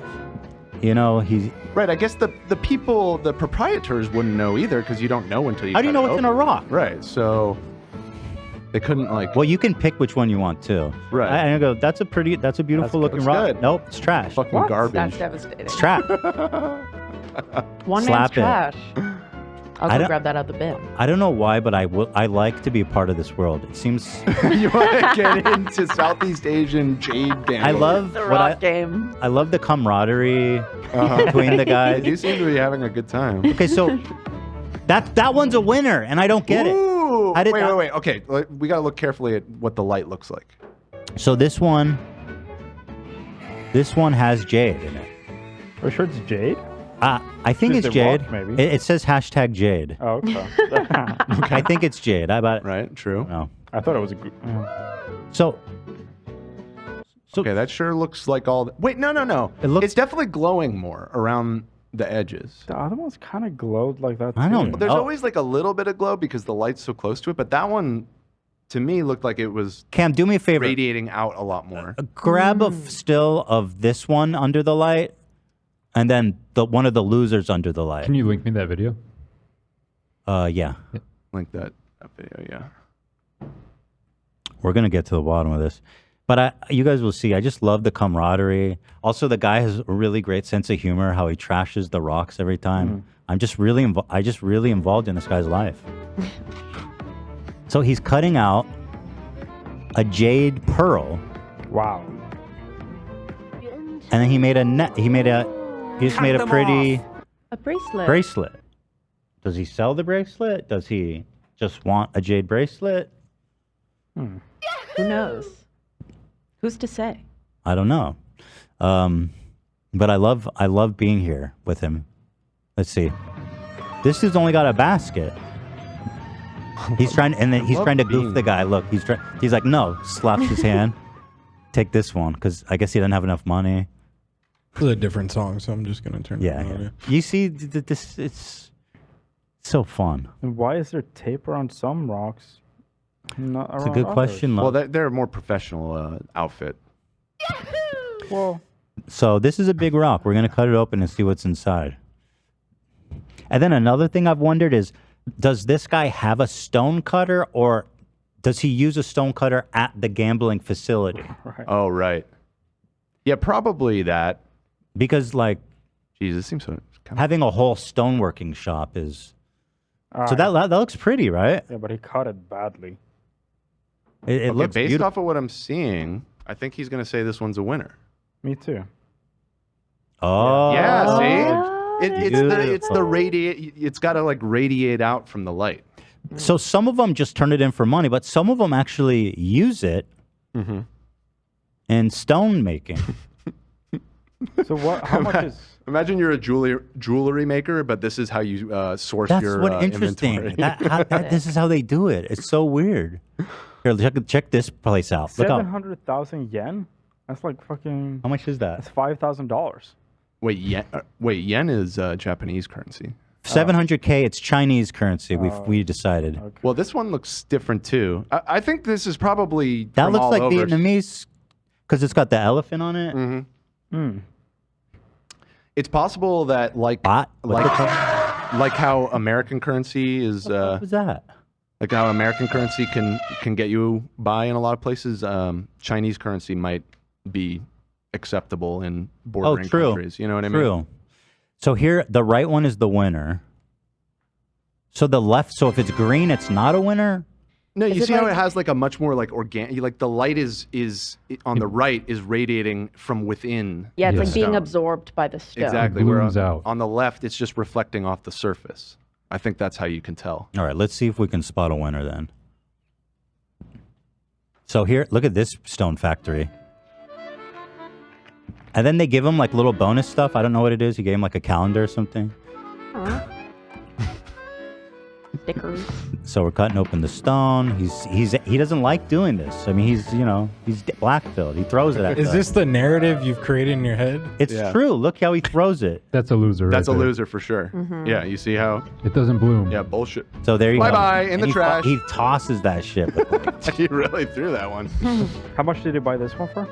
Speaker 3: You know, he's...
Speaker 4: Right, I guess the people, the proprietors wouldn't know either because you don't know until you
Speaker 3: How do you
Speaker 4: cut
Speaker 3: know
Speaker 4: it
Speaker 3: what's in a
Speaker 4: open.
Speaker 3: rock?
Speaker 4: Right, so they couldn't like...
Speaker 3: Well, you can pick which one you want, too.
Speaker 4: Right.
Speaker 3: I go, that's a beautiful looking
Speaker 4: That's
Speaker 3: rock.
Speaker 4: good.
Speaker 3: Nope, it's trash.
Speaker 4: Fucking garbage.
Speaker 13: That's devastating.
Speaker 3: It's trash.
Speaker 13: One man's
Speaker 3: Slap it.
Speaker 13: trash.
Speaker 3: I
Speaker 13: I'll go
Speaker 3: don't-
Speaker 13: grab that out the bin.
Speaker 3: I don't know why, but I like to be a part of this world. It seems...
Speaker 4: You want to get into Southeast Asian jade gambling.
Speaker 3: I love
Speaker 13: The
Speaker 3: what
Speaker 13: rock game.
Speaker 3: I love the camaraderie between the guys.
Speaker 4: They do seem to be having a good time.
Speaker 3: Okay, so that one's a winner, and I don't get
Speaker 4: Ooh,
Speaker 3: it. How did
Speaker 4: wait.
Speaker 3: that-
Speaker 4: Okay, we got to look carefully at what the light looks like.
Speaker 3: So this one has jade in it.
Speaker 7: Are you sure it's jade?
Speaker 3: I think
Speaker 7: Is
Speaker 3: it's
Speaker 7: it
Speaker 3: jade.
Speaker 7: rock, maybe?
Speaker 3: It says hashtag jade.
Speaker 7: Oh, okay.
Speaker 3: I think it's jade.
Speaker 4: Right, true.
Speaker 3: No.
Speaker 7: I thought it was a good...
Speaker 3: So
Speaker 4: Okay, that sure looks like all... Wait, no. It's definitely glowing more around the edges.
Speaker 7: The other ones kind of glowed like that,
Speaker 3: I don't
Speaker 7: too.
Speaker 3: know.
Speaker 4: There's always like a little bit of glow because the light's so close to it, but that one, to me, looked like it was
Speaker 3: Cam, do me a favor.
Speaker 4: radiating out a lot more.
Speaker 3: Grab a still of this one under the light, and then one of the losers under the light.
Speaker 18: Can you link me that video?
Speaker 3: Yeah.
Speaker 4: Link that video, yeah.
Speaker 3: We're gonna get to the bottom of this. But you guys will see. I just love the camaraderie. Also, the guy has a really great sense of humor. How he trashes the rocks every time. I'm just really, involved in this guy's life. So he's cutting out a jade pearl.
Speaker 7: Wow.
Speaker 3: And then he made a net. He just made a pretty
Speaker 13: A bracelet.
Speaker 3: bracelet. Does he sell the bracelet? Does he just want a jade bracelet?
Speaker 13: Who knows? Who's to say?
Speaker 3: I don't know. But I love being here with him. Let's see. This dude's only got a basket. He's trying to goof the guy. Look, he's like, no, slaps his hand. Take this one, because I guess he doesn't have enough money.
Speaker 12: This is a different song, so I'm just gonna turn it on.
Speaker 3: Yeah. You see, this it's so fun.
Speaker 7: And why is there tape around some rocks? Not
Speaker 3: It's a
Speaker 7: around
Speaker 3: good
Speaker 7: others?
Speaker 3: question.
Speaker 4: Well, they're a more professional outfit.
Speaker 7: Well,
Speaker 3: So this is a big rock. We're gonna cut it open and see what's inside. And then another thing I've wondered is, does this guy have a stone cutter, or does he use a stone cutter at the gambling facility?
Speaker 7: Right.
Speaker 4: Oh, right. Yeah, probably that.
Speaker 3: Because, like,
Speaker 4: Jesus, seems so.
Speaker 3: Having a whole stoneworking shop is. So that looks pretty, right?
Speaker 7: Yeah, but he cut it badly.
Speaker 3: It looks
Speaker 4: based
Speaker 3: beautiful.
Speaker 4: off of what I'm seeing, I think he's going to say this one's a winner.
Speaker 7: Me too.
Speaker 3: Oh.
Speaker 4: Yeah, see? It's the
Speaker 3: Beautiful.
Speaker 4: radiate. It's got to like radiate out from the light.
Speaker 3: So some of them just turn it in for money, but some of them actually use it in stone making.
Speaker 7: So what? How much is?
Speaker 4: Imagine you're a jewelry maker, but this is how you source
Speaker 3: That's
Speaker 4: your
Speaker 3: what interesting.
Speaker 4: inventory.
Speaker 3: This is how they do it. It's so weird. Here, check this place out. Look how
Speaker 7: 700,000 yen? That's like fucking.
Speaker 3: How much is that?
Speaker 7: That's $5,000.
Speaker 4: Wait, yen is Japanese currency.
Speaker 3: 700K. It's Chinese currency. We decided.
Speaker 4: Well, this one looks different too. I think this is probably
Speaker 3: That
Speaker 4: from
Speaker 3: looks
Speaker 4: all
Speaker 3: like
Speaker 4: over.
Speaker 3: Vietnamese because it's got the elephant on it.
Speaker 4: Mm-hmm. It's possible that like how American currency is.
Speaker 3: What was that?
Speaker 4: Like how American currency can get you by in a lot of places. Chinese currency might be acceptable in bordering countries. You know what I mean?
Speaker 3: True. So here, the right one is the winner. So the left. So if it's green, it's not a winner.
Speaker 4: No,
Speaker 3: Is
Speaker 4: you
Speaker 3: it
Speaker 4: see how
Speaker 3: like-
Speaker 4: it has like a much more like organic, like the light is on the right is radiating from within.
Speaker 13: Yeah, it's
Speaker 4: the
Speaker 13: like being
Speaker 4: stone.
Speaker 13: absorbed by the stone.
Speaker 4: Exactly.
Speaker 18: It
Speaker 4: Where
Speaker 18: blooms out.
Speaker 4: on the left, it's just reflecting off the surface. I think that's how you can tell.
Speaker 3: All right, let's see if we can spot a winner then. So here, look at this stone factory. And then they give him like little bonus stuff. I don't know what it is. He gave him like a calendar or something.
Speaker 13: Stickers.
Speaker 3: So we're cutting open the stone. He doesn't like doing this. I mean, he's black-filled. He throws it at
Speaker 12: Is
Speaker 3: the-
Speaker 12: this the narrative you've created in your head?
Speaker 3: It's true. Look how he throws it.
Speaker 18: That's a loser.
Speaker 4: That's
Speaker 18: right
Speaker 4: a
Speaker 18: there.
Speaker 4: loser for sure.
Speaker 13: Mm-hmm.
Speaker 4: Yeah, you see how?
Speaker 18: It doesn't bloom.
Speaker 4: Yeah, bullshit.
Speaker 3: So there you go.
Speaker 4: Bye-bye, in
Speaker 3: And
Speaker 4: the
Speaker 3: he
Speaker 4: trash.
Speaker 3: He tosses that shit.
Speaker 4: He really threw that one.
Speaker 7: How much did you buy this one for?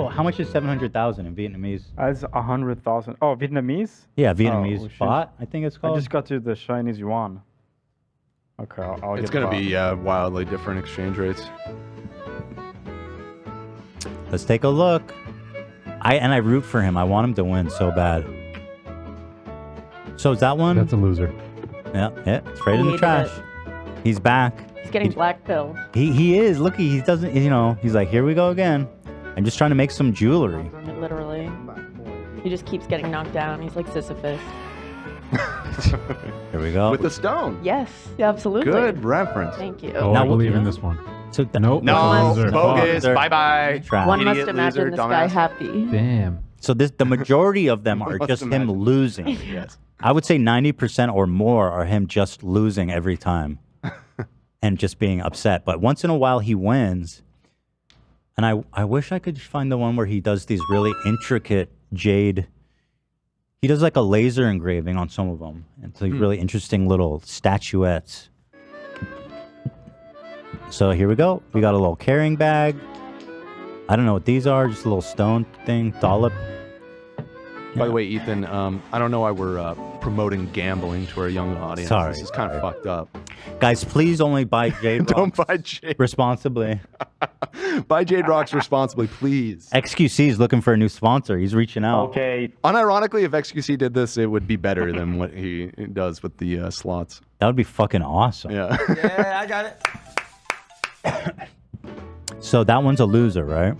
Speaker 3: How much is 700,000 in Vietnamese?
Speaker 7: That's 100,000. Oh, Vietnamese?
Speaker 3: Yeah, Vietnamese
Speaker 7: Oh, shoot.
Speaker 3: baht, I think it's called.
Speaker 7: I just got to the Chinese yuan. Okay, I'll
Speaker 4: It's
Speaker 7: get
Speaker 4: going to
Speaker 7: baht.
Speaker 4: be wildly different exchange rates.
Speaker 3: Let's take a look. I root for him. I want him to win so bad. So is that one?
Speaker 18: That's a loser.
Speaker 3: Yeah, it's right in the
Speaker 13: Hated
Speaker 3: trash. He's back.
Speaker 13: He's getting black pilled.
Speaker 3: He is. Look, he doesn't. He's like, here we go again. I'm just trying to make some jewelry.
Speaker 13: Literally. He just keeps getting knocked down. He's like Sisyphus.
Speaker 3: Here we go.
Speaker 4: With the stone.
Speaker 13: Yes, absolutely.
Speaker 4: Good reference.
Speaker 13: Thank you.
Speaker 18: Oh, I believe in this one.
Speaker 3: So
Speaker 18: nope.
Speaker 4: No,
Speaker 18: loser.
Speaker 4: bogus.
Speaker 3: They're-
Speaker 4: Bye-bye.
Speaker 3: Trash.
Speaker 13: One must
Speaker 4: Idiot,
Speaker 13: imagine
Speaker 4: loser,
Speaker 13: this guy
Speaker 4: dumbass.
Speaker 13: happy.
Speaker 18: Damn.
Speaker 3: So the majority of them are
Speaker 4: Must
Speaker 3: just him
Speaker 4: imagine.
Speaker 3: losing.
Speaker 4: Yes.
Speaker 3: I would say 90% or more are him just losing every time and just being upset. But once in a while he wins. And I wish I could find the one where he does these really intricate jade. He does like a laser engraving on some of them. It's like really interesting little statuettes. So here we go. We got a little carrying bag. I don't know what these are. Just a little stone thing. Dollop.
Speaker 4: By the way, Ethan, I don't know why we're promoting gambling to our young audience.
Speaker 3: Sorry.
Speaker 4: This is kind of fucked up.
Speaker 3: Guys, please only buy jade
Speaker 4: Don't
Speaker 3: rocks
Speaker 4: buy jade.
Speaker 3: responsibly.
Speaker 4: Buy Jade Rocks responsibly, please.
Speaker 3: XQC is looking for a new sponsor. He's reaching out.
Speaker 7: Okay.
Speaker 4: Unironically, if XQC did this, it would be better than what he does with the slots.
Speaker 3: That would be fucking awesome.
Speaker 4: Yeah.
Speaker 10: Yeah, I got it.
Speaker 3: So that one's a loser, right?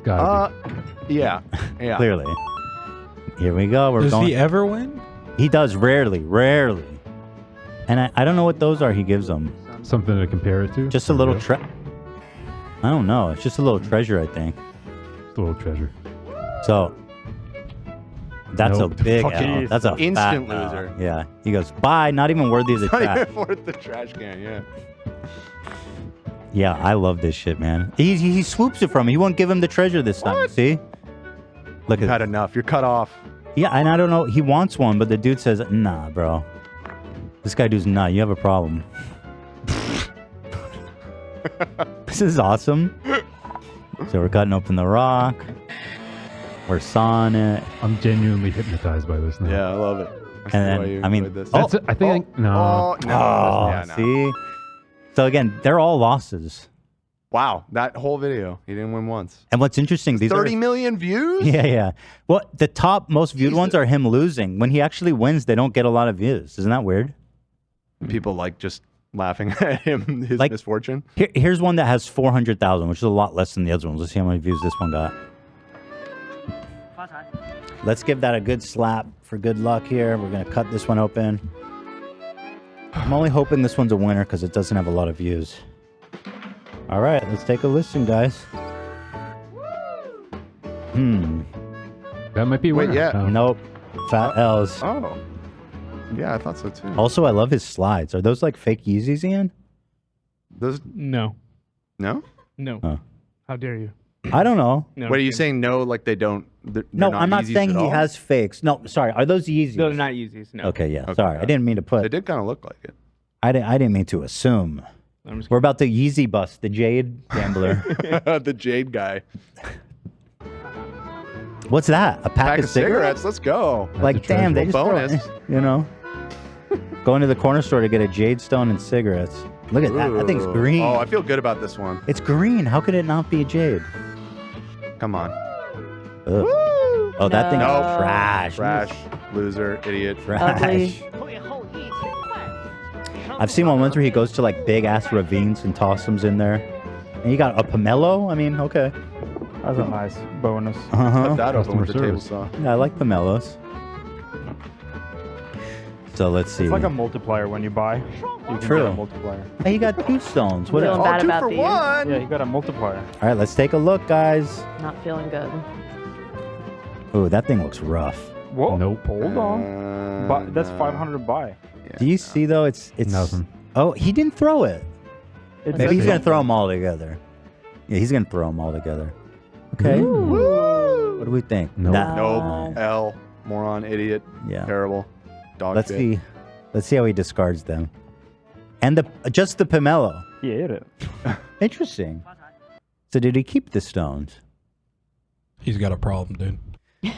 Speaker 4: Yeah. Yeah.
Speaker 3: Clearly. Here we go. We're
Speaker 12: Does
Speaker 3: going.
Speaker 12: he ever win?
Speaker 3: He does rarely. And I don't know what those are he gives them.
Speaker 18: Something to compare it to?
Speaker 3: Just a little I don't know. It's just a little treasure, I think.
Speaker 18: Just a little treasure.
Speaker 3: So that's
Speaker 18: Nope.
Speaker 3: a big
Speaker 18: Fuck
Speaker 3: L.
Speaker 18: it.
Speaker 3: That's a
Speaker 4: Instant
Speaker 3: fat L.
Speaker 4: loser.
Speaker 3: Yeah. He goes, bye. Not even worthy of the
Speaker 4: Not
Speaker 3: trash.
Speaker 4: even worth the trash can, yeah.
Speaker 3: Yeah, I love this shit, man. He swoops it from me. He won't give him the treasure this time. See? Look
Speaker 4: You've
Speaker 3: at
Speaker 4: had enough. You're cut off.
Speaker 3: Yeah, and I don't know. He wants one, but the dude says, nah, bro. This guy does not. You have a problem. This is awesome. So we're cutting open the rock. We're sawing it.
Speaker 18: I'm genuinely hypnotized by this now.
Speaker 4: Yeah, I love it.
Speaker 3: And then, I mean,
Speaker 18: That's it. I think no.
Speaker 4: Yeah, no.
Speaker 3: See? So again, they're all losses.
Speaker 4: Wow, that whole video, he didn't win once.
Speaker 3: And what's interesting, these
Speaker 4: 30
Speaker 3: are
Speaker 4: million views?
Speaker 3: Yeah. Well, the top most viewed ones are him losing. When he actually wins, they don't get a lot of views. Isn't that weird?
Speaker 4: People like just laughing at him, his misfortune.
Speaker 3: Here's one that has 400,000, which is a lot less than the other ones. Let's see how many views this one got. Let's give that a good slap for good luck here. We're going to cut this one open. I'm only hoping this one's a winner because it doesn't have a lot of views. All right, let's take a listen, guys.
Speaker 18: That might be a winner.
Speaker 4: Wait, yeah.
Speaker 3: Nope. Fat L's.
Speaker 4: Oh. Yeah, I thought so too.
Speaker 3: Also, I love his slides. Are those like fake Yeezys, Ian?
Speaker 4: Those
Speaker 6: No.
Speaker 4: No?
Speaker 6: No.
Speaker 3: Oh.
Speaker 6: How dare you?
Speaker 3: I don't know.
Speaker 6: No,
Speaker 4: What are you saying? No, like they don't.
Speaker 3: No, I'm not saying he has fakes. No, sorry. Are those Yeezys?
Speaker 6: No, they're not Yeezys. No.
Speaker 3: Okay, yeah. Sorry, I didn't mean to put.
Speaker 4: They did kind of look like it.
Speaker 3: I didn't mean to assume. We're about to Yeezy bust the Jade gambler.
Speaker 4: The Jade guy.
Speaker 3: What's that? A pack of cigarettes?
Speaker 4: Let's go.
Speaker 3: Like, damn, they just
Speaker 4: bonus.
Speaker 3: you know, going to the corner store to get a Jade Stone and cigarettes. Look at that. That thing's
Speaker 4: Ooh.
Speaker 3: green.
Speaker 4: Oh, I feel good about this one.
Speaker 3: It's green. How could it not be a Jade?
Speaker 4: Come on.
Speaker 3: Ugh. Oh, that thing is
Speaker 4: Nope.
Speaker 3: trash.
Speaker 4: Trash. Loser. Idiot.
Speaker 3: Trash. I've seen one once where he goes to like big ass ravines and toss them in there. And you got a pomelo? I mean, okay.
Speaker 7: That's a nice bonus.
Speaker 4: Cut that open with the table saw.
Speaker 3: Yeah, I like pomelos. So let's see.
Speaker 7: It's like a multiplier when you buy. You can
Speaker 3: True.
Speaker 7: get a multiplier.
Speaker 3: Hey, you got 2 stones. What
Speaker 13: Feeling
Speaker 3: else?
Speaker 13: bad about these.
Speaker 7: Yeah, you got a multiplier.
Speaker 3: All right, let's take a look, guys.
Speaker 13: Not feeling good.
Speaker 3: Ooh, that thing looks rough.
Speaker 7: Whoa.
Speaker 18: Nope.
Speaker 7: Hold on. That's 500 buy.
Speaker 3: Do you see though? It's
Speaker 18: nothing.
Speaker 3: Oh, he didn't throw it.
Speaker 7: It
Speaker 3: Maybe
Speaker 7: says
Speaker 3: he's gonna
Speaker 7: something.
Speaker 3: throw them all together. Yeah, he's gonna throw them all together. Okay. What do we think?
Speaker 18: Nope.
Speaker 4: Nope. L. Moron. Idiot.
Speaker 3: Yeah.
Speaker 4: Terrible. Dog
Speaker 3: Let's
Speaker 4: shit.
Speaker 3: see. Let's see how he discards them. And just the pomelo.
Speaker 7: He ate it.
Speaker 3: Interesting. So did he keep the stones?
Speaker 12: He's got a problem, dude.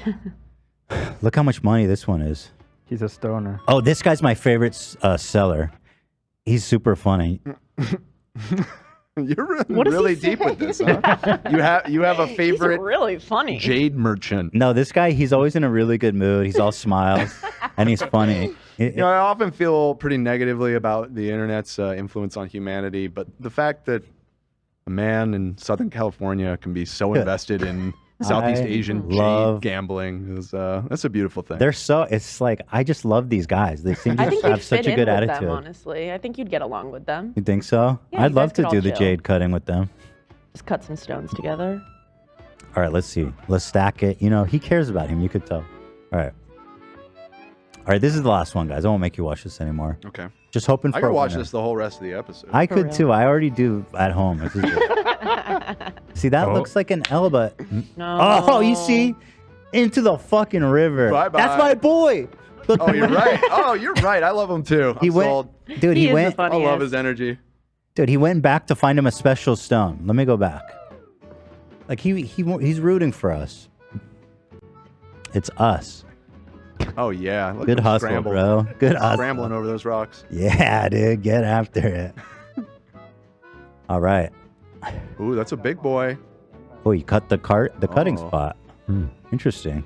Speaker 3: Look how much money this one is.
Speaker 7: He's a stoner.
Speaker 3: Oh, this guy's my favorite seller. He's super funny.
Speaker 4: You're
Speaker 13: What is he
Speaker 4: really deep with this, huh? You have a favorite
Speaker 13: He's really funny.
Speaker 4: Jade merchant.
Speaker 3: No, this guy, he's always in a really good mood. He's all smiles, and he's funny.
Speaker 4: You know, I often feel pretty negatively about the internet's influence on humanity, but the fact that a man in Southern California can be so invested in Southeast
Speaker 3: I
Speaker 4: Asian
Speaker 3: love-
Speaker 4: jade gambling is that's a beautiful thing.
Speaker 3: it's like, I just love these guys. They seem to
Speaker 13: I think
Speaker 3: have
Speaker 13: you'd
Speaker 3: such
Speaker 13: fit
Speaker 3: a
Speaker 13: in
Speaker 3: good
Speaker 13: with
Speaker 3: attitude.
Speaker 13: them, honestly. I think you'd get along with them.
Speaker 3: You think so?
Speaker 13: Yeah,
Speaker 3: I'd
Speaker 13: you
Speaker 3: love
Speaker 13: guys
Speaker 3: to
Speaker 13: could
Speaker 3: do
Speaker 13: all
Speaker 3: the
Speaker 13: chill.
Speaker 3: jade cutting with them.
Speaker 13: Just cut some stones together.
Speaker 3: All right, let's see. Let's stack it. You know, he cares about him. You could tell. All right. All right, this is the last one, guys. I won't make you watch this anymore.
Speaker 4: Okay.
Speaker 3: Just hoping for
Speaker 4: I could
Speaker 3: a
Speaker 4: watch
Speaker 3: winner.
Speaker 4: this the whole rest of the episode.
Speaker 3: I could too. I already do at home. This is good. See, that
Speaker 4: Oh.
Speaker 3: looks like an L, but
Speaker 13: No.
Speaker 3: oh, you see, into the fucking river.
Speaker 4: Bye-bye.
Speaker 3: That's my boy.
Speaker 4: Oh, you're right. Oh, you're right. I love him too.
Speaker 3: He
Speaker 4: I'm
Speaker 3: went,
Speaker 4: sold.
Speaker 3: dude. He went.
Speaker 4: I love his energy.
Speaker 3: Dude, he went back to find him a special stone. Let me go back. Like he's rooting for us. It's us.
Speaker 4: Oh yeah. Look
Speaker 3: Good
Speaker 4: at him
Speaker 3: hustle,
Speaker 4: scramble.
Speaker 3: bro. Good hustle.
Speaker 4: Scrambling over those rocks.
Speaker 3: Yeah, dude. Get after it. All right.
Speaker 4: Ooh, that's a big boy.
Speaker 3: Oh, you cut the cutting spot. Interesting.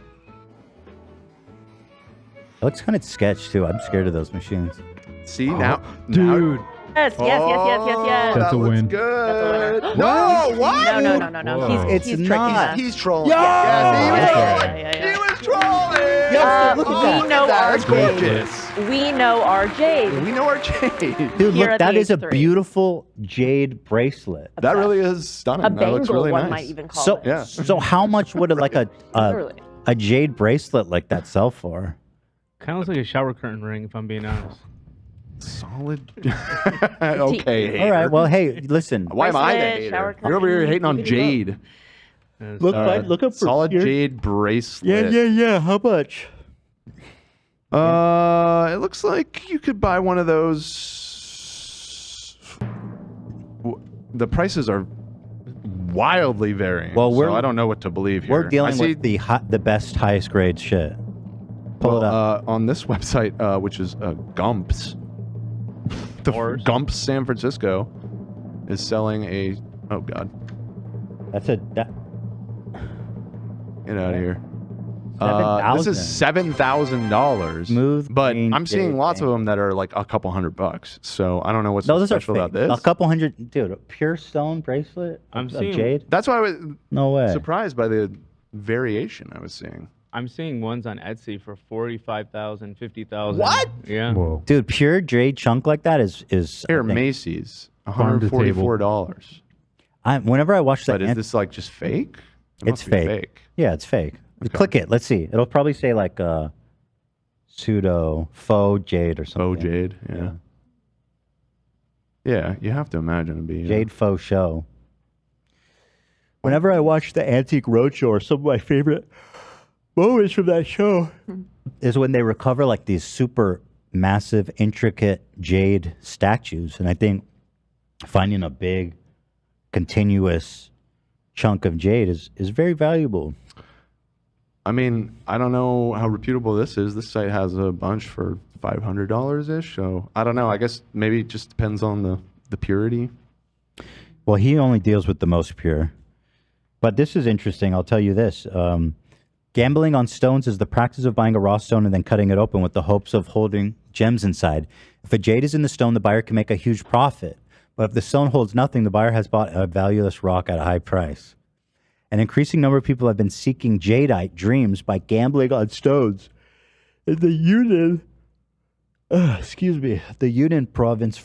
Speaker 3: It looks kind of sketch too. I'm scared of those machines.
Speaker 4: See now,
Speaker 3: dude.
Speaker 13: Yes.
Speaker 18: That's a win.
Speaker 4: Good.
Speaker 13: That's a winner.
Speaker 4: No, what?
Speaker 13: No. He's tricking us.
Speaker 4: He's trolling.
Speaker 13: Yeah.
Speaker 4: He was trolling.
Speaker 3: Look at that.
Speaker 13: We know our
Speaker 4: That's
Speaker 13: Jade.
Speaker 4: gorgeous.
Speaker 13: We know our Jade.
Speaker 4: We know our Jade.
Speaker 3: Dude,
Speaker 13: Here
Speaker 3: look,
Speaker 13: at
Speaker 3: that
Speaker 13: the
Speaker 3: is a
Speaker 13: H3.
Speaker 3: beautiful jade bracelet.
Speaker 4: That really is stunning.
Speaker 13: A
Speaker 4: That looks
Speaker 13: bangle,
Speaker 4: really
Speaker 13: one
Speaker 4: nice.
Speaker 13: might even call it.
Speaker 3: So how much would it, like
Speaker 13: Literally.
Speaker 3: a jade bracelet like that sell for?
Speaker 6: Kind of looks like a shower curtain ring, if I'm being honest.
Speaker 4: Solid. Okay.
Speaker 3: All right. Well, hey, listen.
Speaker 4: Why am I the
Speaker 13: Bracelet,
Speaker 4: hater?
Speaker 13: shower
Speaker 4: You're over here
Speaker 13: curtain,
Speaker 4: hating on
Speaker 13: you can do
Speaker 4: Jade.
Speaker 3: Look up for
Speaker 4: solid
Speaker 3: here.
Speaker 4: jade bracelet.
Speaker 3: Yeah. How much?
Speaker 4: It looks like you could buy one of those. The prices are wildly varying.
Speaker 3: Well,
Speaker 4: so I don't know what to believe here.
Speaker 3: We're dealing
Speaker 4: I see,
Speaker 3: with the best, highest grade shit. Pull it up.
Speaker 4: on this website, which is Gumps. Gumps San Francisco is selling a. Oh God.
Speaker 3: That.
Speaker 4: Get out of here. This is
Speaker 3: $7,000. Smooth,
Speaker 4: but
Speaker 3: green
Speaker 4: I'm seeing
Speaker 3: jade
Speaker 4: lots
Speaker 3: thing.
Speaker 4: of them that are like a couple $100. So I don't know what's
Speaker 3: No,
Speaker 4: so
Speaker 3: those are
Speaker 4: special
Speaker 3: fake.
Speaker 4: about this.
Speaker 3: A couple hundred, dude. A pure stone bracelet
Speaker 6: I'm
Speaker 3: of
Speaker 6: seeing-
Speaker 3: jade.
Speaker 4: That's why I was
Speaker 3: No way.
Speaker 4: surprised by the variation I was seeing.
Speaker 6: I'm seeing ones on Etsy for 45,000, 50,000.
Speaker 4: What?
Speaker 6: Yeah.
Speaker 18: Whoa.
Speaker 3: Dude, pure jade chunk like that is
Speaker 4: Here,
Speaker 3: I think-
Speaker 4: Macy's,
Speaker 18: Farm to table.
Speaker 4: $144.
Speaker 3: Whenever I watch that,
Speaker 4: But is this like just fake? It
Speaker 3: it's
Speaker 4: must be
Speaker 3: fake. Yeah, it's fake.
Speaker 4: Okay.
Speaker 3: Click it. Let's see. It'll probably say like pseudo faux jade or something.
Speaker 4: Faux jade. Yeah. Yeah, you have to imagine it'd be
Speaker 3: Jade faux show. Whenever I watch the Antique Roadshow, or some of my favorite moments from that show is when they recover like these super massive, intricate jade statues. And I think finding a big, continuous chunk of jade is very valuable.
Speaker 4: I mean, I don't know how reputable this is. This site has a bunch for $500-ish. So I don't know. I guess maybe it just depends on the purity.
Speaker 3: Well, he only deals with the most pure. But this is interesting. I'll tell you this. Gambling on stones is the practice of buying a raw stone and then cutting it open with the hopes of holding gems inside. If a jade is in the stone, the buyer can make a huge profit. But if the stone holds nothing, the buyer has bought a valueless rock at a high price. An increasing number of people have been seeking jadeite dreams by gambling on stones. In the Yunnan, the Yunnan province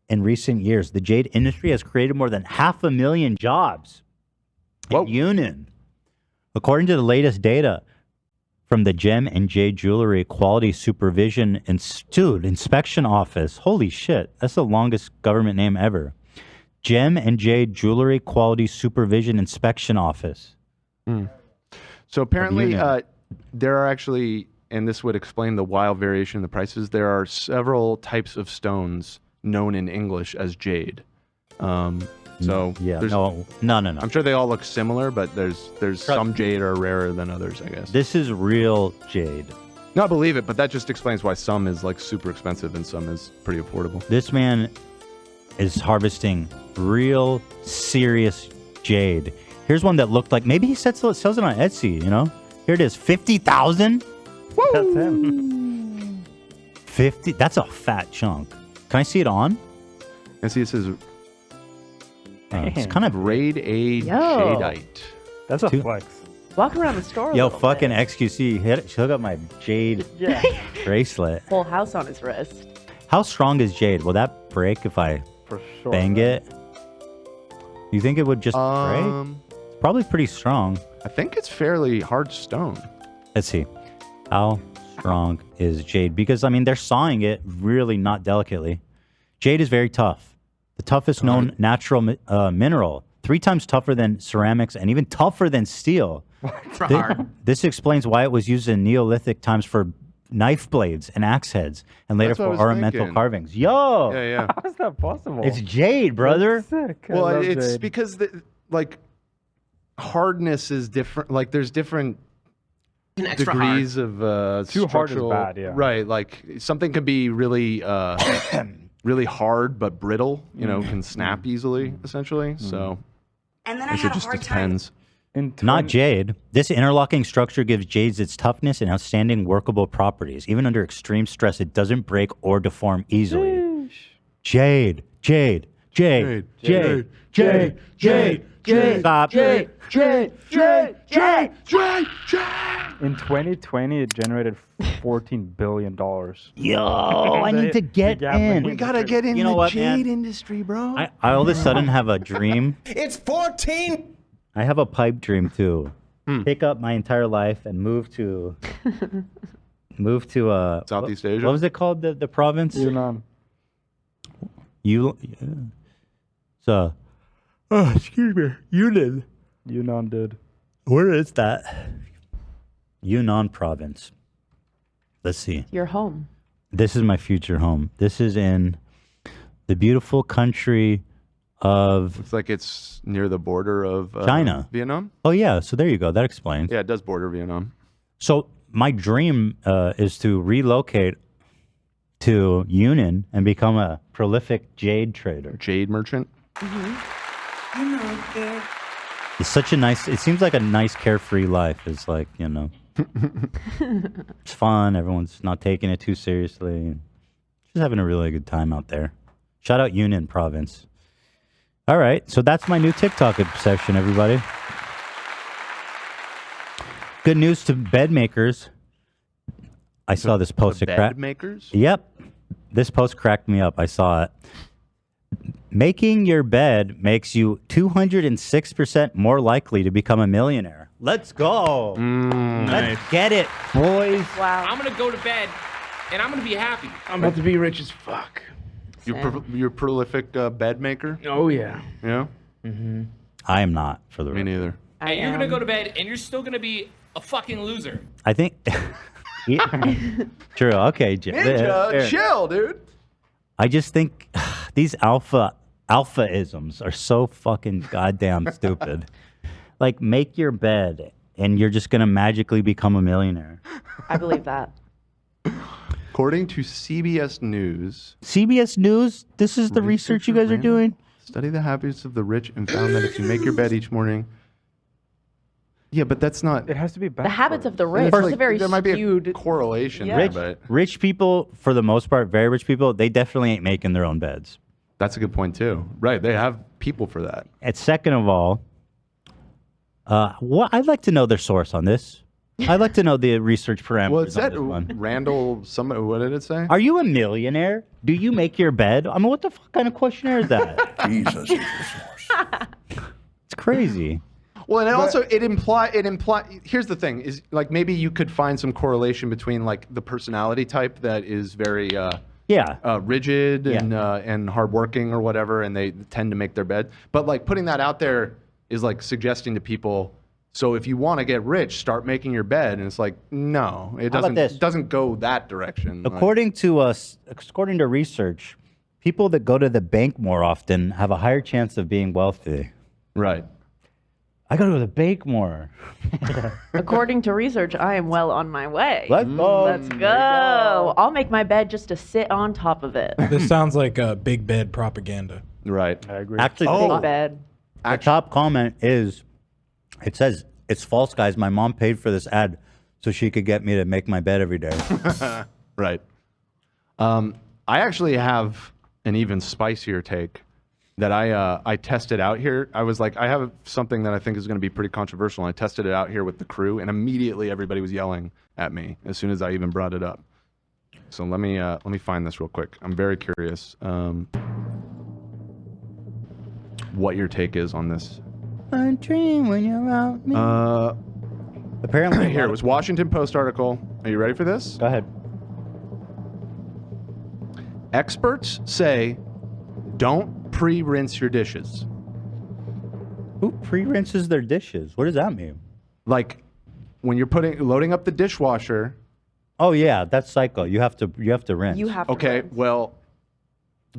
Speaker 3: in recent years, the jade industry has created more than 500,000 jobs in Yunnan. According to the latest data from the Gem and Jade Jewelry Quality Supervision Inspection Office. Holy shit, that's the longest government name ever. Gem and Jade Jewelry Quality Supervision Inspection Office.
Speaker 4: So apparently there are actually, and this would explain the wild variation in the prices, there are several types of stones known in English as jade. So
Speaker 3: yeah,
Speaker 4: there's-
Speaker 3: no.
Speaker 4: I'm sure they all look similar, but there's some jade are rarer than others, I guess.
Speaker 3: This is real jade.
Speaker 4: No, I believe it, but that just explains why some is like super expensive and some is pretty affordable.
Speaker 3: This man is harvesting real, serious jade. Here's one that looked like, maybe he sells it on Etsy, you know? Here it is, 50,000?
Speaker 7: That's him.
Speaker 3: 50, that's a fat chunk. Can I see it on?
Speaker 4: I see it says
Speaker 3: it's kind of
Speaker 4: grade A
Speaker 13: Yo.
Speaker 4: jadeite.
Speaker 7: That's a flex.
Speaker 13: Walk around the store a
Speaker 3: Yo,
Speaker 13: little
Speaker 3: fucking
Speaker 13: bit.
Speaker 3: XQC, hook up my jade
Speaker 13: Yeah.
Speaker 3: bracelet.
Speaker 13: Whole house on his wrist.
Speaker 3: How strong is jade? Will that break if I
Speaker 7: For sure.
Speaker 3: bang it? You think it would just break? Probably pretty strong.
Speaker 4: I think it's fairly hard stone.
Speaker 3: Let's see. How strong is jade? Because, I mean, they're sawing it really not delicately. Jade is very tough. The toughest known natural mineral. 3 times tougher than ceramics and even tougher than steel. This explains why it was used in Neolithic times for knife blades and axe heads, and later
Speaker 4: That's what I
Speaker 3: for
Speaker 4: was
Speaker 3: ornamental
Speaker 4: thinking.
Speaker 3: carvings. Yo!
Speaker 4: Yeah.
Speaker 7: How is that possible?
Speaker 3: It's jade, brother.
Speaker 7: That's sick. I
Speaker 4: Well,
Speaker 7: love
Speaker 4: it's
Speaker 7: jade.
Speaker 4: because like hardness is different. Like there's different
Speaker 19: extra
Speaker 4: degrees of
Speaker 7: Too hard is
Speaker 4: structural-
Speaker 7: bad, yeah.
Speaker 4: Right. Like something can be really really hard but brittle. You know, can snap easily. Essentially. So
Speaker 1: And then
Speaker 4: I guess it just depends.
Speaker 3: Not jade. This interlocking structure gives jades its toughness and outstanding workable properties. Even under extreme stress, it doesn't break or deform easily. Jade. Stop.
Speaker 7: In 2020, it generated $14 billion.
Speaker 3: Yo, I need to get in.
Speaker 4: We gotta get in the jade industry, bro.
Speaker 3: I all of a sudden have a dream.
Speaker 19: It's 14.
Speaker 3: I have a pipe dream too. Pick up my entire life and move to
Speaker 4: Southeast Asia.
Speaker 3: What was it called? The province?
Speaker 7: Yunnan.
Speaker 3: So, excuse me, Yunnan.
Speaker 7: Yunnan did.
Speaker 3: Where is that? Yunnan province. Let's see.
Speaker 13: Your home.
Speaker 3: This is my future home. This is in the beautiful country of...
Speaker 4: Looks like it's near the border of
Speaker 3: China.
Speaker 4: Vietnam?
Speaker 3: Oh, yeah. So there you go. That explains.
Speaker 4: Yeah, it does border Vietnam.
Speaker 3: So my dream is to relocate to Yunnan and become a prolific jade trader.
Speaker 4: Jade merchant?
Speaker 3: It's such a nice... It seems like a nice carefree life. It's like, you know... It's fun. Everyone's not taking it too seriously. Just having a really good time out there. Shout out Yunnan province. All right. So that's my new TikTok obsession, everybody. Good news to bed makers. I saw this post.
Speaker 4: Bed makers?
Speaker 3: Yep. This post cracked me up. I saw it. Making your bed makes you 206% more likely to become a millionaire. Let's go. Let's get it, boys.
Speaker 13: Wow.
Speaker 19: I'm gonna go to bed, and I'm gonna be happy.
Speaker 6: I'm about to be rich as fuck.
Speaker 4: You're prolific bed maker?
Speaker 6: Oh, yeah.
Speaker 4: Yeah?
Speaker 6: Mm-hmm.
Speaker 3: I am not, for the
Speaker 4: Me neither.
Speaker 19: And you're gonna go to bed, and you're still gonna be a fucking loser.
Speaker 3: I think... Yeah. True. Okay.
Speaker 4: Ninja, chill, dude.
Speaker 3: I just think these alpha-isms are so fucking goddamn stupid. Like, make your bed, and you're just gonna magically become a millionaire.
Speaker 13: I believe that.
Speaker 4: According to CBS News.
Speaker 3: CBS News? This is the research you guys are doing?
Speaker 4: Study the habits of the rich and found that if you make your bed each morning... Yeah, but that's not...
Speaker 7: It has to be
Speaker 13: The habits of the rich. It's a very
Speaker 4: there might be
Speaker 13: skewed
Speaker 4: a correlation
Speaker 13: Yeah.
Speaker 4: there, but...
Speaker 3: Rich people, for the most part, very rich people, they definitely ain't making their own beds.
Speaker 4: That's a good point, too. Right, they have people for that.
Speaker 3: And second of all, I'd like to know their source on this. I'd like to know the research parameters.
Speaker 4: Well, it said
Speaker 3: on this one.
Speaker 4: Randall, what did it say?
Speaker 3: Are you a millionaire? Do you make your bed? I mean, what the fuck kind of questionnaire is that?
Speaker 9: Jesus is the source.
Speaker 3: It's crazy.
Speaker 4: Well, and it imply. Here's the thing: is like maybe you could find some correlation between like the personality type that is very rigid and hardworking or whatever, and they tend to make their bed. But like putting that out there is like suggesting to people. So if you want to get rich, start making your bed, and it's like no, it doesn't go that direction.
Speaker 3: According to research, people that go to the bank more often have a higher chance of being wealthy.
Speaker 4: Right.
Speaker 3: I go to the bank more.
Speaker 13: According to research, I am well on my way.
Speaker 3: Let's go.
Speaker 13: Let's go. I'll make my bed just to sit on top of it.
Speaker 12: This sounds like big bed propaganda.
Speaker 4: Right.
Speaker 7: I agree.
Speaker 3: Actually,
Speaker 13: Big bed.
Speaker 3: the top comment is, it says, "It's false, guys. My mom paid for this ad so she could get me to make my bed every day."
Speaker 4: Right. I actually have an even spicier take that I tested out here. I was like, I have something that I think is going to be pretty controversial. And I tested it out here with the crew, and immediately everybody was yelling at me as soon as I even brought it up. So let me find this real quick. I'm very curious what your take is on this.
Speaker 3: I dream when you're around me. Apparently,
Speaker 4: here it was Washington Post article. Are you ready for this?
Speaker 3: Go ahead.
Speaker 4: Experts say, don't pre-rinse your dishes.
Speaker 3: Who pre-rinses their dishes? What does that mean?
Speaker 4: Like when you're loading up the dishwasher.
Speaker 3: Oh yeah, that's psycho. You have to rinse.
Speaker 13: You have to
Speaker 4: Okay,
Speaker 13: rinse.
Speaker 4: well,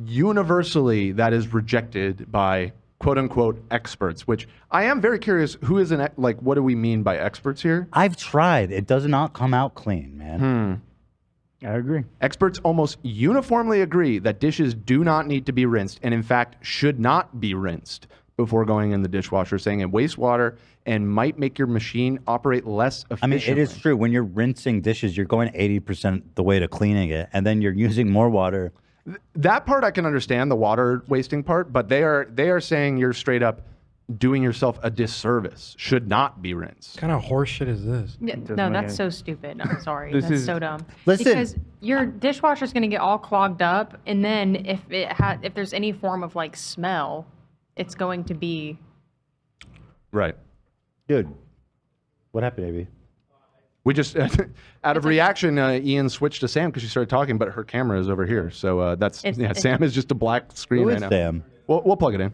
Speaker 4: universally that is rejected by quote unquote experts, which I am very curious. Who is like? What do we mean by experts here?
Speaker 3: I've tried. It does not come out clean, man.
Speaker 7: I agree.
Speaker 4: Experts almost uniformly agree that dishes do not need to be rinsed and in fact should not be rinsed. before going in the dishwasher, saying it wastes water and might make your machine operate less efficiently.
Speaker 3: I mean, it is true. When you're rinsing dishes, you're going 80% the way to cleaning it, and then you're using more water.
Speaker 4: That part I can understand, the water wasting part, but they are saying you're straight up doing yourself a disservice. Should not be rinsed.
Speaker 12: What kind of horseshit is this?
Speaker 20: Yeah, no, that's so stupid. I'm sorry.
Speaker 12: This
Speaker 20: That's
Speaker 12: is-
Speaker 20: so dumb.
Speaker 3: Listen.
Speaker 20: Because your dishwasher's going to get all clogged up, and then if there's any form of like smell, it's going to be.
Speaker 4: Right.
Speaker 3: Dude, what happened, AB?
Speaker 4: We just, out of reaction, Ian switched to Sam because she started talking, but her camera is over here. So Sam is just a black screen
Speaker 3: Who
Speaker 4: right
Speaker 3: is
Speaker 4: now.
Speaker 3: Sam?
Speaker 4: We'll plug it in.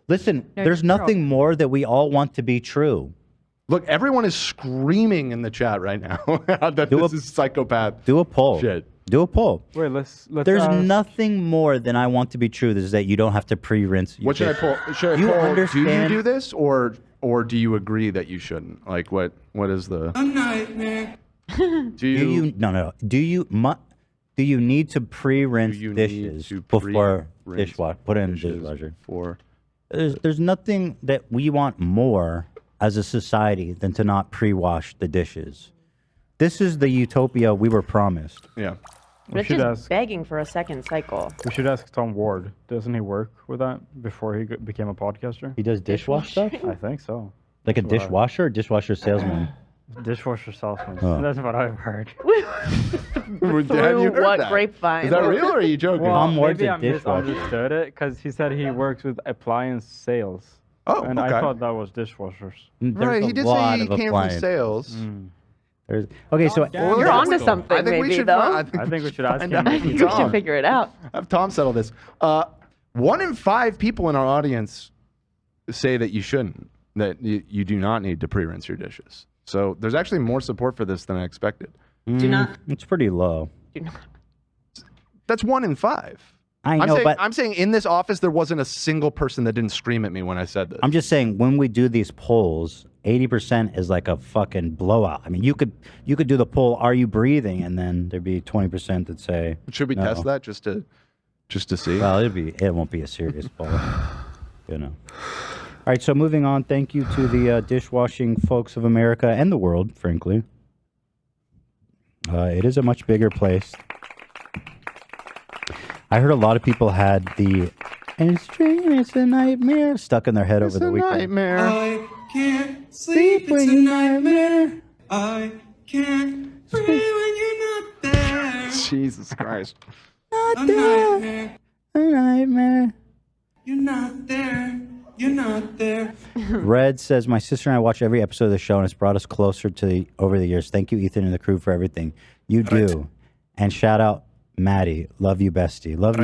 Speaker 3: Listen,
Speaker 4: No,
Speaker 3: there's
Speaker 4: girl.
Speaker 3: nothing more that we all want to be true.
Speaker 4: Look, everyone is screaming in the chat right now that this is psychopath.
Speaker 3: Do a poll.
Speaker 4: Shit.
Speaker 3: Do a poll.
Speaker 7: Wait, let's
Speaker 3: There's
Speaker 7: ask-
Speaker 3: nothing more than I want to be true. This is that you don't have to pre-rinse.
Speaker 4: What should I pull? Should I
Speaker 3: You
Speaker 4: pull?
Speaker 3: understand?
Speaker 4: Do you do this, or do you agree that you shouldn't? Like, what is the?
Speaker 21: A nightmare.
Speaker 3: Do you Do you need to pre-rinse dishes before dishwasher? Put it in the dishwasher. There's nothing that we want more as a society than to not pre-wash the dishes. This is the utopia we were promised.
Speaker 4: Yeah.
Speaker 13: But it's just begging for a second cycle.
Speaker 7: We should ask Tom Ward. Doesn't he work with that before he became a podcaster?
Speaker 3: He does dishwash stuff?
Speaker 7: I think so.
Speaker 3: Like a
Speaker 7: That's what I-
Speaker 3: dishwasher or dishwasher salesman?
Speaker 7: Dishwasher salesman.
Speaker 3: Oh.
Speaker 7: That's what I've heard.
Speaker 13: Through what grapevine?
Speaker 4: Is that real or are you joking?
Speaker 7: Well,
Speaker 3: Tom Ward's
Speaker 7: maybe
Speaker 3: a
Speaker 7: I
Speaker 3: dishwasher.
Speaker 7: misunderstood it because he said he works with appliance sales.
Speaker 4: Oh,
Speaker 7: and
Speaker 4: okay.
Speaker 7: I thought that was dishwashers.
Speaker 4: Right, he did say he came from sales.
Speaker 3: Okay, so
Speaker 13: You're onto something,
Speaker 4: I think we
Speaker 13: maybe,
Speaker 4: should.
Speaker 13: though.
Speaker 4: I think
Speaker 7: we should ask
Speaker 4: find
Speaker 7: him.
Speaker 4: out.
Speaker 13: I think we should figure it out.
Speaker 4: Have Tom settle this. 1 in 5 people in our audience say that you shouldn't. That you do not need to pre-rinse your dishes. So there's actually more support for this than I expected.
Speaker 13: Do not.
Speaker 3: It's pretty low.
Speaker 13: Do not.
Speaker 4: That's 1 in 5.
Speaker 3: I
Speaker 4: I'm
Speaker 3: know,
Speaker 4: saying,
Speaker 3: but
Speaker 4: I'm saying in this office there wasn't a single person that didn't scream at me when I said this.
Speaker 3: I'm just saying when we do these polls, 80% is like a fucking blowout. I mean, you could do the poll, are you breathing? And then there'd be 20% that say
Speaker 4: Should we
Speaker 3: no.
Speaker 4: test that just to see?
Speaker 3: Well, it won't be a serious poll. You know. All right, so moving on. Thank you to the dishwashing folks of America and the world, frankly. It is a much bigger place. I heard a lot of people had the "it's a nightmare" stuck in their head over the weekend.
Speaker 4: Nightmare.
Speaker 21: I can't sleep, it's a nightmare. I can't breathe when you're not there.
Speaker 4: Jesus Christ.
Speaker 21: A nightmare.
Speaker 3: A nightmare.
Speaker 21: You're not there. You're not there.
Speaker 3: Red says, my sister and I watch every episode of the show, and it's brought us closer to over the years. Thank you, Ethan and the crew, for everything you do. And shout out Maddie. Love you, bestie. Love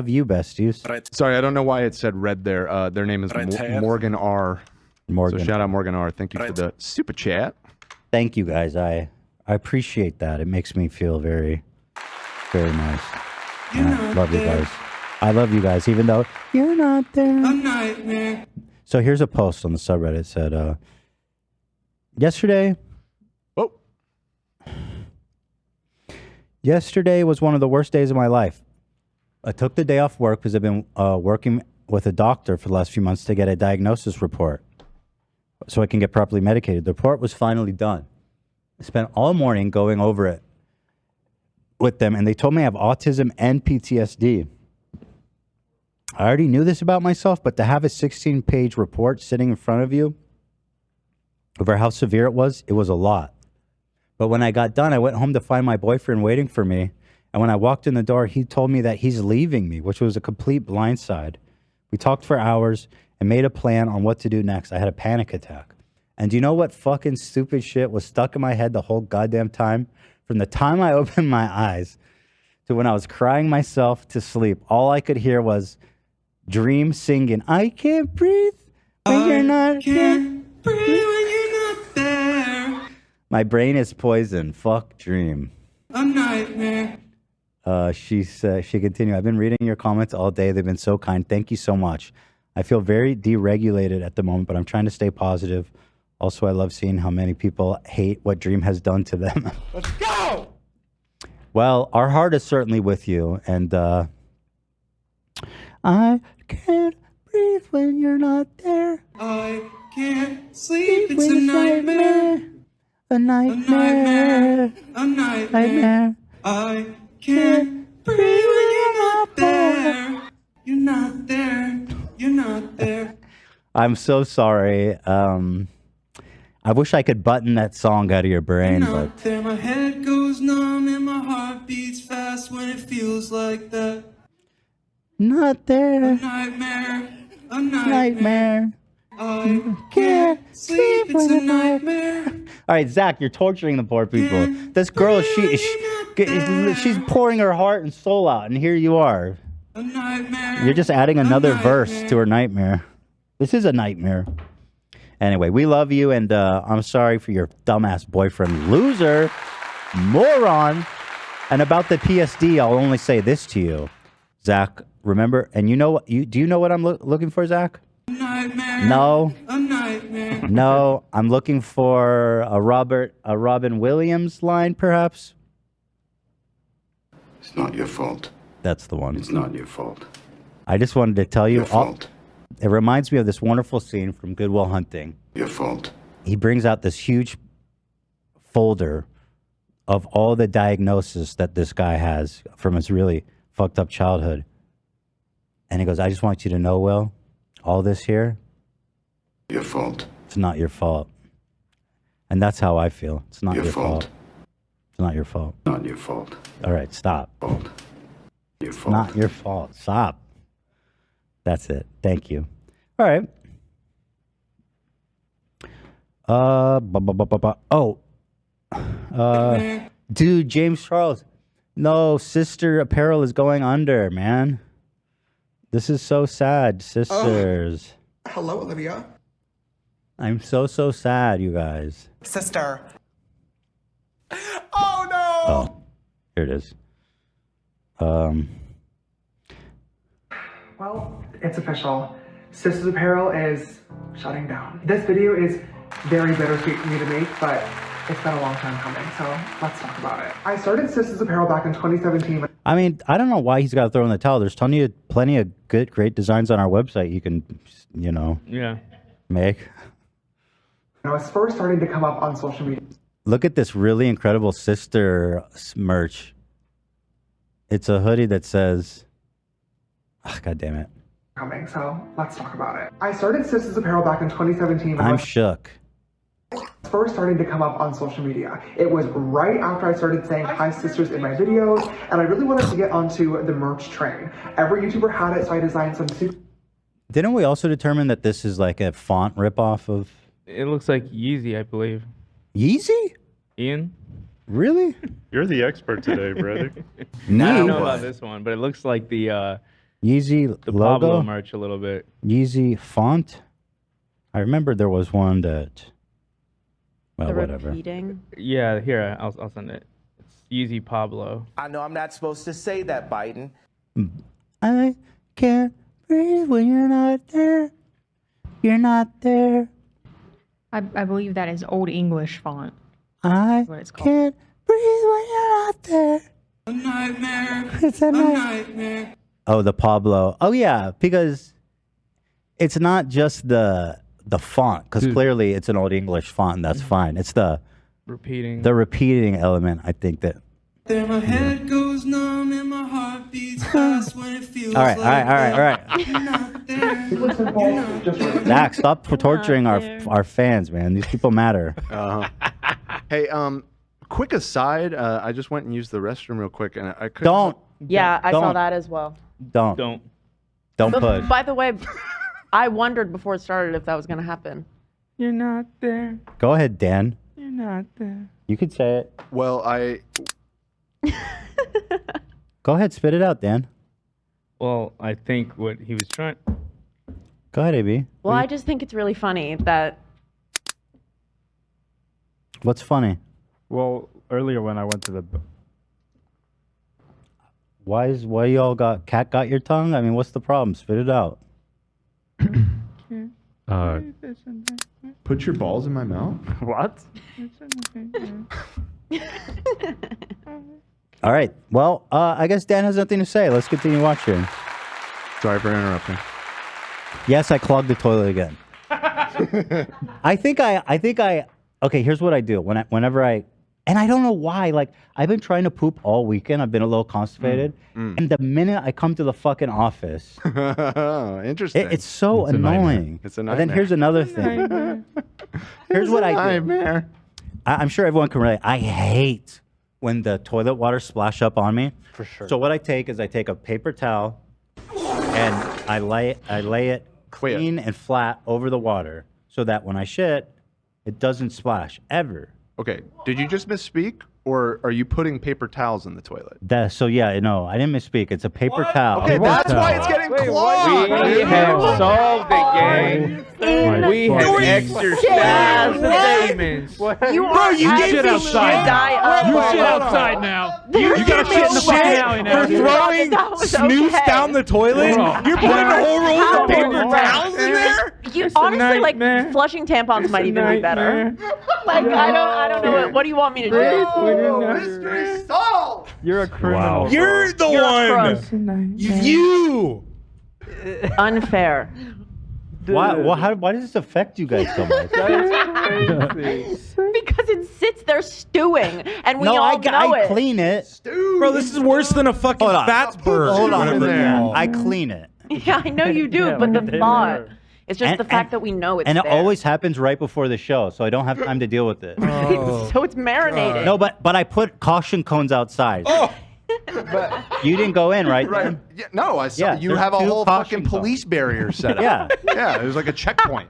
Speaker 3: you, besties.
Speaker 4: Sorry, I don't know why it said red there. Their name is Morgan R.
Speaker 3: Morgan.
Speaker 4: So shout out Morgan R. Thank you for the super chat.
Speaker 3: Thank you, guys. I appreciate that. It makes me feel very, very nice. Love you guys. I love you guys, even though you're not there.
Speaker 21: A nightmare.
Speaker 3: So here's a post on the subreddit. It said, Yesterday was one of the worst days of my life. I took the day off work because I've been working with a doctor for the last few months to get a diagnosis report so I can get properly medicated. The report was finally done. I spent all morning going over it with them, and they told me I have autism and PTSD. I already knew this about myself, but to have a 16-page report sitting in front of you over how severe it was a lot. But when I got done, I went home to find my boyfriend waiting for me. And when I walked in the door, he told me that he's leaving me, which was a complete blindside. We talked for hours and made a plan on what to do next. I had a panic attack. And do you know what fucking stupid shit was stuck in my head the whole goddamn time? From the time I opened my eyes to when I was crying myself to sleep, all I could hear was Dream singing, I can't breathe when you're not here.
Speaker 21: Breathe when you're not there.
Speaker 3: My brain is poison. Fuck Dream.
Speaker 21: A nightmare.
Speaker 3: She continued, I've been reading your comments all day. They've been so kind. Thank you so much. I feel very deregulated at the moment, but I'm trying to stay positive. Also, I love seeing how many people hate what Dream has done to them.
Speaker 21: Let's go.
Speaker 3: Well, our heart is certainly with you, and I can't breathe breathe when you're not there.
Speaker 21: I can't sleep, it's a nightmare.
Speaker 3: A nightmare.
Speaker 21: A nightmare. I can't breathe when you're not there. You're not there. You're not there.
Speaker 3: I'm so sorry. I wish I could button that song out of your brain,
Speaker 21: You're
Speaker 3: but
Speaker 21: not there. My head goes numb and my heart beats fast when it feels like that.
Speaker 3: not there.
Speaker 21: A nightmare. A
Speaker 3: Nightmare.
Speaker 21: I can't sleep, it's a nightmare.
Speaker 3: All right, Zach, you're torturing the poor people. This girl, she's pouring her heart and soul out, and here you are.
Speaker 21: A nightmare.
Speaker 3: You're just adding another verse to her nightmare. This is a nightmare. Anyway, we love you, and I'm sorry for your dumbass boyfriend, loser, moron. And about the PSD, I'll only say this to you, Zach. Remember, and you know what? Do you know what I'm looking for, Zach?
Speaker 21: Nightmare.
Speaker 3: No.
Speaker 21: A nightmare.
Speaker 3: No, I'm looking for a Robin Williams line, perhaps.
Speaker 9: It's not your fault.
Speaker 3: That's the one.
Speaker 9: It's not your fault.
Speaker 3: I just wanted to tell you.
Speaker 9: Your fault.
Speaker 3: It reminds me of this wonderful scene from Good Will Hunting.
Speaker 9: Your fault.
Speaker 3: He brings out this huge folder of all the diagnosis that this guy has from his really fucked up childhood. And he goes, I just want you to know, Will, all this here.
Speaker 9: Your fault.
Speaker 3: It's not your fault. And that's how I feel. It's not your fault. It's not your fault.
Speaker 9: Not your fault.
Speaker 3: All right, stop.
Speaker 9: Fault. Your
Speaker 3: It's
Speaker 9: fault.
Speaker 3: not your fault. Stop. That's it. Thank you. All right. Dude, James Charles. No, Sister Apparel is going under, man. This is so sad, sisters.
Speaker 5: Hello, Olivia.
Speaker 3: I'm so sad, you guys.
Speaker 5: Sister. Oh, no!
Speaker 3: Oh, here it is.
Speaker 22: Well, it's official. Sisters Apparel is shutting down. This video is very bittersweet for me to make, but it's been a long time coming, so let's talk about it. I started Sisters Apparel back in 2017.
Speaker 3: I mean, I don't know why he's got to throw in the towel. There's plenty of great designs on our website you can, make.
Speaker 22: I was first starting to come up on social media.
Speaker 3: Look at this really incredible sister merch. It's a hoodie that says, God damn it.
Speaker 22: So let's talk about it. I started Sisters Apparel back in 2017.
Speaker 3: I'm shook.
Speaker 22: First starting to come up on social media. It was right after I started saying hi sisters in my videos, and I really wanted to get onto the merch train. Every YouTuber had it, so I designed some super.
Speaker 3: Didn't we also determine that this is like a font ripoff of?
Speaker 6: It looks like Yeezy, I believe.
Speaker 3: Yeezy?
Speaker 6: Ian?
Speaker 3: Really?
Speaker 18: You're the expert today, brother.
Speaker 6: I don't know about this one, but it looks like the
Speaker 3: Yeezy
Speaker 6: the
Speaker 3: logo?
Speaker 6: Pablo merch a little bit.
Speaker 3: Yeezy font? I remember there was one that. Well,
Speaker 13: The
Speaker 3: whatever.
Speaker 13: repeating.
Speaker 6: Yeah, here I'll send it. It's Yeezy Pablo.
Speaker 5: I know I'm not supposed to say that, Biden.
Speaker 3: I can't breathe when you're not there. You're not there.
Speaker 20: I believe that is Old English font.
Speaker 3: I
Speaker 20: What it's called.
Speaker 3: can't breathe when you're not there.
Speaker 21: A nightmare.
Speaker 3: It's a
Speaker 21: nightmare.
Speaker 3: Oh, the Pablo. Oh, yeah, because it's not just the font, because clearly it's an Old English font, and that's fine. It's the repeating element, I think that.
Speaker 21: There my head goes numb and my heart beats fast when it feels
Speaker 3: All right, all right, all right, all right.
Speaker 21: You're not there. You're not
Speaker 3: Zach, stop torturing our fans, man. These people matter.
Speaker 4: Hey, quick aside. I just went and used the restroom real quick, and I couldn't.
Speaker 3: Don't.
Speaker 13: Yeah, I saw
Speaker 3: Don't.
Speaker 13: that as well.
Speaker 3: Don't
Speaker 13: But
Speaker 3: push.
Speaker 13: by the way, I wondered before it started if that was going to happen.
Speaker 6: You're not there.
Speaker 3: Go ahead, Dan.
Speaker 6: You're not there.
Speaker 3: You could say it.
Speaker 4: Well,
Speaker 3: Go ahead, spit it out, Dan.
Speaker 6: Well, I think what he was trying.
Speaker 3: Go ahead, AB.
Speaker 13: Well, I just think it's really funny that.
Speaker 3: What's funny?
Speaker 7: Well, earlier when I went to the.
Speaker 3: Why y'all cat got your tongue? I mean, what's the problem? Spit it out.
Speaker 4: Put your balls in my mouth.
Speaker 7: What?
Speaker 3: All right. Well, I guess Dan has nothing to say. Let's continue watching.
Speaker 4: Sorry for interrupting.
Speaker 3: Yes, I clogged the toilet again. I think I. Okay, here's what I do whenever I, and I don't know why. Like I've been trying to poop all weekend. I've been a little constipated, and the minute I come to the fucking office,
Speaker 4: interesting.
Speaker 3: It's so
Speaker 4: It's a nightmare.
Speaker 3: annoying.
Speaker 4: It's a
Speaker 3: And then
Speaker 4: nightmare.
Speaker 3: here's another thing. Here's what I do.
Speaker 4: Nightmare.
Speaker 3: I'm sure everyone can relate. I hate when the toilet water splash up on me.
Speaker 7: For sure.
Speaker 3: So what I take is I take a paper towel and I lay it clean and flat over the water so that when I shit, it doesn't splash ever.
Speaker 4: Okay, did you just misspeak, or are you putting paper towels in the toilet?
Speaker 3: So yeah, no, I didn't misspeak. It's a paper towel.
Speaker 4: Okay, that's why it's getting clogged.
Speaker 6: We have solved it, gang. We have exercised statements.
Speaker 10: You are
Speaker 8: you
Speaker 10: shit
Speaker 8: shit outside. You shit outside now. You got to shit in the fucking alley now.
Speaker 2: You're throwing snooze down the toilet? You're putting a whole roll of paper towels in there?
Speaker 13: You honestly like flushing tampons might even be better. Like I don't know what do you want me to do?
Speaker 4: Mystery solved.
Speaker 7: You're a criminal.
Speaker 2: Wow. You're the one. You.
Speaker 13: Unfair.
Speaker 3: Why does this affect you guys so much?
Speaker 13: Because it sits there stewing, and we all know
Speaker 3: I
Speaker 13: it.
Speaker 3: clean it.
Speaker 2: Bro, this is worse than a fucking Fatsburg.
Speaker 3: Hold on.
Speaker 2: Whatever they're called.
Speaker 3: I clean it.
Speaker 13: Yeah, I know you do, but the thought. It's just the fact that we know it's
Speaker 3: and
Speaker 13: there.
Speaker 3: it always happens right before the show, so I don't have time to deal with it.
Speaker 13: So it's marinated.
Speaker 3: No, but I put caution cones outside.
Speaker 4: Oh.
Speaker 3: You didn't go in, right?
Speaker 4: Right. Yeah, no, I saw
Speaker 3: Yeah,
Speaker 4: you
Speaker 3: there's
Speaker 4: have a
Speaker 3: 2
Speaker 4: whole
Speaker 3: caution
Speaker 4: fucking police barrier set up.
Speaker 3: Yeah.
Speaker 4: Yeah, it was like a checkpoint.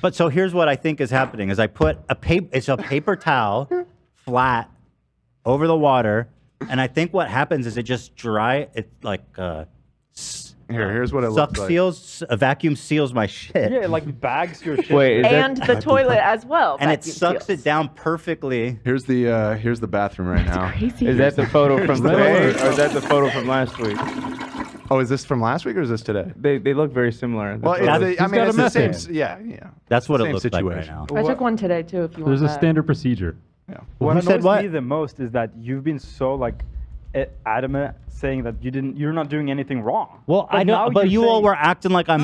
Speaker 3: But so here's what I think is happening: is I put it's a paper towel flat over the water, and I think what happens is it just it like
Speaker 4: here's what it looks like.
Speaker 3: a vacuum seals my shit.
Speaker 7: Yeah, it like bags your shit.
Speaker 6: Wait,
Speaker 13: and the toilet as well.
Speaker 3: And it
Speaker 13: vacuum
Speaker 3: sucks
Speaker 13: seals.
Speaker 3: it down perfectly.
Speaker 4: Here's the bathroom right now.
Speaker 6: Is that the photo from today, or is that the photo from last week?
Speaker 4: Oh, is this from last week or is this today?
Speaker 6: They look very similar.
Speaker 4: Well, it's the same. Yeah.
Speaker 3: That's what it
Speaker 4: Same
Speaker 3: looks like right
Speaker 4: situation.
Speaker 3: now.
Speaker 13: I took one today too. If you
Speaker 18: There's
Speaker 13: want
Speaker 18: a
Speaker 13: that.
Speaker 18: standard procedure.
Speaker 4: Yeah.
Speaker 7: What
Speaker 3: Who said
Speaker 7: annoys
Speaker 3: what?
Speaker 7: me the most is that you've been so like adamant saying that you're not doing anything wrong.
Speaker 3: Well,
Speaker 7: But
Speaker 3: I know,
Speaker 7: now
Speaker 3: but
Speaker 7: you're
Speaker 3: you all
Speaker 7: saying-
Speaker 3: were acting like I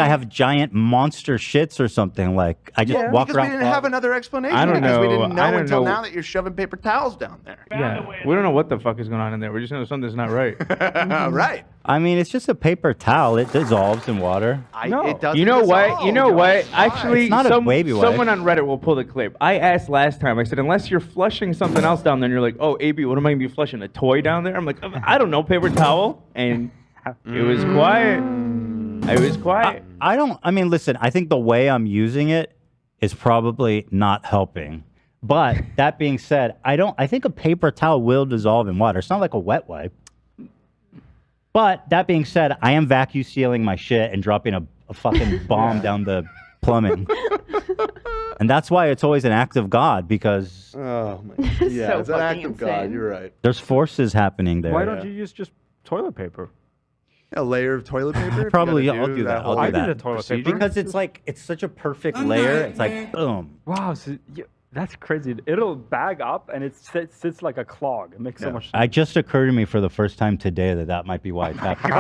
Speaker 3: have giant monster shits or something. Like I just walk
Speaker 4: because
Speaker 3: around.
Speaker 4: we didn't have another explanation.
Speaker 6: I don't
Speaker 4: because we
Speaker 6: know.
Speaker 4: didn't know
Speaker 6: I don't
Speaker 4: until
Speaker 6: know.
Speaker 4: now that you're shoving paper towels down there.
Speaker 6: Yeah, we don't know what the fuck is going on in there. We just know something's not right.
Speaker 4: Right.
Speaker 3: I mean, it's just a paper towel. It dissolves in water.
Speaker 4: It doesn't
Speaker 6: You know what?
Speaker 4: dissolve.
Speaker 6: You know what? Actually,
Speaker 3: It's not a baby wipe.
Speaker 6: someone on Reddit will pull the clip. I asked last time. I said, unless you're flushing something else down there, and you're like, oh, AB, what am I gonna be flushing? A toy down there? I'm like, I don't know, paper towel. And it was quiet. It was quiet.
Speaker 3: I mean, listen. I think the way I'm using it is probably not helping. But that being said, I think a paper towel will dissolve in water. It's not like a wet wipe. But that being said, I am vacuum sealing my shit and dropping a fucking bomb down the plumbing. And that's why it's always an act of God, because
Speaker 4: Oh my God. Yeah,
Speaker 13: So
Speaker 4: it's an act
Speaker 13: fucking
Speaker 4: of God.
Speaker 13: insane.
Speaker 4: You're right.
Speaker 3: there's forces happening there.
Speaker 7: Why don't you use just toilet paper?
Speaker 4: A layer of toilet paper. if you
Speaker 3: Probably,
Speaker 4: gotta
Speaker 3: I'll do that. I'll
Speaker 4: whole
Speaker 3: do that.
Speaker 7: the toilet paper.
Speaker 3: Because it's like, it's such a perfect layer. It's like, boom.
Speaker 7: Wow, so that's crazy. It'll bag up and it sits like a clog. It makes so much sense.
Speaker 3: It just occurred to me for the first time today that might be why it's happening.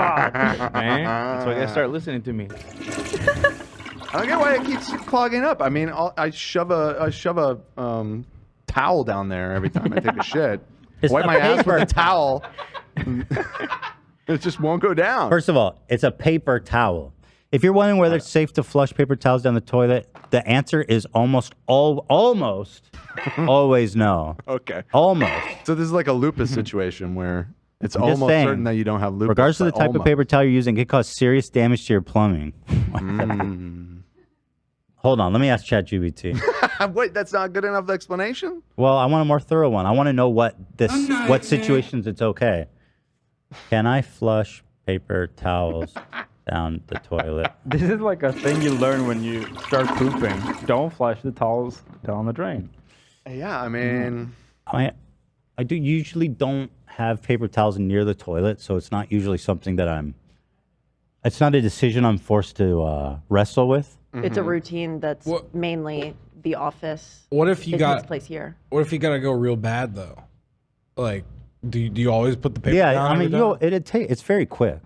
Speaker 6: Man, that's why you gotta start listening to me.
Speaker 4: I don't get why it keeps clogging up. I mean, I shove a towel down there every time I take a shit.
Speaker 3: It's
Speaker 4: Wipe
Speaker 3: a
Speaker 4: my ass
Speaker 3: paper
Speaker 4: with a towel. It just won't go down.
Speaker 3: First of all, it's a paper towel. If you're wondering whether it's safe to flush paper towels down the toilet, the answer is almost always no.
Speaker 4: Okay.
Speaker 3: Almost.
Speaker 4: So this is like a lupus situation where it's
Speaker 3: I'm just
Speaker 4: almost
Speaker 3: saying,
Speaker 4: certain that you don't have lupus.
Speaker 3: Regardless of the
Speaker 4: but
Speaker 3: type of
Speaker 4: almost.
Speaker 3: paper towel you're using, it could cause serious damage to your plumbing. Hold on, let me ask ChatGPT.
Speaker 4: Wait, that's not good enough explanation?
Speaker 3: Well, I want a more thorough one. I want to know what situations it's okay. Can I flush paper towels down the toilet?
Speaker 7: This is like a thing you learn when you start pooping. Don't flush the towels down the drain.
Speaker 4: Yeah, I mean...
Speaker 3: I usually don't have paper towels near the toilet, so it's not usually something that it's not a decision I'm forced to wrestle with.
Speaker 13: It's a routine that's mainly the office.
Speaker 12: What if you
Speaker 13: business
Speaker 12: got
Speaker 13: place here?
Speaker 12: What if you gotta go real bad though? Like, do you always put the paper
Speaker 3: Yeah,
Speaker 12: down?
Speaker 3: I mean,
Speaker 12: every time?
Speaker 3: it's very quick.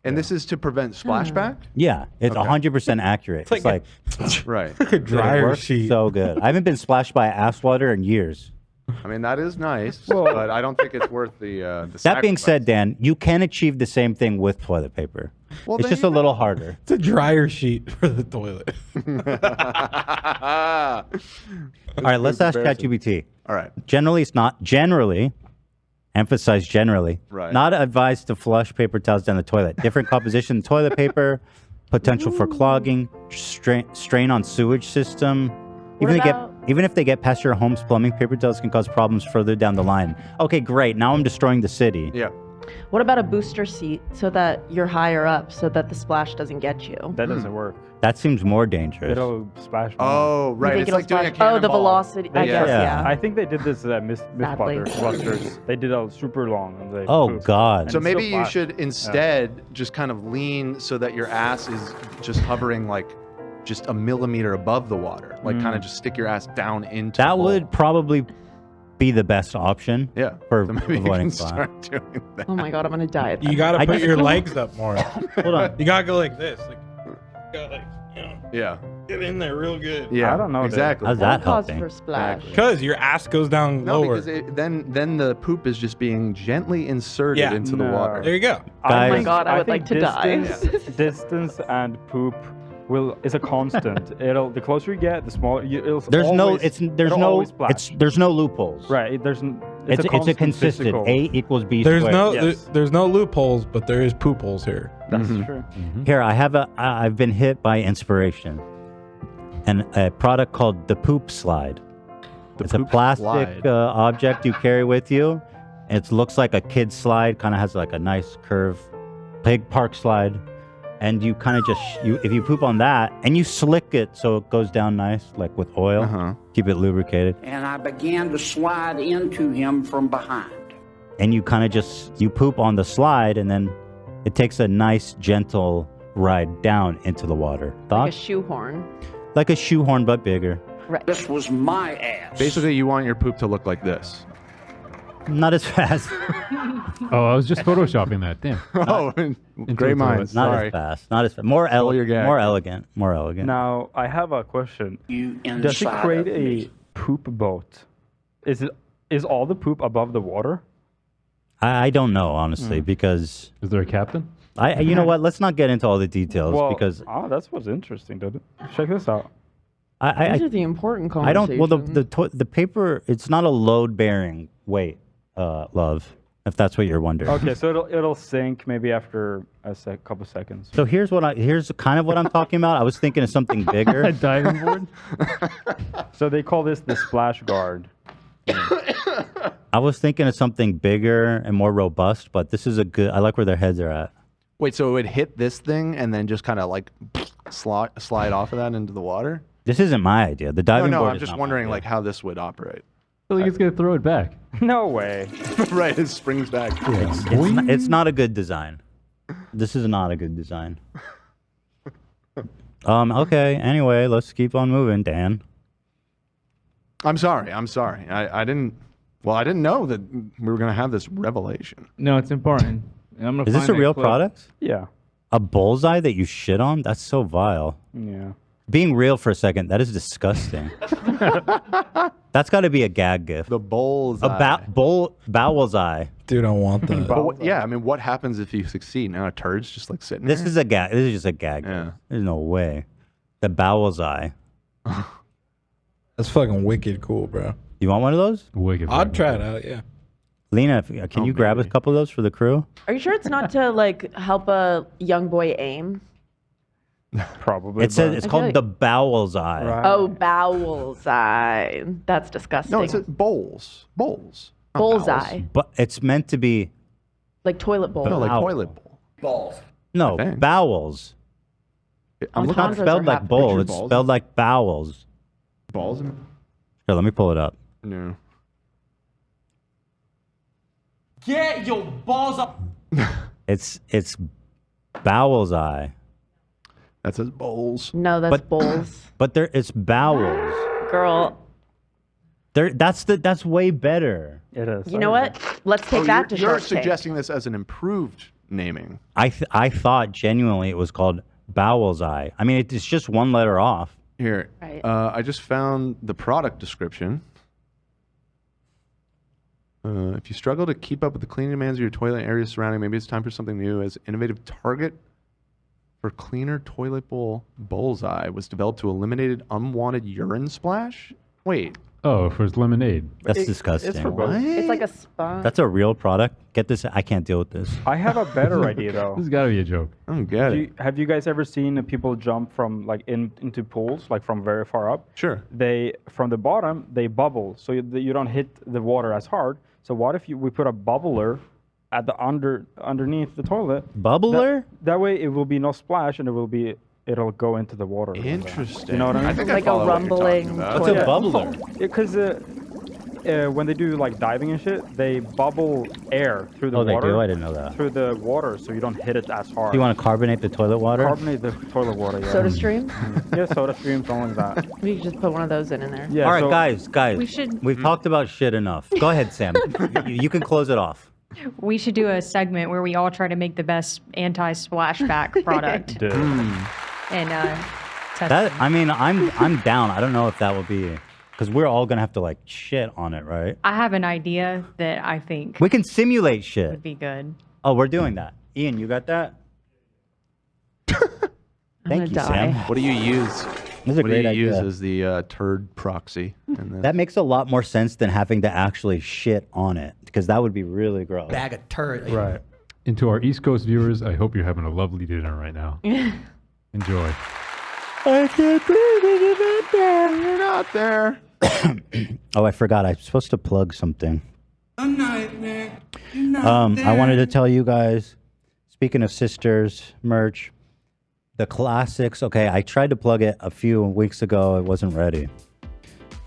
Speaker 4: And this is to prevent splashback?
Speaker 3: Yeah, it's
Speaker 4: Okay.
Speaker 3: 100% accurate. It's like
Speaker 4: Right.
Speaker 12: Like a dryer
Speaker 3: it works
Speaker 12: sheet.
Speaker 3: so good. I haven't been splashed by ass water in years.
Speaker 4: I mean, that is nice, but I don't think it's worth the
Speaker 3: That being
Speaker 4: sacrifice.
Speaker 3: said, Dan, you can achieve the same thing with toilet paper.
Speaker 4: Well,
Speaker 3: it's
Speaker 4: there
Speaker 3: just
Speaker 4: you
Speaker 3: a little harder.
Speaker 12: It's a dryer sheet for the toilet.
Speaker 3: All right, let's ask ChatGPT.
Speaker 4: All right.
Speaker 3: Generally, it's not generally. Emphasize generally.
Speaker 4: Right.
Speaker 3: Not advised to flush paper towels down the toilet. Different composition toilet paper, potential for clogging, strain on sewage system. Even if they get past your home's plumbing, paper towels can cause problems further down the line. Okay, great. Now I'm destroying the city.
Speaker 4: Yeah.
Speaker 13: What about a booster seat so that you're higher up so that the splash doesn't get you?
Speaker 7: That doesn't work.
Speaker 3: That seems more dangerous.
Speaker 7: It'll splash.
Speaker 4: Oh, right.
Speaker 13: think
Speaker 4: It's
Speaker 13: it'll
Speaker 4: like doing a
Speaker 13: splash- oh, the
Speaker 4: cannonball.
Speaker 13: velocity. I guess, yeah.
Speaker 7: I think they did this at
Speaker 13: Sadly.
Speaker 7: Mythbusters. They did a super long. And they
Speaker 3: Oh,
Speaker 7: pooped.
Speaker 3: God.
Speaker 7: And
Speaker 4: So
Speaker 7: it
Speaker 4: maybe
Speaker 7: still
Speaker 4: you
Speaker 7: flashed.
Speaker 4: should instead just kind of lean so that your ass is just hovering like just a millimeter above the water. Like kind of just stick your ass down into
Speaker 3: That
Speaker 4: the bowl.
Speaker 3: would probably be the best option.
Speaker 4: Yeah.
Speaker 3: For
Speaker 4: So maybe you
Speaker 3: avoiding
Speaker 4: can
Speaker 3: splash.
Speaker 4: start doing that.
Speaker 13: Oh my god, I'm gonna die. At
Speaker 12: You
Speaker 13: that.
Speaker 12: gotta
Speaker 3: I
Speaker 12: put
Speaker 3: just-
Speaker 12: your legs up more.
Speaker 3: Hold on.
Speaker 12: You gotta go like this. Like, you gotta like, you know,
Speaker 4: Yeah.
Speaker 12: get in there real good.
Speaker 4: Yeah.
Speaker 7: I don't know.
Speaker 4: Exactly.
Speaker 3: How's that
Speaker 13: Cause
Speaker 3: helping?
Speaker 13: for splash.
Speaker 12: Because your ass goes down
Speaker 4: No,
Speaker 12: lower.
Speaker 4: because then the poop is just being gently inserted
Speaker 12: Yeah.
Speaker 4: into the
Speaker 7: No.
Speaker 4: water.
Speaker 12: There you go.
Speaker 13: Oh my
Speaker 3: Guys,
Speaker 13: god, I would like
Speaker 7: think
Speaker 13: to die.
Speaker 7: Distance and poop is a constant. The closer you get, the smaller.
Speaker 3: There's
Speaker 7: it'll always splash.
Speaker 3: there's no loopholes.
Speaker 7: Right.
Speaker 3: It's a
Speaker 7: constant
Speaker 3: consistent
Speaker 7: physical.
Speaker 3: A equals B
Speaker 12: There's
Speaker 3: squared.
Speaker 12: no
Speaker 7: Yes.
Speaker 12: there's no loopholes, but there is poop holes here.
Speaker 7: That's true.
Speaker 3: Here, I've been hit by inspiration, and a product called the poop slide. It's a
Speaker 4: poop
Speaker 3: plastic
Speaker 4: slide.
Speaker 3: object you carry with you. It looks like a kid's slide, kind of has like a nice curve, big park slide, and you kind of just if you poop on that and you slick it so it goes down nice, like with oil, keep it lubricated,
Speaker 11: And I began to slide into him from behind.
Speaker 3: and you kind of you poop on the slide, and then it takes a nice gentle ride down into the water.
Speaker 13: Like a
Speaker 3: Thoughts?
Speaker 13: shoehorn.
Speaker 3: Like a shoehorn, but bigger.
Speaker 13: Right.
Speaker 11: This was my ass.
Speaker 4: Basically, you want your poop to look like this.
Speaker 3: Not as fast.
Speaker 18: Oh, I was just photoshopping that. Damn.
Speaker 4: Oh, great minds.
Speaker 3: Not
Speaker 4: Sorry.
Speaker 3: as fast. Not as fast. More
Speaker 4: your gag.
Speaker 3: more elegant. More elegant.
Speaker 7: Now I have a question.
Speaker 11: You
Speaker 7: Does it
Speaker 11: inside
Speaker 7: create
Speaker 11: of me.
Speaker 7: a poop boat? Is all the poop above the water?
Speaker 3: I don't know, honestly, because
Speaker 18: Is there a captain?
Speaker 3: you know what? Let's not get into all the details
Speaker 7: Well,
Speaker 3: because
Speaker 7: that's what's interesting, dude. Check this out.
Speaker 13: These are the important
Speaker 3: I don't.
Speaker 13: conversations.
Speaker 3: Well, the paper, it's not a load bearing weight, love. If that's what you're wondering.
Speaker 7: Okay, so it'll sink maybe after a couple seconds.
Speaker 3: So here's kind of what I'm talking about. I was thinking of something bigger.
Speaker 18: A diving board?
Speaker 7: So they call this the splash guard.
Speaker 3: I was thinking of something bigger and more robust, but this is I like where their heads are at.
Speaker 4: Wait, so it would hit this thing and then just kind of like slide off of that into the water?
Speaker 3: This isn't my idea. The diving
Speaker 4: No,
Speaker 3: board
Speaker 4: I'm
Speaker 3: is
Speaker 4: just
Speaker 3: not my
Speaker 4: wondering
Speaker 3: idea.
Speaker 4: like how this would operate.
Speaker 18: I think it's going to throw it back.
Speaker 7: No way.
Speaker 4: Right, it springs back.
Speaker 3: It's not a good design. This is not a good design. Okay, anyway, let's keep on moving, Dan.
Speaker 4: I'm sorry. I didn't know that we were going to have this revelation.
Speaker 6: No, it's important. I'm gonna
Speaker 3: Is this
Speaker 6: find
Speaker 3: a
Speaker 6: that
Speaker 3: real
Speaker 6: clip.
Speaker 3: product?
Speaker 7: Yeah.
Speaker 3: A bullseye that you shit on? That's so vile.
Speaker 7: Yeah.
Speaker 3: Being real for a second, that is disgusting. That's got to be a gag gift.
Speaker 4: The bullseye.
Speaker 3: A bowel's eye.
Speaker 12: Dude, I want that.
Speaker 4: But yeah, I mean, what happens if you succeed? Now a turd's just like sitting
Speaker 3: This
Speaker 4: there?
Speaker 3: is a gag. This is just a gag.
Speaker 4: Yeah.
Speaker 3: There's no way. The bowel's eye.
Speaker 12: That's fucking wicked cool, bro.
Speaker 3: You want one of those?
Speaker 18: Wicked.
Speaker 12: I'd try it out, yeah.
Speaker 3: Lena, can you grab a couple of those for the crew?
Speaker 13: Are you sure it's not to like help a young boy aim?
Speaker 7: Probably.
Speaker 3: It says
Speaker 13: I
Speaker 3: it's
Speaker 13: feel
Speaker 3: called
Speaker 13: like-
Speaker 3: the bowel's eye.
Speaker 7: Right.
Speaker 13: Oh, bowel's eye. That's disgusting.
Speaker 4: No, it's bowls. Bowls. not
Speaker 13: Bullseye.
Speaker 4: bowels.
Speaker 3: But it's meant to be
Speaker 13: Like toilet bowl.
Speaker 4: No, like
Speaker 3: Bowel.
Speaker 4: toilet bowl.
Speaker 11: Balls.
Speaker 3: no
Speaker 4: I think.
Speaker 3: bowels.
Speaker 4: I'm
Speaker 3: It's
Speaker 4: looking
Speaker 3: not
Speaker 13: Entendres
Speaker 3: spelled
Speaker 13: are
Speaker 3: like
Speaker 13: half
Speaker 3: bowl.
Speaker 4: picture
Speaker 3: It's
Speaker 4: balls.
Speaker 3: spelled like bowels.
Speaker 4: balls.
Speaker 3: Here, let me pull it up.
Speaker 4: No.
Speaker 19: Get your balls up.
Speaker 3: It's bowel's eye.
Speaker 4: That says bowls.
Speaker 13: No, that's
Speaker 3: But-
Speaker 13: bowls.
Speaker 3: But it's bowels.
Speaker 13: Girl,
Speaker 3: That's way better.
Speaker 7: It is.
Speaker 13: you know what? Let's take that to
Speaker 4: you're
Speaker 13: Shark Tank.
Speaker 4: suggesting this as an improved naming.
Speaker 3: I thought genuinely it was called Bowel's Eye. I mean, it's just one letter off.
Speaker 4: Here,
Speaker 13: Right.
Speaker 4: I just found the product description. If you struggle to keep up with the cleaning demands of your toilet and areas surrounding, maybe it's time for something new. As innovative target for cleaner toilet bowl, Bullseye was developed to eliminate unwanted urine splash. Wait.
Speaker 18: Oh, for his lemonade.
Speaker 3: That's disgusting.
Speaker 7: It's for both.
Speaker 13: It's like a sponge.
Speaker 3: That's a real product. Get this. I can't deal with this.
Speaker 7: I have a better idea though.
Speaker 18: This has got to be a joke.
Speaker 4: I don't get it.
Speaker 7: Have you guys ever seen people jump from like into pools, like from very far up?
Speaker 4: Sure.
Speaker 7: They from the bottom they bubble, so you don't hit the water as hard. So what if we put a bubbler at the underneath the toilet?
Speaker 3: Bubbler?
Speaker 7: That way it will be no splash and it'll go into the water.
Speaker 4: Interesting.
Speaker 7: You know what I mean?
Speaker 4: I think
Speaker 13: Like a
Speaker 4: follow what you're talking
Speaker 13: rumbling
Speaker 4: about.
Speaker 3: What's a bubbler?
Speaker 7: Because when they do like diving and shit, they bubble air through the
Speaker 3: Oh,
Speaker 7: water.
Speaker 3: they do? I didn't know that.
Speaker 7: Through the water, so you don't hit it as hard.
Speaker 3: Do you want to carbonate the toilet water?
Speaker 7: Carbonate the toilet water, yeah.
Speaker 13: Soda stream?
Speaker 7: Yeah, soda stream, something like that.
Speaker 13: We could just put one of those in there.
Speaker 7: Yeah,
Speaker 3: All right,
Speaker 7: so-
Speaker 3: guys.
Speaker 20: We should-
Speaker 3: We've talked about shit enough. Go ahead, Sam. You can close it off.
Speaker 20: We should do a segment where we all try to make the best anti-splashback product
Speaker 7: Dude.
Speaker 20: and test
Speaker 3: That
Speaker 20: them.
Speaker 3: I mean, I'm down. I don't know if that will be because we're all gonna have to like shit on it, right?
Speaker 20: I have an idea that I think
Speaker 3: We can simulate
Speaker 20: would
Speaker 3: shit.
Speaker 20: be good.
Speaker 3: Oh, we're doing that. Ian, you got that? Thank you, Sam.
Speaker 4: What do you use?
Speaker 3: This is a
Speaker 4: What
Speaker 3: great
Speaker 4: do you use
Speaker 3: idea.
Speaker 4: as the turd proxy? In this?
Speaker 3: That makes a lot more sense than having to actually shit on it because that would be really gross.
Speaker 10: Bag of turd.
Speaker 18: Right. And to our East Coast viewers, I hope you're having a lovely dinner right now. Enjoy.
Speaker 3: I can't breathe when you're not there.
Speaker 4: You're not there.
Speaker 3: Oh, I forgot. I'm supposed to plug something.
Speaker 21: A nightmare. You're not
Speaker 3: I wanted to tell you guys, speaking of sisters merch, the classics. Okay, I tried to plug it a few weeks ago. It wasn't ready.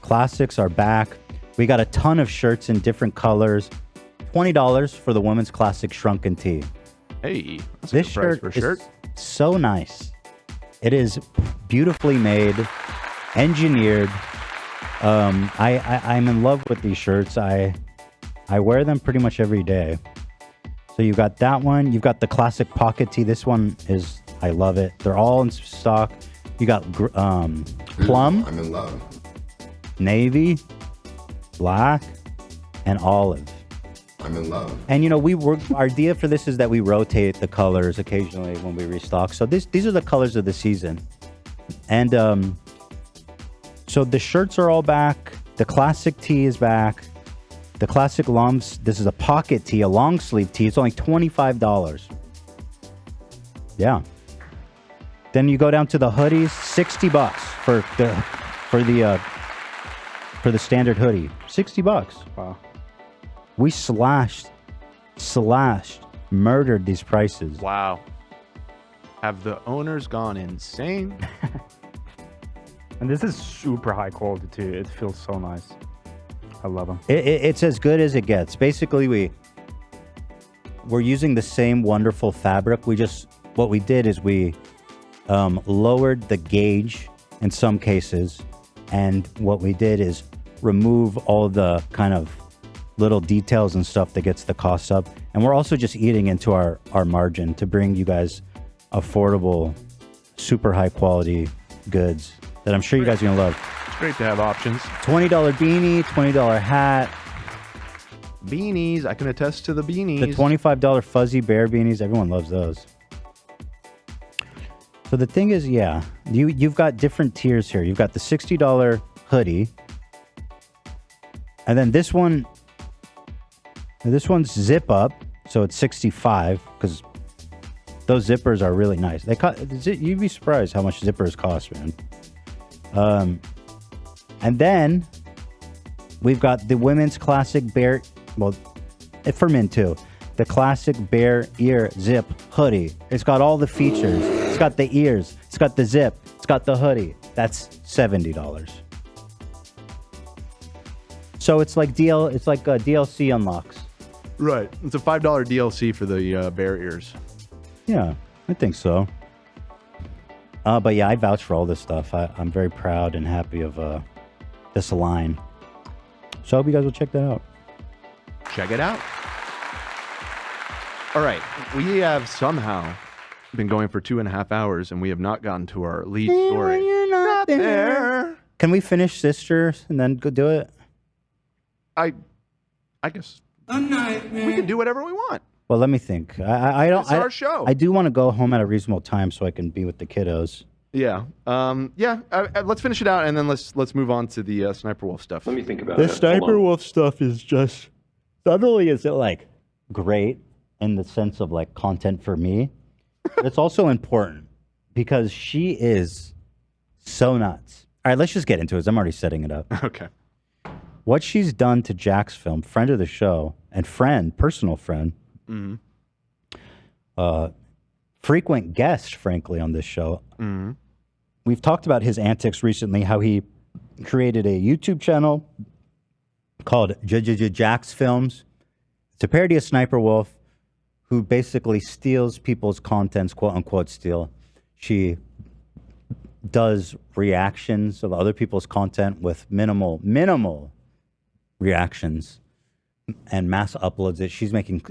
Speaker 3: Classics are back. We got a ton of shirts in different colors. $20 for the women's classic shrunken tee.
Speaker 4: Hey, that's
Speaker 3: This
Speaker 4: a good price
Speaker 3: shirt
Speaker 4: for a
Speaker 3: is
Speaker 4: shirt.
Speaker 3: so nice. It is beautifully made, engineered. I'm in love with these shirts. I wear them pretty much every day. So you got that one. You've got the classic pocket tee. This one is, I love it. They're all in stock. You got plum.
Speaker 9: I'm in love.
Speaker 3: Navy, black, and olive.
Speaker 9: I'm in love.
Speaker 3: And you know, our idea for this is that we rotate the colors occasionally when we restock. So these are the colors of the season. And so the shirts are all back. The classic tee is back. The classic lumps. This is a pocket tee, a long sleeve tee. It's only $25. Yeah. Then you go down to the hoodies, $60 for the standard hoodie. $60.
Speaker 7: Wow.
Speaker 3: We slashed, murdered these prices.
Speaker 4: Wow. Have the owners gone insane?
Speaker 7: And this is super high quality too. It feels so nice. I love them.
Speaker 3: It's as good as it gets. Basically, we're using the same wonderful fabric. What we did is we lowered the gauge in some cases, and what we did is remove all the kind of little details and stuff that gets the costs up. And we're also just eating into our margin to bring you guys affordable, super high quality goods that I'm sure you guys are gonna love.
Speaker 4: It's great to have options.
Speaker 3: $20 beanie, $20 hat.
Speaker 4: Beanies, I can attest to the beanies.
Speaker 3: The $25 fuzzy bear beanies, everyone loves those. So the thing is, yeah, you've got different tiers here. You've got the $60 hoodie. And then this one's zip up, so it's $65 because those zippers are really nice. You'd be surprised how much zippers cost, man. And then we've got the women's classic bear, well, for men too, the classic bear ear zip hoodie. It's got all the features. It's got the ears. It's got the zip. It's got the hoodie. That's $70. So it's like DLC unlocks.
Speaker 4: Right. It's a $5 DLC for the bear ears.
Speaker 3: Yeah, I think so. But yeah, I vouch for all this stuff. I'm very proud and happy of this line. So I hope you guys will check that out.
Speaker 4: Check it out. All right, we have somehow been going for 2.5 hours, and we have not gotten to our lead story.
Speaker 3: You're not there. Can we finish Sisters and then go do it?
Speaker 4: I guess we can do whatever we want.
Speaker 3: Well, let me think. I don't.
Speaker 4: It's our show.
Speaker 3: I do want to go home at a reasonable time so I can be with the kiddos.
Speaker 4: Yeah. Let's finish it out, and then let's move on to the Sniperwolf stuff. Let me think about
Speaker 3: The Sniperwolf stuff is just not only is it like great in the sense of like content for me, but it's also important because she is so nuts. All right, let's just get into it. I'm already setting it up.
Speaker 4: Okay.
Speaker 3: What she's done to Jacksfilms, friend of the show and personal friend, frequent guest, frankly, on this show.
Speaker 4: Mm-hmm.
Speaker 3: We've talked about his antics recently, how he created a YouTube channel called Jacksfilms. It's a parody of Sniperwolf, who basically steals people's contents, quote unquote steal. She does reactions of other people's content with minimal reactions and mass uploads it. She's making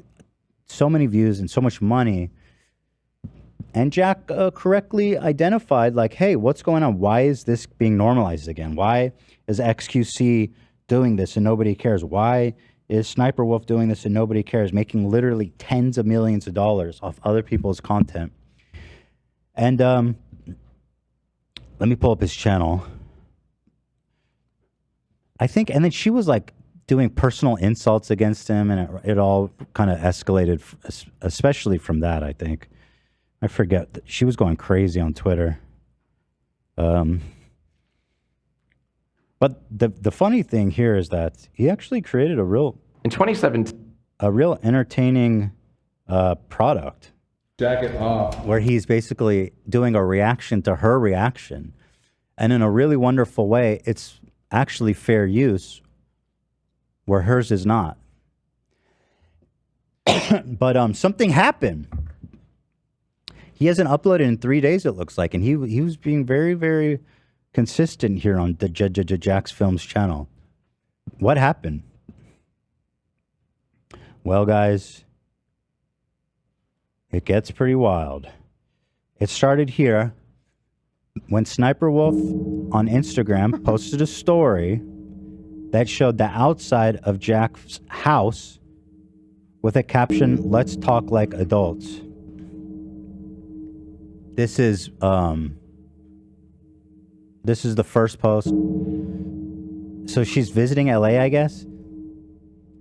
Speaker 3: so many views and so much money. And Jack correctly identified, like, hey, what's going on? Why is this being normalized again? Why is XQC doing this and nobody cares? Why is Sniperwolf doing this and nobody cares? Making literally tens of millions of dollars off other people's content. And let me pull up his channel. I think, and then she was like doing personal insults against him, and it all kind of escalated, especially from that, I think. I forget. She was going crazy on Twitter. But the funny thing here is that he actually created a real entertaining product.
Speaker 14: Jack it off.
Speaker 3: Where he's basically doing a reaction to her reaction. And in a really wonderful way, it's actually fair use where hers is not. But something happened. He hasn't uploaded in 3 days, it looks like, and he was being very, very consistent here on the Jacksfilms channel. What happened? Well, guys, it gets pretty wild. It started here when Sniperwolf on Instagram posted a story that showed the outside of Jack's house with a caption, "Let's talk like adults." This is the first post. So she's visiting LA, I guess.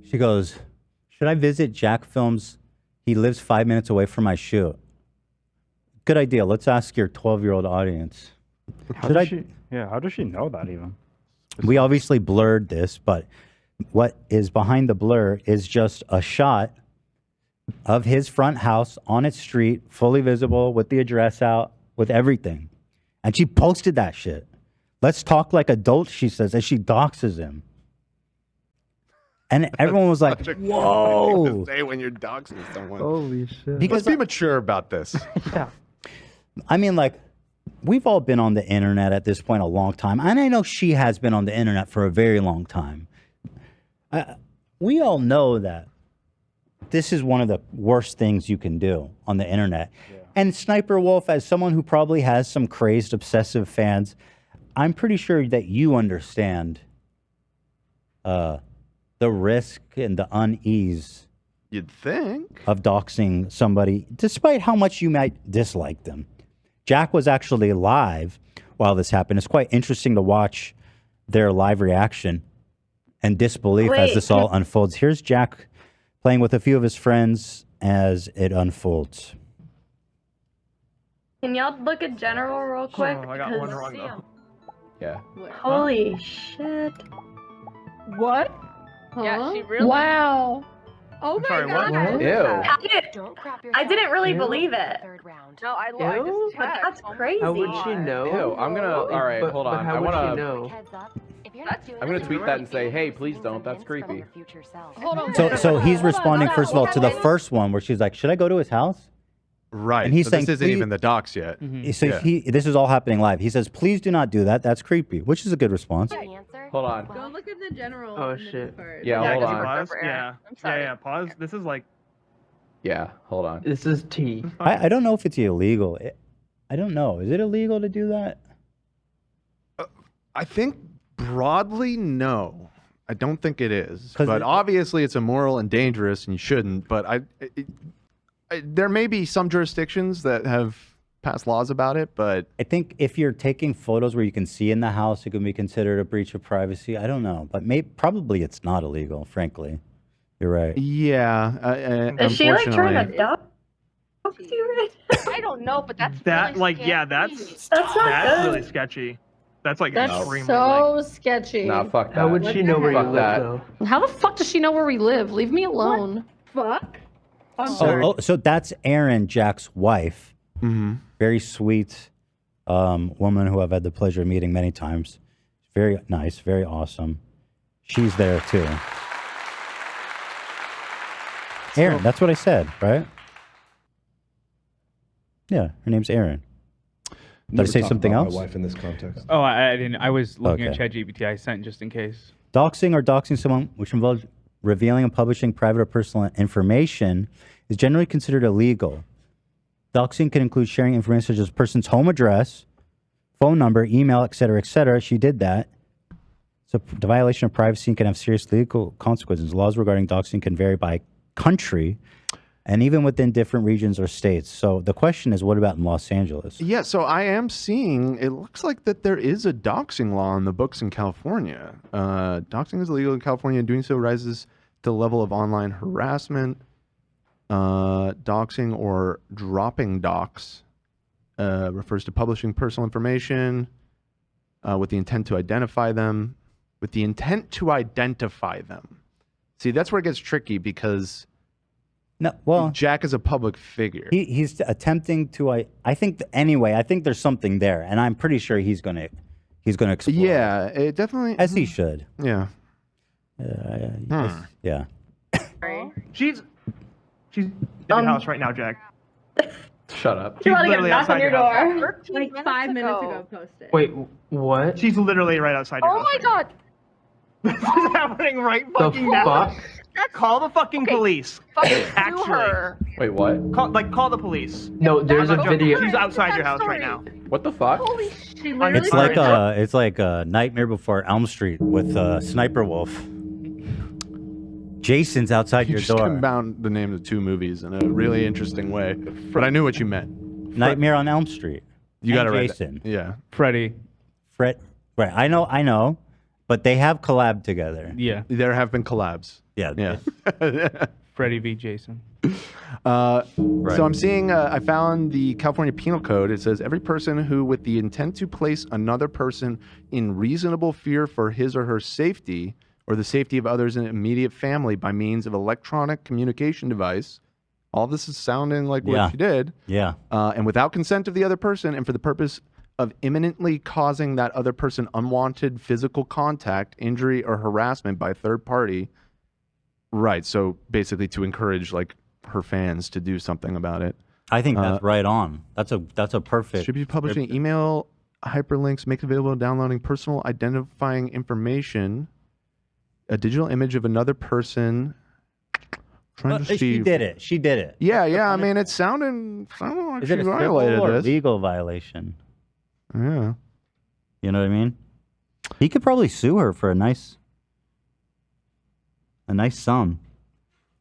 Speaker 3: She goes, "Should I visit Jacksfilms? He lives 5 minutes away from my shoot." Good idea. Let's ask your 12-year-old audience.
Speaker 7: How does she know that even?
Speaker 3: We obviously blurred this, but what is behind the blur is just a shot of his front house on its street, fully visible, with the address out, with everything. And she posted that shit. "Let's talk like adults," she says, as she doxes him. And everyone was like, whoa.
Speaker 4: Say when you're doxing someone.
Speaker 7: Holy shit.
Speaker 3: Because
Speaker 4: let's be mature about this.
Speaker 7: Yeah.
Speaker 3: I mean, like, we've all been on the internet at this point a long time. And I know she has been on the internet for a very long time. We all know that this is one of the worst things you can do on the internet. Yeah. And Sniperwolf, as someone who probably has some crazed, obsessive fans, I'm pretty sure that you understand the risk and the unease.
Speaker 4: You'd think.
Speaker 3: Of doxing somebody, despite how much you might dislike them. Jack was actually live while this happened. It's quite interesting to watch their live reaction and disbelief as this all unfolds. Here's Jack playing with a few of his friends as it unfolds.
Speaker 15: Can y'all look at general real quick?
Speaker 14: I got one wrong though.
Speaker 4: Yeah.
Speaker 15: Holy shit.
Speaker 13: What?
Speaker 15: Yeah, she really.
Speaker 13: Wow.
Speaker 15: Oh my
Speaker 14: Sorry,
Speaker 15: god.
Speaker 14: what?
Speaker 15: Ew.
Speaker 23: Don't crap
Speaker 15: I didn't really believe it.
Speaker 23: Third round.
Speaker 15: No, I
Speaker 23: Ew?
Speaker 15: just checked. That's crazy.
Speaker 23: How would she
Speaker 14: know?
Speaker 24: Ew, I'm gonna. All right, hold on.
Speaker 23: How
Speaker 24: I
Speaker 23: would
Speaker 24: wanna.
Speaker 23: she know?
Speaker 24: I'm gonna tweet that and say, "Hey, please don't. That's creepy."
Speaker 15: Hold on.
Speaker 3: So he's responding, first of all, to the first one where she's like, "Should I go to his house?"
Speaker 4: Right.
Speaker 3: And he's
Speaker 4: so
Speaker 3: saying,
Speaker 4: this isn't
Speaker 3: "Please-"
Speaker 4: even the docs yet.
Speaker 3: So this is all happening live. He says, "Please do not do that. That's creepy," which is a good response.
Speaker 24: Hold on.
Speaker 15: Go look at the general.
Speaker 14: Oh shit.
Speaker 24: Yeah, hold on.
Speaker 14: Pause. Yeah. Pause. This is like.
Speaker 24: Yeah, hold on.
Speaker 1: This is T.
Speaker 3: I don't know if it's illegal. I don't know. Is it illegal to do that?
Speaker 4: I think broadly, no. I don't think it is. But obviously, it's immoral and dangerous, and you shouldn't. But there may be some jurisdictions that have passed laws about it, but
Speaker 3: I think if you're taking photos where you can see in the house, it can be considered a breach of privacy. I don't know, but probably it's not illegal. Frankly, you're right.
Speaker 4: Yeah.
Speaker 15: Is she like trying
Speaker 4: unfortunately.
Speaker 15: to dox you?
Speaker 16: I don't know, but that's
Speaker 17: That
Speaker 16: really
Speaker 17: like
Speaker 16: scary.
Speaker 17: yeah, that's
Speaker 15: not good.
Speaker 17: really sketchy. That's like
Speaker 20: That's
Speaker 17: extremely
Speaker 20: so sketchy.
Speaker 24: Nah, fuck that.
Speaker 1: How would she know where you
Speaker 24: Fuck
Speaker 1: live,
Speaker 24: that.
Speaker 1: though?
Speaker 20: How the fuck does she know where we live? Leave me alone.
Speaker 15: Fuck. I'm
Speaker 3: So that's Erin, Jack's wife.
Speaker 4: Mm-hmm.
Speaker 3: Very sweet woman who I've had the pleasure of meeting many times. Very nice, very awesome. She's there too. Erin, that's what I said, right? Yeah, her name's Erin. Did I say something else?
Speaker 14: My wife in this context.
Speaker 6: Oh, I didn't. I was looking
Speaker 3: Okay.
Speaker 6: at ChatGPT. I sent just in case.
Speaker 3: Doxing or doxing someone, which involves revealing and publishing private or personal information, is generally considered illegal. Doxing can include sharing information such as a person's home address, phone number, email, etc., etc. She did that. So the violation of privacy can have serious legal consequences. Laws regarding doxing can vary by country and even within different regions or states. So the question is, what about in Los Angeles?
Speaker 4: Yeah, so I am seeing, it looks like that there is a doxing law in the books in California. Doxing is illegal in California, and doing so rises to the level of online harassment. Doxing or dropping docs refers to publishing personal information with the intent to identify them. With the intent to identify them. See, that's where it gets tricky because Jack is a public figure.
Speaker 3: He's attempting to. I think anyway. I think there's something there, and I'm pretty sure he's gonna explore.
Speaker 4: Yeah, it definitely.
Speaker 3: As he should.
Speaker 4: Yeah.
Speaker 3: Yeah.
Speaker 17: She's in the house right now, Jack.
Speaker 24: Shut up.
Speaker 17: She's literally outside your house.
Speaker 15: Like 5 minutes ago posted.
Speaker 1: Wait, what?
Speaker 17: She's literally right outside your
Speaker 20: Oh
Speaker 17: house.
Speaker 20: my god.
Speaker 17: This is happening right fucking now.
Speaker 1: fuck?
Speaker 17: Call the fucking police.
Speaker 16: Sue her.
Speaker 24: Wait, what?
Speaker 17: Call the police.
Speaker 1: No, there's a video.
Speaker 17: She's outside your house right now.
Speaker 24: What the fuck?
Speaker 16: Holy shit.
Speaker 3: It's like a Nightmare Before Elm Street with Sniperwolf. Jason's outside
Speaker 4: You
Speaker 3: your
Speaker 4: just
Speaker 3: door.
Speaker 4: combined the names of two movies in a really interesting way, but I knew what you meant.
Speaker 3: Nightmare on Elm Street.
Speaker 4: You got it
Speaker 3: And
Speaker 4: right.
Speaker 3: Jason.
Speaker 4: Yeah.
Speaker 6: Freddy.
Speaker 3: Right. I know, but they have collabed together.
Speaker 6: Yeah.
Speaker 4: There have been collabs.
Speaker 3: Yeah.
Speaker 6: Freddy v. Jason.
Speaker 4: So I'm seeing, I found the California Penal Code. It says every person who, with the intent to place another person in reasonable fear for his or her safety or the safety of others in immediate family by means of electronic communication device. All this is sounding like what she did.
Speaker 3: Yeah.
Speaker 4: And without consent of the other person and for the purpose of imminently causing that other person unwanted physical contact, injury, or harassment by a third party. Right. So basically to encourage like her fans to do something about it.
Speaker 3: I think that's right on. That's a perfect.
Speaker 4: Should be publishing email hyperlinks, make available downloading personal identifying information, a digital image of another person. Trying to see.
Speaker 3: She did it. She did it.
Speaker 4: Yeah. I mean, it's sounding like
Speaker 3: Is
Speaker 4: she
Speaker 3: it a civil
Speaker 4: violated
Speaker 3: or
Speaker 4: this.
Speaker 3: legal violation?
Speaker 4: Yeah.
Speaker 3: You know what I mean? He could probably sue her for a nice sum.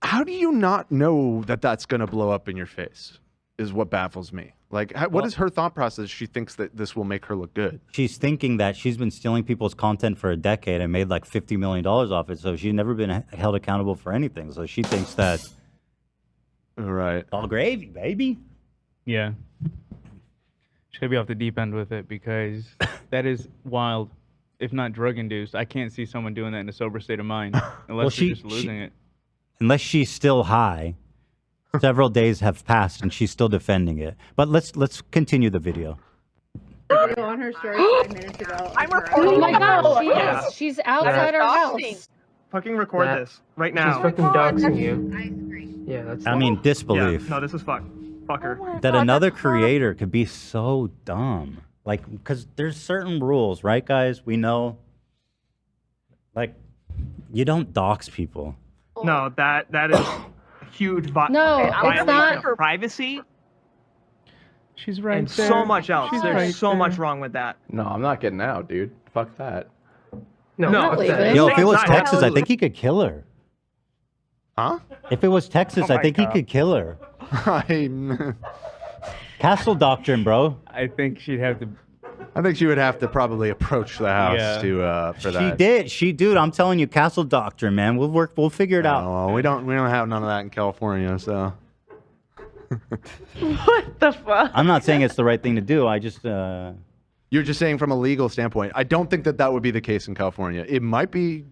Speaker 4: How do you not know that that's going to blow up in your face is what baffles me. Like, what is her thought process? She thinks that this will make her look good.
Speaker 3: She's thinking that she's been stealing people's content for a decade and made like $50 million off it. So she's never been held accountable for anything. So she thinks that.
Speaker 4: Right.
Speaker 3: All gravy, baby.
Speaker 6: Yeah. Should be off the deep end with it because that is wild, if not drug induced. I can't see someone doing that in a sober state of mind unless they're just losing it.
Speaker 3: Unless she's still high. Several days have passed and she's still defending it. But let's continue the video.
Speaker 15: On her story 5 minutes ago.
Speaker 16: I'm recording.
Speaker 20: Oh my god, she
Speaker 17: Yeah.
Speaker 20: is. She's outside our house.
Speaker 17: Fucking record this right now.
Speaker 1: She's fucking doxing you. Yeah, that's.
Speaker 3: I mean, disbelief.
Speaker 17: Yeah, no, this is fuck. Fuck her.
Speaker 3: That another creator could be so dumb. Like, because there's certain rules, right, guys? We know. Like, you don't dox people.
Speaker 17: No, that is huge
Speaker 15: No, it's
Speaker 17: violation
Speaker 15: not.
Speaker 17: of privacy
Speaker 6: She's right
Speaker 17: and
Speaker 6: there.
Speaker 17: so much else.
Speaker 6: She's
Speaker 17: There's
Speaker 6: right
Speaker 17: so
Speaker 6: there.
Speaker 17: much wrong with that.
Speaker 24: No, I'm not getting out, dude. Fuck that.
Speaker 17: No,
Speaker 15: not leaving.
Speaker 3: Yo, if it was
Speaker 17: Not
Speaker 3: Texas, I
Speaker 17: absolutely.
Speaker 3: think he could kill her.
Speaker 4: Huh?
Speaker 3: If it was Texas,
Speaker 17: Oh
Speaker 3: I
Speaker 17: my
Speaker 3: think
Speaker 17: God.
Speaker 3: he could kill her.
Speaker 4: I
Speaker 3: Castle doctrine, bro.
Speaker 6: I think she'd have to.
Speaker 4: think she would have to probably approach the house
Speaker 6: Yeah.
Speaker 4: to for that.
Speaker 3: She did. Dude, I'm telling you, castle doctrine, man. We'll figure it out.
Speaker 4: Oh, we don't have none of that in California, so.
Speaker 13: What the fuck?
Speaker 3: I'm not saying it's the right thing to do. I just
Speaker 4: You're just saying from a legal standpoint. I don't think that would be the case in California. It might be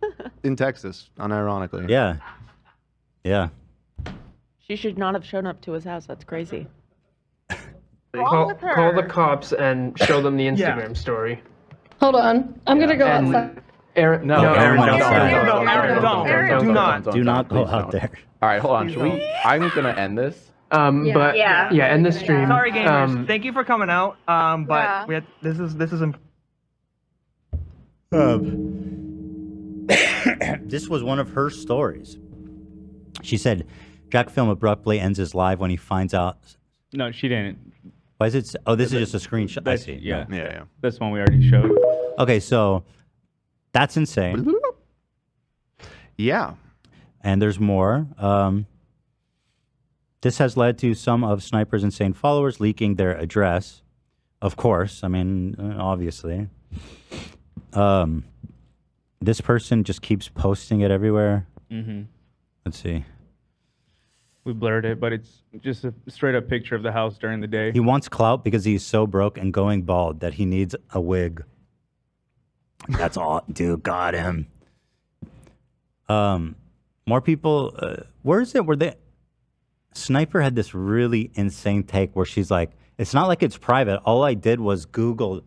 Speaker 4: in Texas, unironically.
Speaker 3: yeah. Yeah.
Speaker 13: She should not have shown up to his house. That's crazy.
Speaker 1: Call the cops and show them the
Speaker 17: Yeah.
Speaker 1: Instagram story.
Speaker 15: Hold on. I'm gonna go
Speaker 1: And
Speaker 15: outside.
Speaker 1: Aaron,
Speaker 24: No,
Speaker 3: Aaron,
Speaker 1: don't.
Speaker 17: don't.
Speaker 1: Aaron,
Speaker 17: Do not.
Speaker 3: Do not go
Speaker 24: please
Speaker 3: out
Speaker 24: don't.
Speaker 3: there.
Speaker 24: All right, hold on. Should we? I'm gonna end this.
Speaker 1: But
Speaker 13: Yeah.
Speaker 1: yeah, end the stream.
Speaker 17: Sorry, gamers. Thank you for coming out. But this is
Speaker 3: This was one of her stories. She said, Jacksfilms abruptly ends his live when he finds out.
Speaker 6: No, she didn't.
Speaker 3: Why is it? Oh, this is just a screenshot. I see.
Speaker 6: Yeah. This one we already showed.
Speaker 3: Okay, so that's insane.
Speaker 4: Yeah.
Speaker 3: And there's more. This has led to some of Sniper's insane followers leaking their address. Of course. I mean, obviously. This person just keeps posting it everywhere.
Speaker 6: Mm-hmm.
Speaker 3: Let's see.
Speaker 6: We blurred it, but it's just a straight up picture of the house during the day.
Speaker 3: He wants clout because he's so broke and going bald that he needs a wig. That's all. Dude, got him. More people. Where is it? Where they? Sniper had this really insane take where she's like, "It's not like it's private. All I did was Google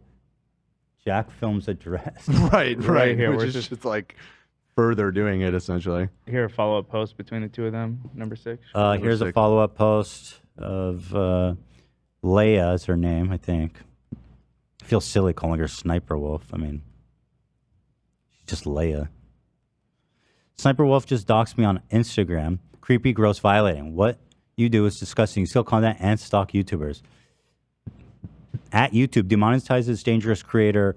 Speaker 3: Jacksfilms' address."
Speaker 4: Right
Speaker 6: here,
Speaker 4: Which
Speaker 6: we're
Speaker 4: is
Speaker 6: just-
Speaker 4: just like further doing it essentially.
Speaker 6: Here, a follow up post between the two of them. Number 6.
Speaker 3: Here's a follow-up post of Leia is her name, I think. I feel silly calling her Sniperwolf. I mean, she's just Leia. Sniperwolf just doxed me on Instagram. Creepy, gross, violating. What you do is disgusting. You steal content and stalk YouTubers. At YouTube, demonetize this dangerous creator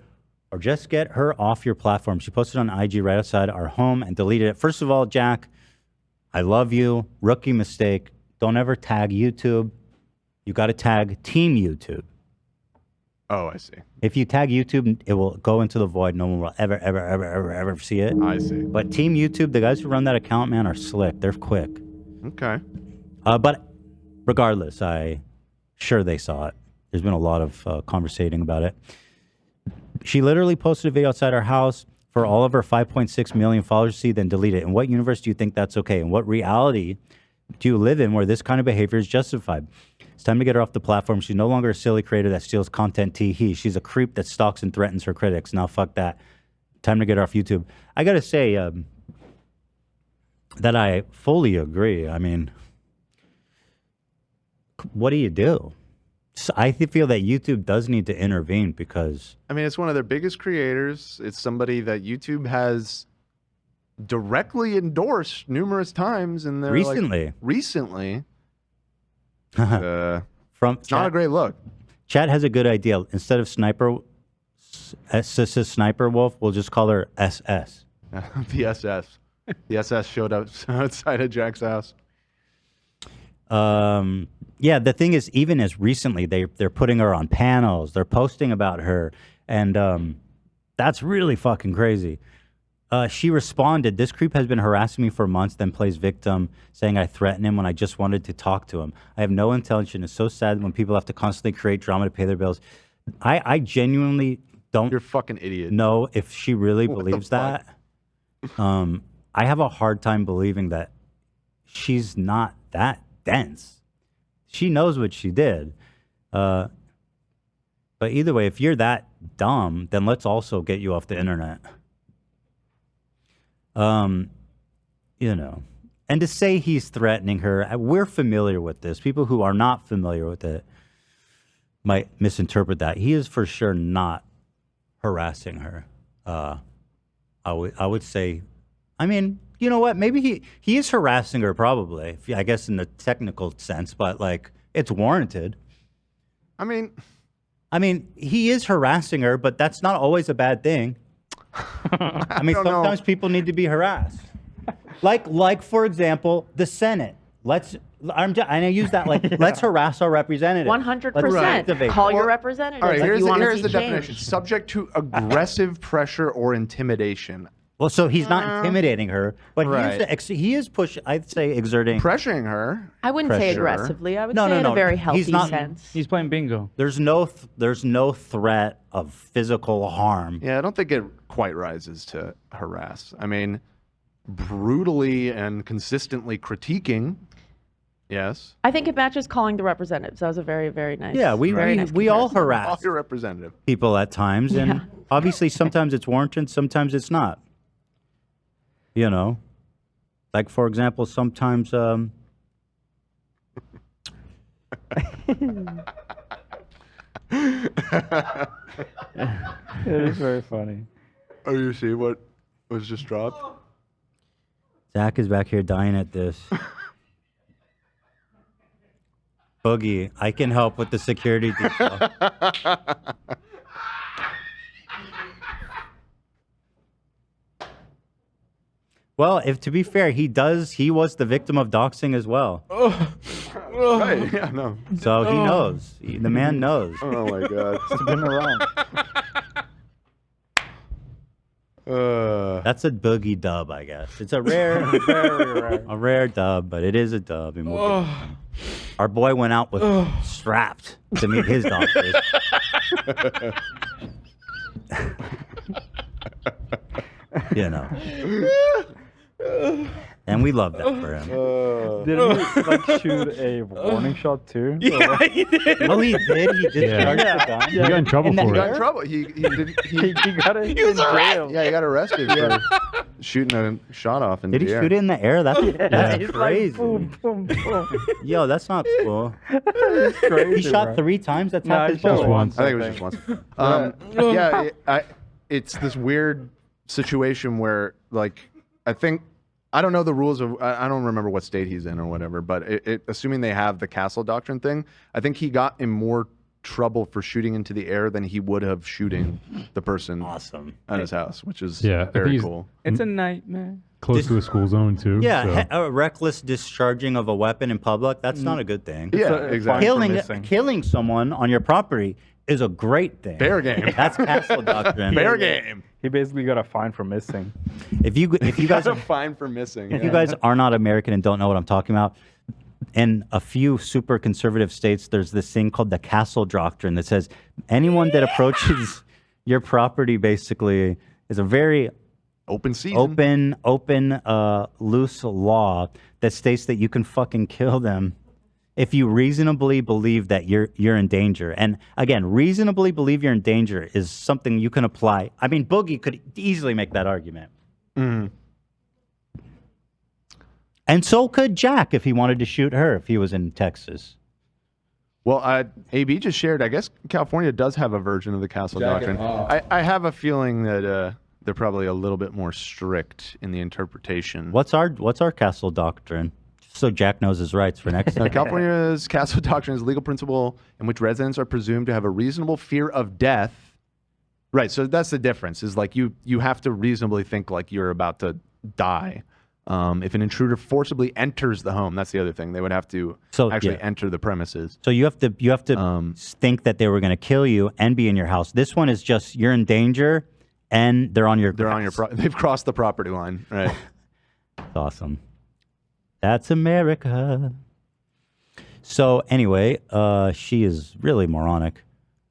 Speaker 3: or just get her off your platform. She posted on IG right outside our home and deleted it. First of all, Jack, I love you. Rookie mistake. Don't ever tag YouTube. You got to tag Team YouTube.
Speaker 4: Oh, I see.
Speaker 3: If you tag YouTube, it will go into the void. No one will ever see it.
Speaker 4: I see.
Speaker 3: But Team YouTube, the guys who run that account, man, are slick. They're quick.
Speaker 4: Okay.
Speaker 3: But regardless, sure they saw it. There's been a lot of conversating about it. She literally posted a video outside our house for all of her 5.6 million followers to see, then delete it. In what universe do you think that's okay? In what reality do you live in where this kind of behavior is justified? It's time to get her off the platform. She's no longer a silly creator that steals content. She's a creep that stalks and threatens her critics. Now, fuck that. Time to get her off YouTube. I got to say that I fully agree. I mean, what do you do? So I feel that YouTube does need to intervene because...
Speaker 4: I mean, it's one of their biggest creators. It's somebody that YouTube has directly endorsed numerous times. And they're
Speaker 3: Recently.
Speaker 4: Recently.
Speaker 3: From
Speaker 4: It's not a great look.
Speaker 3: Chad has a good idea. Instead of Sniperwolf, we'll just call her SS.
Speaker 4: The SS. The SS showed up outside of Jack's house.
Speaker 3: Yeah, the thing is, even as recently, they're putting her on panels. They're posting about her. And that's really fucking crazy. She responded, "This creep has been harassing me for months, then plays victim, saying I threaten him when I just wanted to talk to him. I have no intention. It's so sad when people have to constantly create drama to pay their bills." I genuinely don't...
Speaker 4: You're a fucking idiot.
Speaker 3: ...know if she really believes that. I have a hard time believing that she's not that dense. She knows what she did. But either way, if you're that dumb, then let's also get you off the internet. You know, and to say he's threatening her, we're familiar with this. People who are not familiar with it might misinterpret that. He is for sure not harassing her. I would say, I mean, you know what? Maybe he is harassing her, probably. I guess in the technical sense, but like it's warranted.
Speaker 4: I mean,
Speaker 3: he is harassing her, but that's not always a bad thing. I mean, sometimes people need to be harassed. Like for example, the Senate. I use that like let's harass our representative.
Speaker 13: 100%. Call your representative.
Speaker 4: All right,
Speaker 13: if you want to
Speaker 4: here's
Speaker 13: see
Speaker 4: the
Speaker 13: change.
Speaker 4: definition: subject to aggressive pressure or intimidation.
Speaker 3: Well, so he's not intimidating her, but he is pushing. I'd say exerting,
Speaker 4: pressuring her.
Speaker 13: I wouldn't say aggressively. I would say in a very healthy sense.
Speaker 6: He's playing bingo.
Speaker 3: There's no threat of physical harm.
Speaker 4: Yeah, I don't think it quite rises to harass. I mean, brutally and consistently critiquing. Yes.
Speaker 13: I think it matches calling the representatives. That was a very, very nice.
Speaker 3: Yeah, we all harass
Speaker 4: Call your representative.
Speaker 3: people at times, and obviously sometimes it's warranted, sometimes it's not. You know, like for example, sometimes.
Speaker 7: It is very funny.
Speaker 4: Oh, you see what was just dropped?
Speaker 3: Zach is back here dying at this. Boogie, I can help with the security detail. Well, to be fair, he was the victim of doxing as well.
Speaker 4: Right, yeah, no.
Speaker 3: So he knows. The man knows.
Speaker 4: Oh my God.
Speaker 7: It's been around.
Speaker 3: That's a boogie dub, I guess. It's a rare, a rare dub, but it is a dub. And we'll get our boy went out with strapped to meet his doctors. You know. And we love that for him.
Speaker 7: Did he like shoot a warning shot too?
Speaker 6: Yeah, he did.
Speaker 3: Oh, he did. He discharged the gun.
Speaker 18: He got in trouble for it.
Speaker 4: He got in trouble. He
Speaker 7: got in jail.
Speaker 4: Yeah, he got arrested for shooting a shot off in
Speaker 3: Did
Speaker 4: the
Speaker 3: he
Speaker 4: air.
Speaker 3: shoot it in the air? That's
Speaker 7: It's
Speaker 3: crazy.
Speaker 7: Like, boom, boom, boom.
Speaker 3: Yo, that's not cool.
Speaker 7: It's crazy.
Speaker 3: He shot
Speaker 7: bro.
Speaker 3: 3 times. That's
Speaker 7: No,
Speaker 3: not
Speaker 7: he
Speaker 3: his
Speaker 7: shot
Speaker 3: fault.
Speaker 18: once.
Speaker 4: I think it was just once. Yeah, it's this weird situation where, like, I don't know the rules of. I don't remember what state he's in or whatever. But assuming they have the castle doctrine thing, I think he got in more trouble for shooting into the air than he would have shooting the person at his house, which is very cool.
Speaker 6: It's a nightmare.
Speaker 18: Close to a school zone too.
Speaker 3: Yeah,
Speaker 18: so.
Speaker 3: a reckless discharging of a weapon in public, that's not a good thing.
Speaker 4: Yeah, exactly.
Speaker 3: Killing someone on your property is a great thing.
Speaker 4: Fair game.
Speaker 3: That's castle doctrine.
Speaker 4: Fair game.
Speaker 7: He basically got a fine for missing.
Speaker 3: If you guys
Speaker 4: a fine for missing.
Speaker 3: If you guys are not American and don't know what I'm talking about, in a few super conservative states, there's this thing called the castle doctrine that says anyone that approaches your property basically is a very
Speaker 4: open season,
Speaker 3: loose law that states that you can fucking kill them if you reasonably believe that you're in danger. And again, reasonably believe you're in danger is something you can apply. I mean, Boogie could easily make that argument.
Speaker 4: Mm-hmm.
Speaker 3: And so could Jack if he wanted to shoot her if he was in Texas.
Speaker 4: Well, AB just shared, I guess California does have a version of the castle doctrine. I have a feeling that they're probably a little bit more strict in the interpretation.
Speaker 3: What's our castle doctrine? So Jack knows his rights for next time.
Speaker 4: California's castle doctrine is a legal principle in which residents are presumed to have a reasonable fear of death. Right, so that's the difference, is like you have to reasonably think like you're about to die. If an intruder forcibly enters the home, that's the other thing. They would have to enter the premises.
Speaker 3: So you have to think that they were going to kill you and be in your house. This one is just you're in danger and they're on your
Speaker 4: they've crossed the property line, right?
Speaker 3: That's awesome. That's America. So anyway, she is really moronic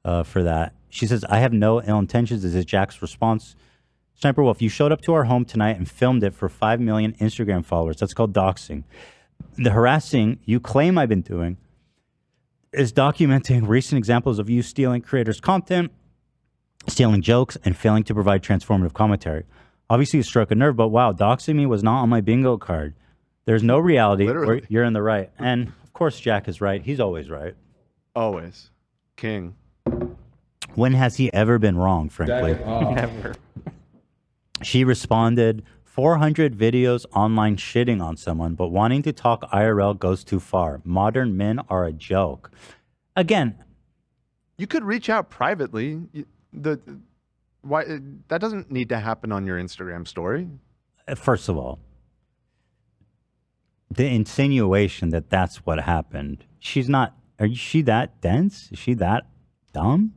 Speaker 3: for that. She says, I have no ill intentions. This is Jack's response. Sssniperwolf, you showed up to our home tonight and filmed it for 5 million Instagram followers. That's called doxing. The harassing you claim I've been doing is documenting recent examples of you stealing creators' content, stealing jokes, and failing to provide transformative commentary. Obviously, you struck a nerve, but wow, doxing me was not on my bingo card. There's no reality. You're in the right. And, of course, Jack is right. He's always right.
Speaker 4: Always. King.
Speaker 3: When has he ever been wrong, frankly?
Speaker 7: Never.
Speaker 3: She responded 400 videos online shitting on someone, but wanting to talk IRL goes too far. Modern men are a joke. Again,
Speaker 4: you could reach out privately. Why that doesn't need to happen on your Instagram story.
Speaker 3: First of all, the insinuation that that's what happened. She's not. Is she that dense? Is she that dumb?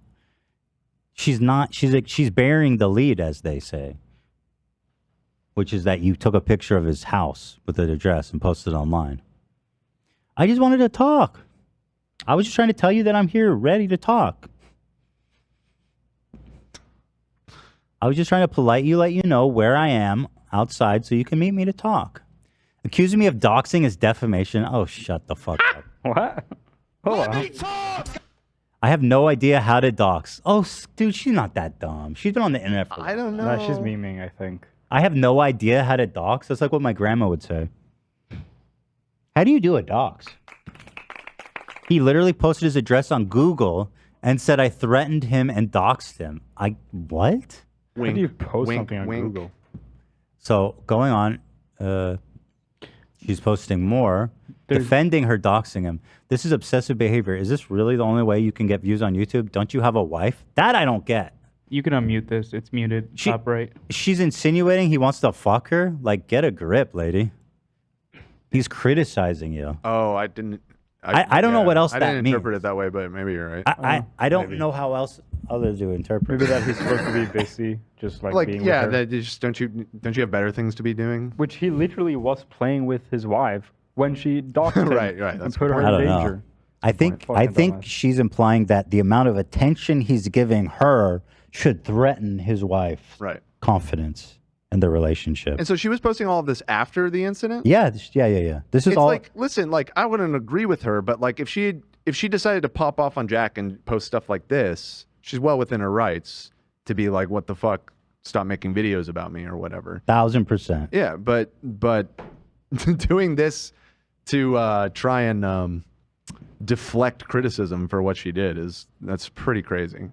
Speaker 3: She's not. She's bearing the lead, as they say, which is that you took a picture of his house with the address and posted it online. I just wanted to talk. I was just trying to tell you that I'm here, ready to talk. I was just trying to let you know where I am outside so you can meet me to talk. Accusing me of doxing is defamation. Oh, shut the fuck up.
Speaker 7: What? Hold on.
Speaker 3: I have no idea how to dox. Oh, dude, she's not that dumb. She's been on the internet for
Speaker 4: I don't know.
Speaker 7: No, she's memeing, I think.
Speaker 3: I have no idea how to dox. That's like what my grandma would say. How do you do a dox? He literally posted his address on Google and said I threatened him and doxed him. What?
Speaker 7: How do you post something on Google?
Speaker 3: So going on, she's posting more, defending her doxing him. This is obsessive behavior. Is this really the only way you can get views on YouTube? Don't you have a wife? That I don't get.
Speaker 6: You can unmute this. It's muted. Top right.
Speaker 3: She's insinuating he wants to fuck her. Like, get a grip, lady. He's criticizing you.
Speaker 4: Oh, I didn't.
Speaker 3: I don't know what else
Speaker 4: I
Speaker 3: that
Speaker 4: didn't
Speaker 3: means.
Speaker 4: interpret it that way, but maybe you're right.
Speaker 3: I don't know how else others do interpret.
Speaker 7: Maybe that he's supposed to be busy, just like being with her.
Speaker 4: That just don't you have better things to be doing?
Speaker 7: Which he literally was playing with his wife when she doxed him
Speaker 4: right.
Speaker 7: and
Speaker 4: That's
Speaker 7: put her
Speaker 3: I
Speaker 7: in
Speaker 3: don't
Speaker 7: danger.
Speaker 3: know. I think she's implying that the amount of attention he's giving her should threaten his wife's confidence in the relationship.
Speaker 4: And so she was posting all of this after the incident?
Speaker 3: Yeah. This is
Speaker 4: it's
Speaker 3: all
Speaker 4: like, listen, like I wouldn't agree with her, but like if she decided to pop off on Jack and post stuff like this, she's well within her rights to be like, what the fuck? Stop making videos about me or whatever.
Speaker 3: 1000%.
Speaker 4: Yeah, but doing this to try and deflect criticism for what she did that's pretty crazy.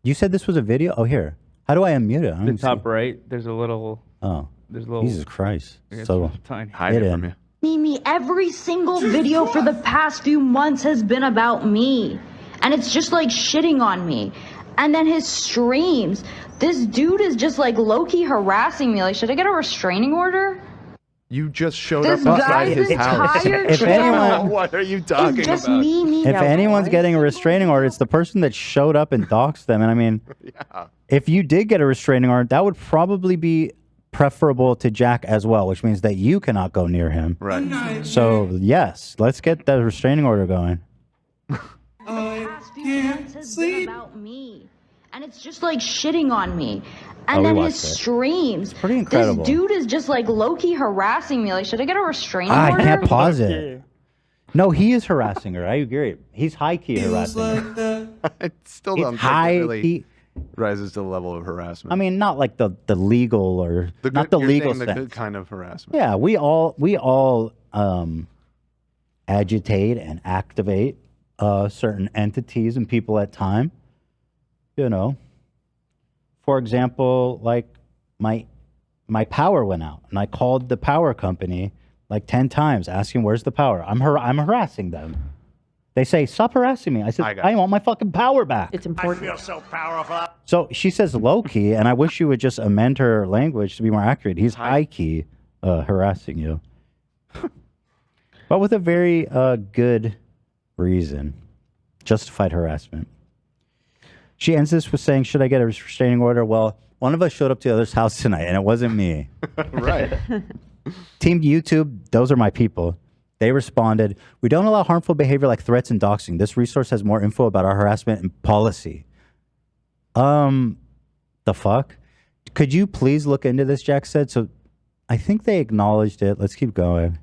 Speaker 3: You said this was a video? Oh, here. How do I unmute it? I
Speaker 6: The
Speaker 3: don't
Speaker 6: top
Speaker 3: see.
Speaker 6: right. There's a little.
Speaker 3: Oh.
Speaker 6: There's a little.
Speaker 3: Jesus Christ.
Speaker 6: It's
Speaker 3: So
Speaker 6: tiny.
Speaker 4: Hide it from you.
Speaker 5: Me, every single video for the past few months has been about me. And it's just like shitting on me. And then his streams. This dude is just like low-key harassing me. Like, should I get a restraining order?
Speaker 4: You just showed
Speaker 5: This
Speaker 4: up outside
Speaker 5: guy's
Speaker 4: his house.
Speaker 5: entire
Speaker 3: If anyone-
Speaker 4: what are you talking
Speaker 5: It's just
Speaker 4: about?
Speaker 5: me.
Speaker 3: If anyone's getting a restraining order, it's the person that showed up and doxed them. And I mean, if you did get a restraining order, that would probably be preferable to Jack as well, which means that you cannot go near him.
Speaker 4: Right.
Speaker 3: So, yes, let's get the restraining order going.
Speaker 5: Past few months has been about me. And it's just like shitting on me.
Speaker 3: Oh,
Speaker 5: And
Speaker 3: we
Speaker 5: then
Speaker 3: watched
Speaker 5: his
Speaker 3: it.
Speaker 5: streams.
Speaker 3: Pretty incredible.
Speaker 5: This dude is just like low-key harassing me. Like, should I get a restraining
Speaker 3: I
Speaker 5: order?
Speaker 3: can't pause it. No, he is harassing her. I agree. He's high-key harassing her.
Speaker 4: I still
Speaker 3: It's
Speaker 4: don't think
Speaker 3: high
Speaker 4: it really
Speaker 3: key-
Speaker 4: rises to the level of harassment.
Speaker 3: I mean, not like the legal or not the
Speaker 4: you're
Speaker 3: legal
Speaker 4: saying the
Speaker 3: sense.
Speaker 4: good kind of harassment.
Speaker 3: Yeah, we all agitate and activate certain entities and people at time. You know, for example, like my power went out, and I called the power company like 10 times asking where's the power. I'm harassing them. They say stop harassing me. I said I want my fucking power back.
Speaker 13: It's important.
Speaker 21: I feel so powerful.
Speaker 3: So she says low key, and I wish you would just amend her language to be more accurate. He's high key harassing you, but with a very good reason, justified harassment. She ends this with saying, "Should I get a restraining order?" Well, one of us showed up to the other's house tonight, and it wasn't me.
Speaker 4: Right.
Speaker 3: Team YouTube, those are my people. They responded, "We don't allow harmful behavior like threats and doxing. This resource has more info about our harassment and policy." The fuck? Could you please look into this, Jack said? So I think they acknowledged it. Let's keep going.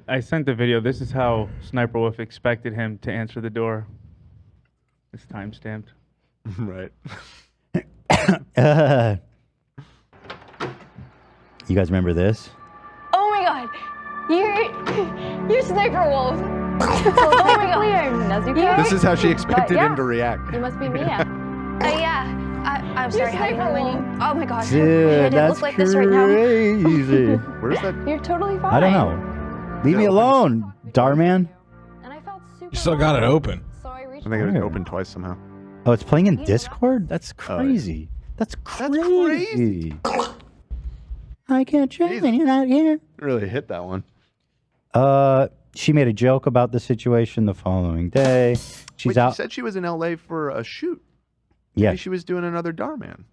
Speaker 6: I sent the video. This is how Sssniperwolf expected him to answer the door. It's time-stamped.
Speaker 4: Right.
Speaker 3: You guys remember this?
Speaker 8: Oh my god, you're Sssniperwolf. Oh my god,
Speaker 4: This is how she expected him to react.
Speaker 8: You must be Mia. Yeah, I'm sorry. How do you Oh my gosh.
Speaker 3: Dude,
Speaker 8: I didn't
Speaker 3: that's
Speaker 8: look like this right now.
Speaker 3: crazy.
Speaker 4: Where's that?
Speaker 8: You're totally fine.
Speaker 3: I don't know. Leave me alone, Darman.
Speaker 2: You still got it open.
Speaker 4: I think it was open twice somehow.
Speaker 3: Oh, it's playing in Discord? That's crazy. That's crazy. I can't change when you're not here.
Speaker 4: Really hit that one.
Speaker 3: She made a joke about the situation the following day. She's out.
Speaker 4: She said she was in LA for a shoot.
Speaker 3: Yeah.
Speaker 4: Maybe she was doing another Darman.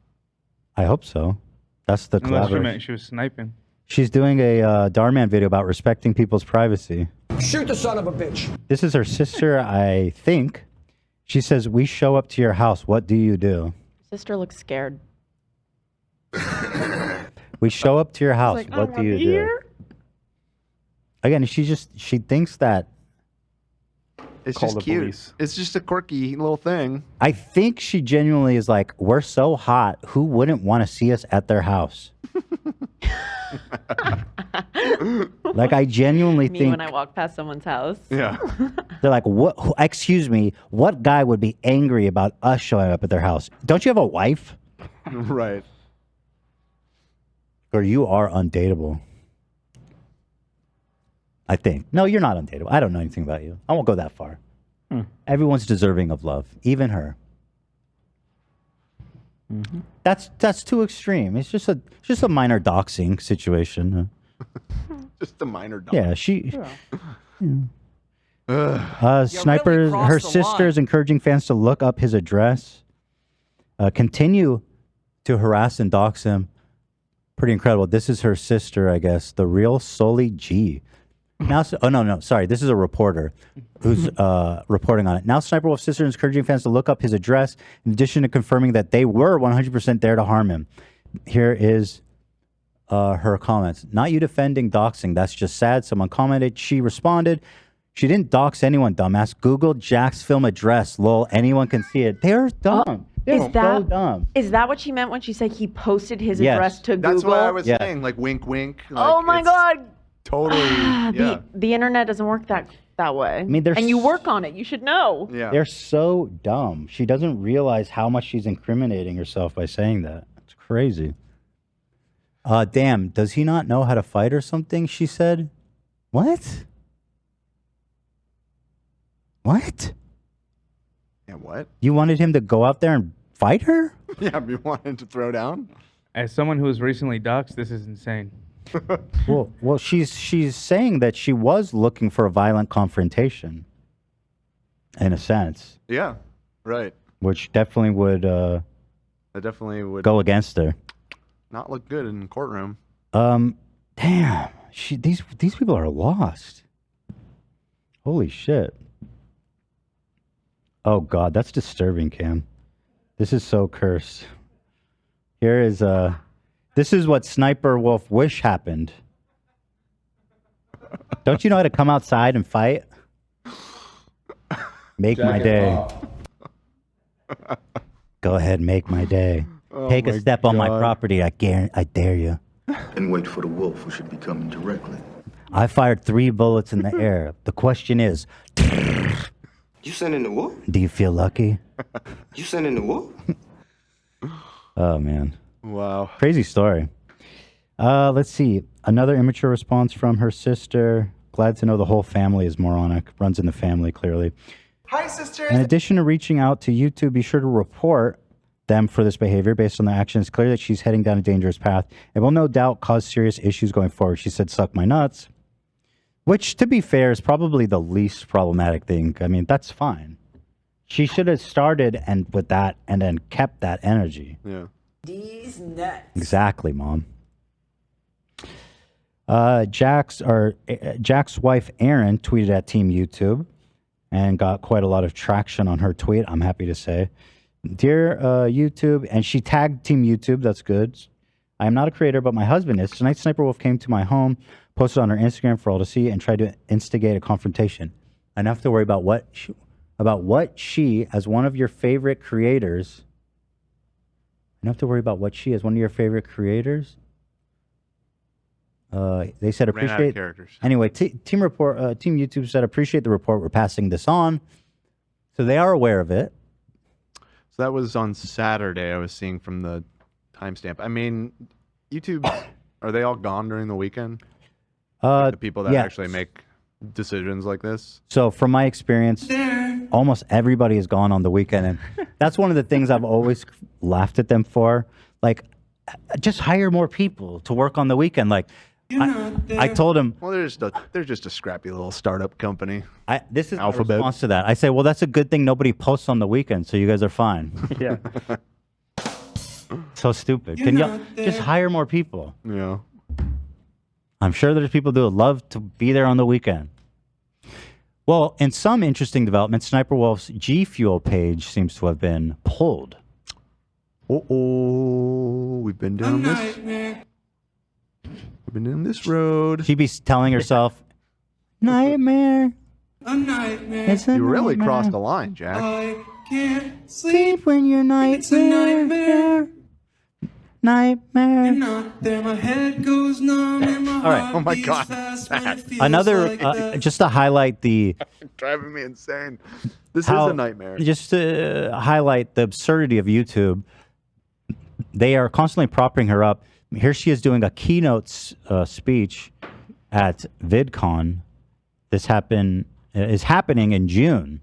Speaker 3: I hope so. That's the
Speaker 6: Unless she
Speaker 3: collaboration.
Speaker 6: meant she was sniping.
Speaker 3: She's doing a Darman video about respecting people's privacy.
Speaker 10: Shoot the son of a bitch.
Speaker 3: This is her sister, I think. She says, "We show up to your house. What do you do?"
Speaker 13: Sister looks scared.
Speaker 3: We show up to your house.
Speaker 13: like, I
Speaker 3: What
Speaker 13: don't
Speaker 3: do
Speaker 13: wanna
Speaker 3: you
Speaker 13: be
Speaker 3: do?
Speaker 13: here.
Speaker 3: Again, she thinks that.
Speaker 4: It's
Speaker 3: Call
Speaker 4: just
Speaker 3: the
Speaker 4: cute.
Speaker 3: police.
Speaker 4: It's just a quirky little thing.
Speaker 3: I think she genuinely is like, we're so hot. Who wouldn't want to see us at their house? Like, I genuinely
Speaker 13: Me
Speaker 3: think
Speaker 13: when I walk past someone's house.
Speaker 4: Yeah.
Speaker 3: they're like, what? Excuse me, what guy would be angry about us showing up at their house? Don't you have a wife?
Speaker 4: Right.
Speaker 3: Or you are undateable. I think. No, you're not undateable. I don't know anything about you. I won't go that far. Everyone's deserving of love, even her. That's too extreme. It's just a minor doxing situation.
Speaker 4: Just a minor dog.
Speaker 3: Yeah, she.
Speaker 4: Ugh.
Speaker 3: Sniper, her sister is encouraging fans to look up his address. Continue to harass and dox him. Pretty incredible. This is her sister, I guess, the real Soli G. Now, oh no, sorry. This is a reporter who's reporting on it. Now, Sniperwolf's sister is encouraging fans to look up his address, in addition to confirming that they were 100% there to harm him. Here is her comments. Not you defending doxing. That's just sad. Someone commented. She responded. She didn't dox anyone, dumbass. Google Jacksfilms address. Lol. Anyone can see it. They're dumb. They're so dumb.
Speaker 13: Is that what she meant when she said he posted his
Speaker 3: Yes.
Speaker 13: address to Google?
Speaker 4: That's what I was
Speaker 3: Yeah.
Speaker 4: saying. Like wink, wink.
Speaker 13: Oh
Speaker 4: like,
Speaker 13: my
Speaker 4: it's
Speaker 13: God.
Speaker 4: Totally. Yeah.
Speaker 13: The internet doesn't work that way. I
Speaker 3: mean, there's
Speaker 13: and you work on it. You should know.
Speaker 4: Yeah.
Speaker 3: They're so dumb. She doesn't realize how much she's incriminating herself by saying that. It's crazy. Damn, does he not know how to fight or something? She said. What? What?
Speaker 4: Yeah, what?
Speaker 3: You wanted him to go out there and fight her?
Speaker 4: Yeah, you wanted to throw down?
Speaker 6: As someone who was recently doxxed, this is insane.
Speaker 3: Well, she's saying that she was looking for a violent confrontation, in a sense,
Speaker 4: Yeah. Right.
Speaker 3: which definitely would
Speaker 4: That definitely would
Speaker 3: go against her.
Speaker 4: not look good in the courtroom.
Speaker 3: Damn, these people are lost. Holy shit. Oh God, that's disturbing, Cam. This is so cursed. Here is this is what Sniperwolf wish happened. Don't you know how to come outside and fight? Make my
Speaker 14: Jacket
Speaker 3: day.
Speaker 14: off.
Speaker 3: Go ahead, make my day.
Speaker 14: Oh
Speaker 3: Take a
Speaker 14: my
Speaker 3: step on my
Speaker 14: God.
Speaker 3: property. I dare you.
Speaker 9: And wait for the wolf who should be coming directly.
Speaker 3: I fired 3 bullets in the air. The question is,
Speaker 12: You sending the wolf?
Speaker 3: do you feel lucky?
Speaker 12: You sending the wolf?
Speaker 3: Oh man.
Speaker 4: Wow.
Speaker 3: Crazy story. Let's see. Another immature response from her sister. Glad to know the whole family is moronic. Runs in the family, clearly.
Speaker 10: Hi, sisters.
Speaker 3: In addition to reaching out to YouTube, be sure to report them for this behavior based on their actions. It's clear that she's heading down a dangerous path. It will no doubt cause serious issues going forward. She said, suck my nuts. Which, to be fair, is probably the least problematic thing. I mean, that's fine. She should have started with that and then kept that energy.
Speaker 4: Yeah.
Speaker 10: These nuts.
Speaker 3: Exactly, Mom. Jack's wife Erin tweeted at Team YouTube and got quite a lot of traction on her tweet, I'm happy to say. Dear YouTube, and she tagged Team YouTube, that's good. I am not a creator, but my husband is. Tonight, Sniperwolf came to my home, posted on her Instagram for all to see, and tried to instigate a confrontation. Enough to worry about what she, as one of your favorite creators, enough to worry about what she, as one of your favorite creators. They said
Speaker 4: Ran out of
Speaker 3: appreciate.
Speaker 4: characters.
Speaker 3: Anyway, Team YouTube said appreciate the report. We're passing this on, so they are aware of it.
Speaker 4: So that was on Saturday. I was seeing from the timestamp. I mean, YouTube, are they all gone during the weekend? The people that
Speaker 3: yeah.
Speaker 4: actually make decisions like this?
Speaker 3: So from my experience, almost everybody is gone on the weekend. And that's one of the things I've always laughed at them for. Like, just hire more people to work on the weekend. Like, I told him.
Speaker 4: Well, they're just a scrappy little startup company.
Speaker 3: This is
Speaker 4: Alphabet.
Speaker 3: my response to that. I say, well, that's a good thing nobody posts on the weekend, so you guys are fine.
Speaker 7: Yeah.
Speaker 3: So stupid. Can you just hire more people?
Speaker 4: Yeah.
Speaker 3: I'm sure there's people that would love to be there on the weekend. Well, in some interesting developments, Sniperwolf's G Fuel page seems to have been pulled.
Speaker 4: We've been down this. We've been down this road.
Speaker 3: She'd be telling herself, "Nightmare."
Speaker 21: A nightmare.
Speaker 3: It's a
Speaker 4: You really
Speaker 3: nightmare.
Speaker 4: crossed the line, Jack.
Speaker 21: I can't
Speaker 3: Sleep when you're nightmare.
Speaker 21: It's a nightmare.
Speaker 3: Nightmare.
Speaker 21: You're not there. My head goes numb and my
Speaker 3: All right.
Speaker 21: heart
Speaker 4: Oh my
Speaker 21: beats
Speaker 4: God.
Speaker 21: fast when it feels
Speaker 3: Another,
Speaker 21: like that.
Speaker 3: just to highlight the
Speaker 4: Driving me insane. This
Speaker 3: how-
Speaker 4: is a nightmare.
Speaker 3: Just to highlight the absurdity of YouTube, they are constantly propping her up. Here she is doing a keynote speech at VidCon. This is happening in June.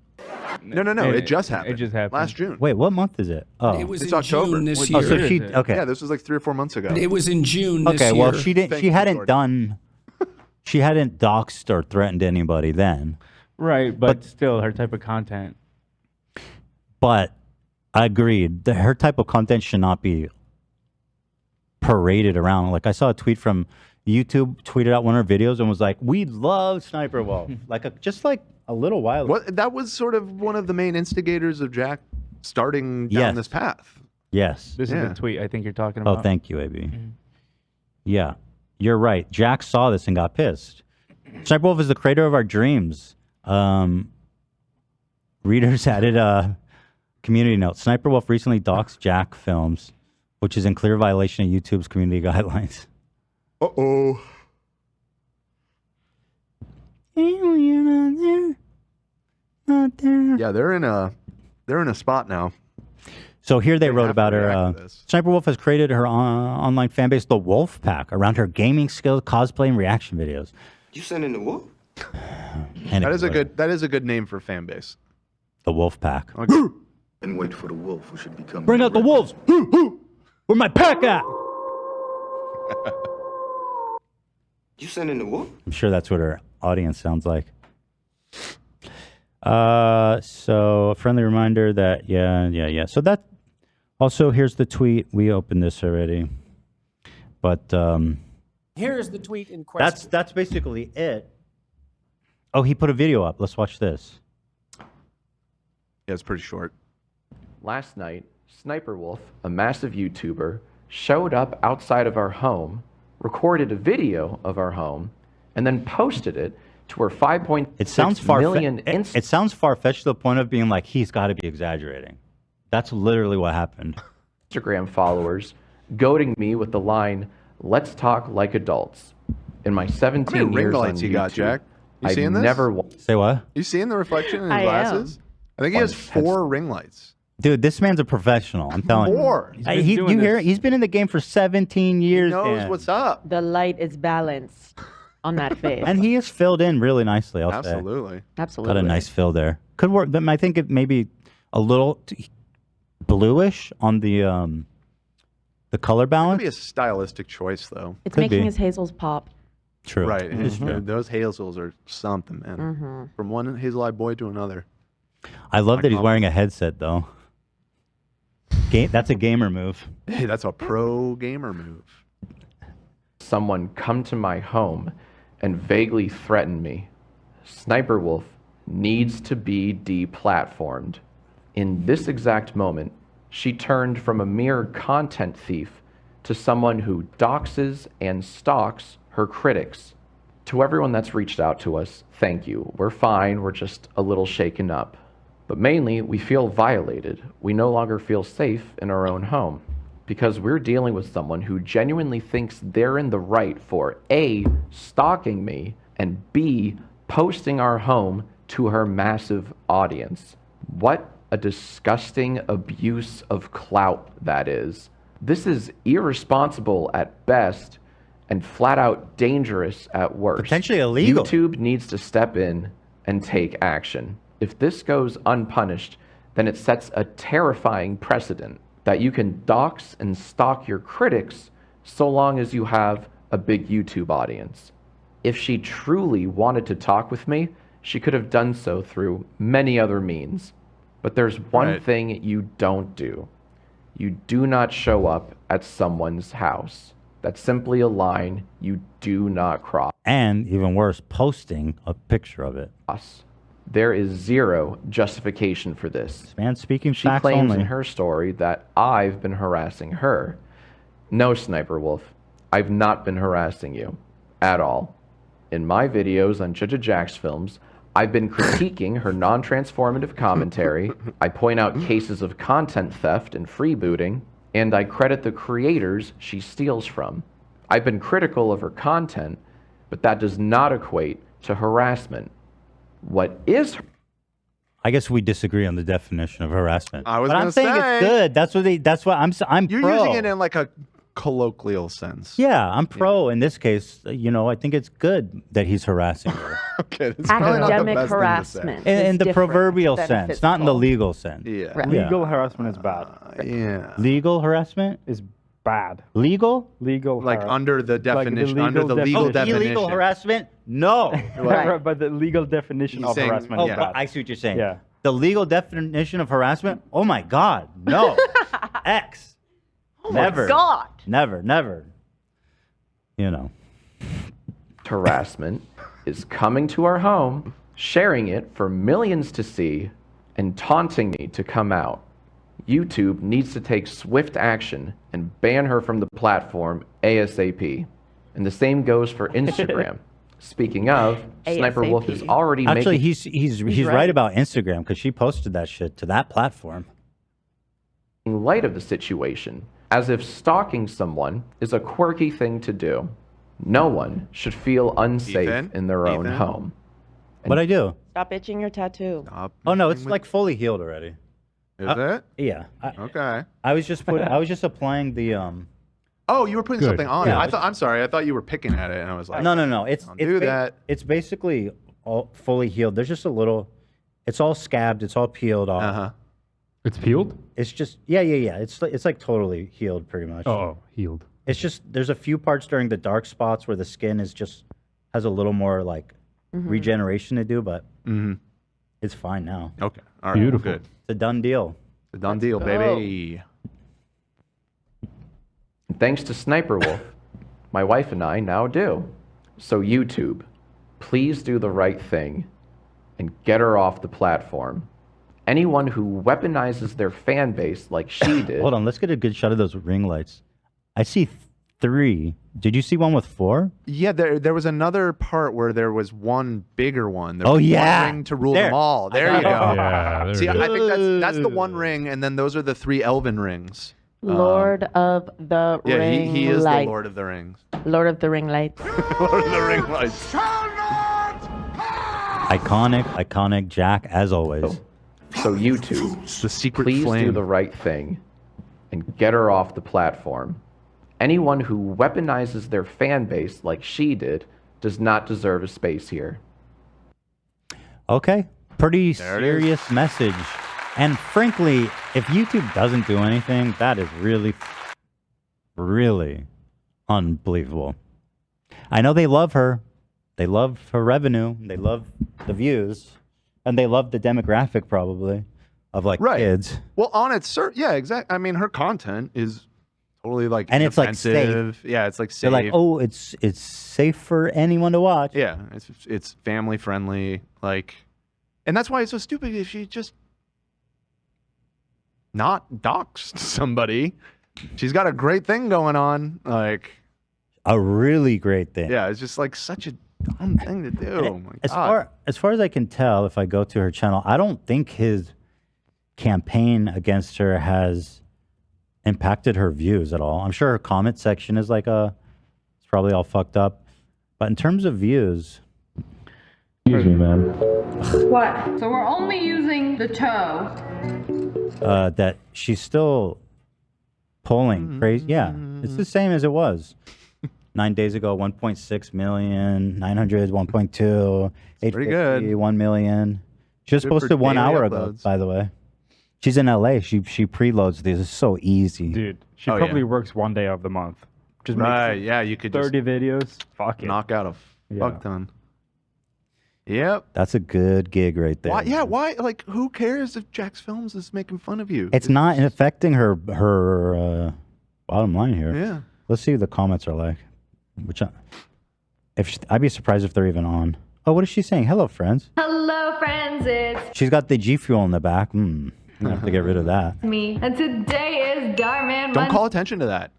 Speaker 4: No. It just happened.
Speaker 6: It just happened.
Speaker 4: Last June.
Speaker 3: Wait, what month is it? Oh,
Speaker 11: It was
Speaker 4: It's
Speaker 11: in
Speaker 4: October.
Speaker 11: June this
Speaker 3: oh,
Speaker 11: year.
Speaker 3: so she okay.
Speaker 4: Yeah, this was like 3 or 4 months ago.
Speaker 11: It was in June this
Speaker 3: Okay,
Speaker 11: year.
Speaker 3: well, she didn't.
Speaker 4: Thank
Speaker 3: She
Speaker 4: you,
Speaker 3: hadn't
Speaker 4: Jordan.
Speaker 3: done. She hadn't doxed or threatened anybody then.
Speaker 6: Right, but still, her type of content.
Speaker 3: But I agreed. Her type of content should not be paraded around. Like I saw a tweet from YouTube tweeted out one of her videos and was like, "We love Sniperwolf." just like a little while ago.
Speaker 4: What? That was sort of one of the main instigators of Jack starting down
Speaker 3: Yes.
Speaker 4: this path.
Speaker 3: Yes.
Speaker 6: This
Speaker 4: Yeah.
Speaker 6: is the tweet I think you're talking
Speaker 3: Oh,
Speaker 6: about.
Speaker 3: thank you, AB. Yeah, you're right. Jack saw this and got pissed. Sniperwolf is the creator of our dreams. Readers added a community note. Sniperwolf recently doxed Jacksfilms, which is in clear violation of YouTube's community guidelines.
Speaker 4: Uh-oh.
Speaker 3: You're not there. Not there.
Speaker 4: Yeah, they're in a spot now.
Speaker 3: So here they wrote
Speaker 4: have to
Speaker 3: about her.
Speaker 4: react to this.
Speaker 3: Sniperwolf has created her online fan base, the Wolf Pack, around her gaming skills, cosplay, and reaction videos.
Speaker 12: You sending the wolf?
Speaker 3: And
Speaker 4: That is a good name for a fan base.
Speaker 3: The Wolf Pack.
Speaker 9: And wait for the wolf who should become.
Speaker 3: Bring out the wolves. Where my pack at?
Speaker 12: You sending the wolf?
Speaker 3: I'm sure that's what her audience sounds like. So a friendly reminder that yeah. So that also here's the tweet. We opened this already, but
Speaker 10: Here is the tweet in question.
Speaker 3: that's basically it. Oh, he put a video up. Let's watch this.
Speaker 4: Yeah, it's pretty short.
Speaker 24: Last night, Sniperwolf, a massive YouTuber, showed up outside of our home, recorded a video of our home, and then posted it to her 5.6
Speaker 3: It sounds
Speaker 24: million
Speaker 3: It sounds far-fetched to the point of being like he's got to be exaggerating. That's literally what happened.
Speaker 24: Instagram followers, goading me with the line, "Let's talk like adults." In my 17
Speaker 4: How many ring
Speaker 24: years on
Speaker 4: lights you got,
Speaker 24: YouTube,
Speaker 4: Jack? You
Speaker 24: I've
Speaker 4: seeing this?
Speaker 24: never
Speaker 3: Say what?
Speaker 4: You seeing the reflection in his
Speaker 13: I am.
Speaker 4: glasses? I think he has 4 ring lights.
Speaker 3: Dude, this man's a professional. I'm telling
Speaker 4: 4.
Speaker 3: you. You hear it? He's been in the game for 17 years.
Speaker 4: He knows
Speaker 3: Dan.
Speaker 4: what's up.
Speaker 13: The light is balanced on that face.
Speaker 3: And he is filled in really nicely, I'll say.
Speaker 4: Absolutely.
Speaker 13: Absolutely.
Speaker 3: Got a nice fill there. Could work. I think it may be a little bluish on the color
Speaker 4: It could
Speaker 3: balance.
Speaker 4: be a stylistic choice, though.
Speaker 13: It's
Speaker 3: Could
Speaker 13: making
Speaker 3: be.
Speaker 13: his hazels pop.
Speaker 3: True.
Speaker 4: Right.
Speaker 3: It is true.
Speaker 4: Those hazels are something, man. From one hazel-eyed boy to another.
Speaker 3: I love that he's wearing a headset, though. That's a gamer move.
Speaker 4: Hey, that's a pro gamer move.
Speaker 24: someone come to my home and vaguely threaten me. Sniperwolf needs to be deplatformed. In this exact moment, she turned from a mere content thief to someone who doxes and stalks her critics. To everyone that's reached out to us, thank you. We're fine, we're just a little shaken up. But mainly, we feel violated. We no longer feel safe in our own home because we're dealing with someone who genuinely thinks they're in the right for A, stalking me, and B, posting our home to her massive audience. What a disgusting abuse of clout that is. This is irresponsible at best and flat out dangerous at worst.
Speaker 3: Potentially illegal.
Speaker 24: YouTube needs to step in and take action. If this goes unpunished, then it sets a terrifying precedent that you can dox and stalk your critics so long as you have a big YouTube audience. If she truly wanted to talk with me, she could have done so through many other means. But there's one thing you don't do. You do not show up at someone's house. That's simply a line you do not cross.
Speaker 3: And even worse, posting a picture of it.
Speaker 24: There is zero justification for this.
Speaker 3: Man, speaking
Speaker 24: She
Speaker 3: facts
Speaker 24: claims
Speaker 3: only.
Speaker 24: in her story that I've been harassing her. No, Sniperwolf, I've not been harassing you at all. In my videos on Jacksfilms, I've been critiquing her non-transformative commentary. I point out cases of content theft and freebooting, and I credit the creators she steals from. I've been critical of her content, but that does not equate to harassment. What is?
Speaker 3: I guess we disagree on the definition of harassment.
Speaker 4: I was
Speaker 3: but I'm saying it's good. That's what I'm
Speaker 4: You're
Speaker 3: pro.
Speaker 4: using it in like a colloquial sense.
Speaker 3: Yeah, I'm pro in this case. You know, I think it's good that he's harassing her.
Speaker 4: Okay, that's probably not the
Speaker 13: Academic
Speaker 4: best thing to say.
Speaker 13: harassment.
Speaker 3: In the
Speaker 13: different
Speaker 3: proverbial
Speaker 13: than
Speaker 3: sense, not in the
Speaker 13: physical.
Speaker 3: legal sense.
Speaker 4: Yeah.
Speaker 13: Right.
Speaker 7: Legal harassment is bad.
Speaker 4: Yeah.
Speaker 3: Legal harassment
Speaker 7: is bad.
Speaker 3: Legal?
Speaker 7: Legal.
Speaker 4: Like under the definition,
Speaker 7: legal
Speaker 4: under the legal definition.
Speaker 3: Illegal harassment? No.
Speaker 7: Right. But the legal definition
Speaker 4: He's
Speaker 7: of
Speaker 4: saying-
Speaker 7: harassment
Speaker 3: Oh,
Speaker 7: is
Speaker 3: but
Speaker 7: bad.
Speaker 3: I see what you're saying.
Speaker 7: Yeah.
Speaker 3: The legal definition of harassment? Oh my God, no. X.
Speaker 16: Oh
Speaker 3: Never.
Speaker 16: my God.
Speaker 3: Never. You know.
Speaker 24: Harassment is coming to our home, sharing it for millions to see, and taunting me to come out. YouTube needs to take swift action and ban her from the platform ASAP. And the same goes for Instagram. Speaking of, Sniperwolf is already
Speaker 3: Actually,
Speaker 24: making...
Speaker 3: he's right about Instagram because she posted that shit to that platform.
Speaker 24: In light of the situation, as if stalking someone is a quirky thing to do. No one should feel unsafe in their own home.
Speaker 3: What I do?
Speaker 13: Stop itching your tattoo.
Speaker 3: Oh no, it's like fully healed already.
Speaker 4: Is it?
Speaker 3: Yeah.
Speaker 4: Okay.
Speaker 3: I was just applying the
Speaker 4: Oh, you were putting
Speaker 3: Good.
Speaker 4: something on
Speaker 3: Yeah.
Speaker 4: it. I'm sorry. I thought you were picking at it, and I was like,
Speaker 3: No. It's
Speaker 4: don't do that.
Speaker 3: It's basically all fully healed. There's just a little. It's all scabbed. It's all peeled off.
Speaker 4: Uh-huh.
Speaker 18: It's peeled?
Speaker 3: It's just yeah. It's like totally healed pretty much.
Speaker 18: Oh, healed.
Speaker 3: It's just there's a few parts during the dark spots where the skin is just has a little more like regeneration to do, but it's fine now.
Speaker 4: Okay. All right.
Speaker 18: Beautiful.
Speaker 4: Good.
Speaker 3: It's a done deal.
Speaker 4: The done deal, baby.
Speaker 24: Thanks to Sniperwolf, my wife and I now do. So YouTube, please do the right thing and get her off the platform. Anyone who weaponizes their fan base like she did...
Speaker 3: Hold on, let's get a good shot of those ring lights. I see 3. Did you see one with 4?
Speaker 4: Yeah, there was another part where there was one bigger one. There
Speaker 3: Oh,
Speaker 4: was
Speaker 3: yeah.
Speaker 4: one ring to rule
Speaker 3: There.
Speaker 4: them all. There you go.
Speaker 18: Yeah, there
Speaker 4: See,
Speaker 18: it is.
Speaker 4: I think that's the one ring, and then those are the 3 elven rings.
Speaker 13: Lord of the
Speaker 4: Yeah,
Speaker 13: Ring
Speaker 4: he is
Speaker 13: Lights.
Speaker 4: the Lord of the Rings.
Speaker 13: Lord of the Ring Lights.
Speaker 4: Lord of the Ring lights.
Speaker 3: Iconic Jack as always.
Speaker 24: So YouTube,
Speaker 4: the secret
Speaker 24: please
Speaker 4: flame.
Speaker 24: do the right thing and get her off the platform. Anyone who weaponizes their fan base like she did does not deserve a space here.
Speaker 3: Okay, pretty
Speaker 4: There it
Speaker 3: serious message. And frankly, if YouTube doesn't do anything, that is really, really unbelievable. I know they love her. They love her revenue. They love the views. And they love the demographic probably of like kids.
Speaker 4: Well, on its yeah, exactly. I mean, her content is totally like
Speaker 3: And it's like
Speaker 4: offensive.
Speaker 3: safe.
Speaker 4: Yeah, it's like safe.
Speaker 3: They're like, oh, it's safe for anyone to watch.
Speaker 4: Yeah, it's family friendly. Like, and that's why it's so stupid if she just not doxed somebody. She's got a great thing going on. Like
Speaker 3: a really great thing.
Speaker 4: Yeah, it's just like such a dumb thing to do. Oh my God.
Speaker 3: As far as I can tell, if I go to her channel, I don't think his campaign against her has impacted her views at all. I'm sure her comment section is like it's probably all fucked up. But in terms of views,
Speaker 18: excuse me, man.
Speaker 15: What? So we're only using the toe
Speaker 3: that she's still pulling crazy. Yeah, it's the same as it was 9 days ago. 1.6 million, 900, 1.2, 850, 1 million. She just
Speaker 4: Good for
Speaker 3: posted 1
Speaker 4: daily
Speaker 3: hour ago,
Speaker 4: uploads.
Speaker 3: by the way. She's in LA. She preloads these. It's so easy.
Speaker 7: Dude, she
Speaker 4: Oh,
Speaker 7: probably
Speaker 3: yeah.
Speaker 7: works 1 day of the month. Just
Speaker 4: Right,
Speaker 7: makes
Speaker 4: yeah, you could just
Speaker 7: 30 videos. Fuck it.
Speaker 4: knock out a
Speaker 7: Yeah.
Speaker 4: fuck ton. Yep.
Speaker 3: That's a good gig right there.
Speaker 4: Why? Yeah. Why? Like, who cares if Jacksfilms is making fun of you?
Speaker 3: It's not affecting her bottom line here.
Speaker 4: Yeah.
Speaker 3: Let's see what the comments are like. I'd be surprised if they're even on. Oh, what is she saying? Hello, friends.
Speaker 11: Hello, friends. It's
Speaker 3: She's got the G Fuel in the back. I'm gonna have to get rid of that.
Speaker 11: me, and today is Darman.
Speaker 4: Don't call attention to that.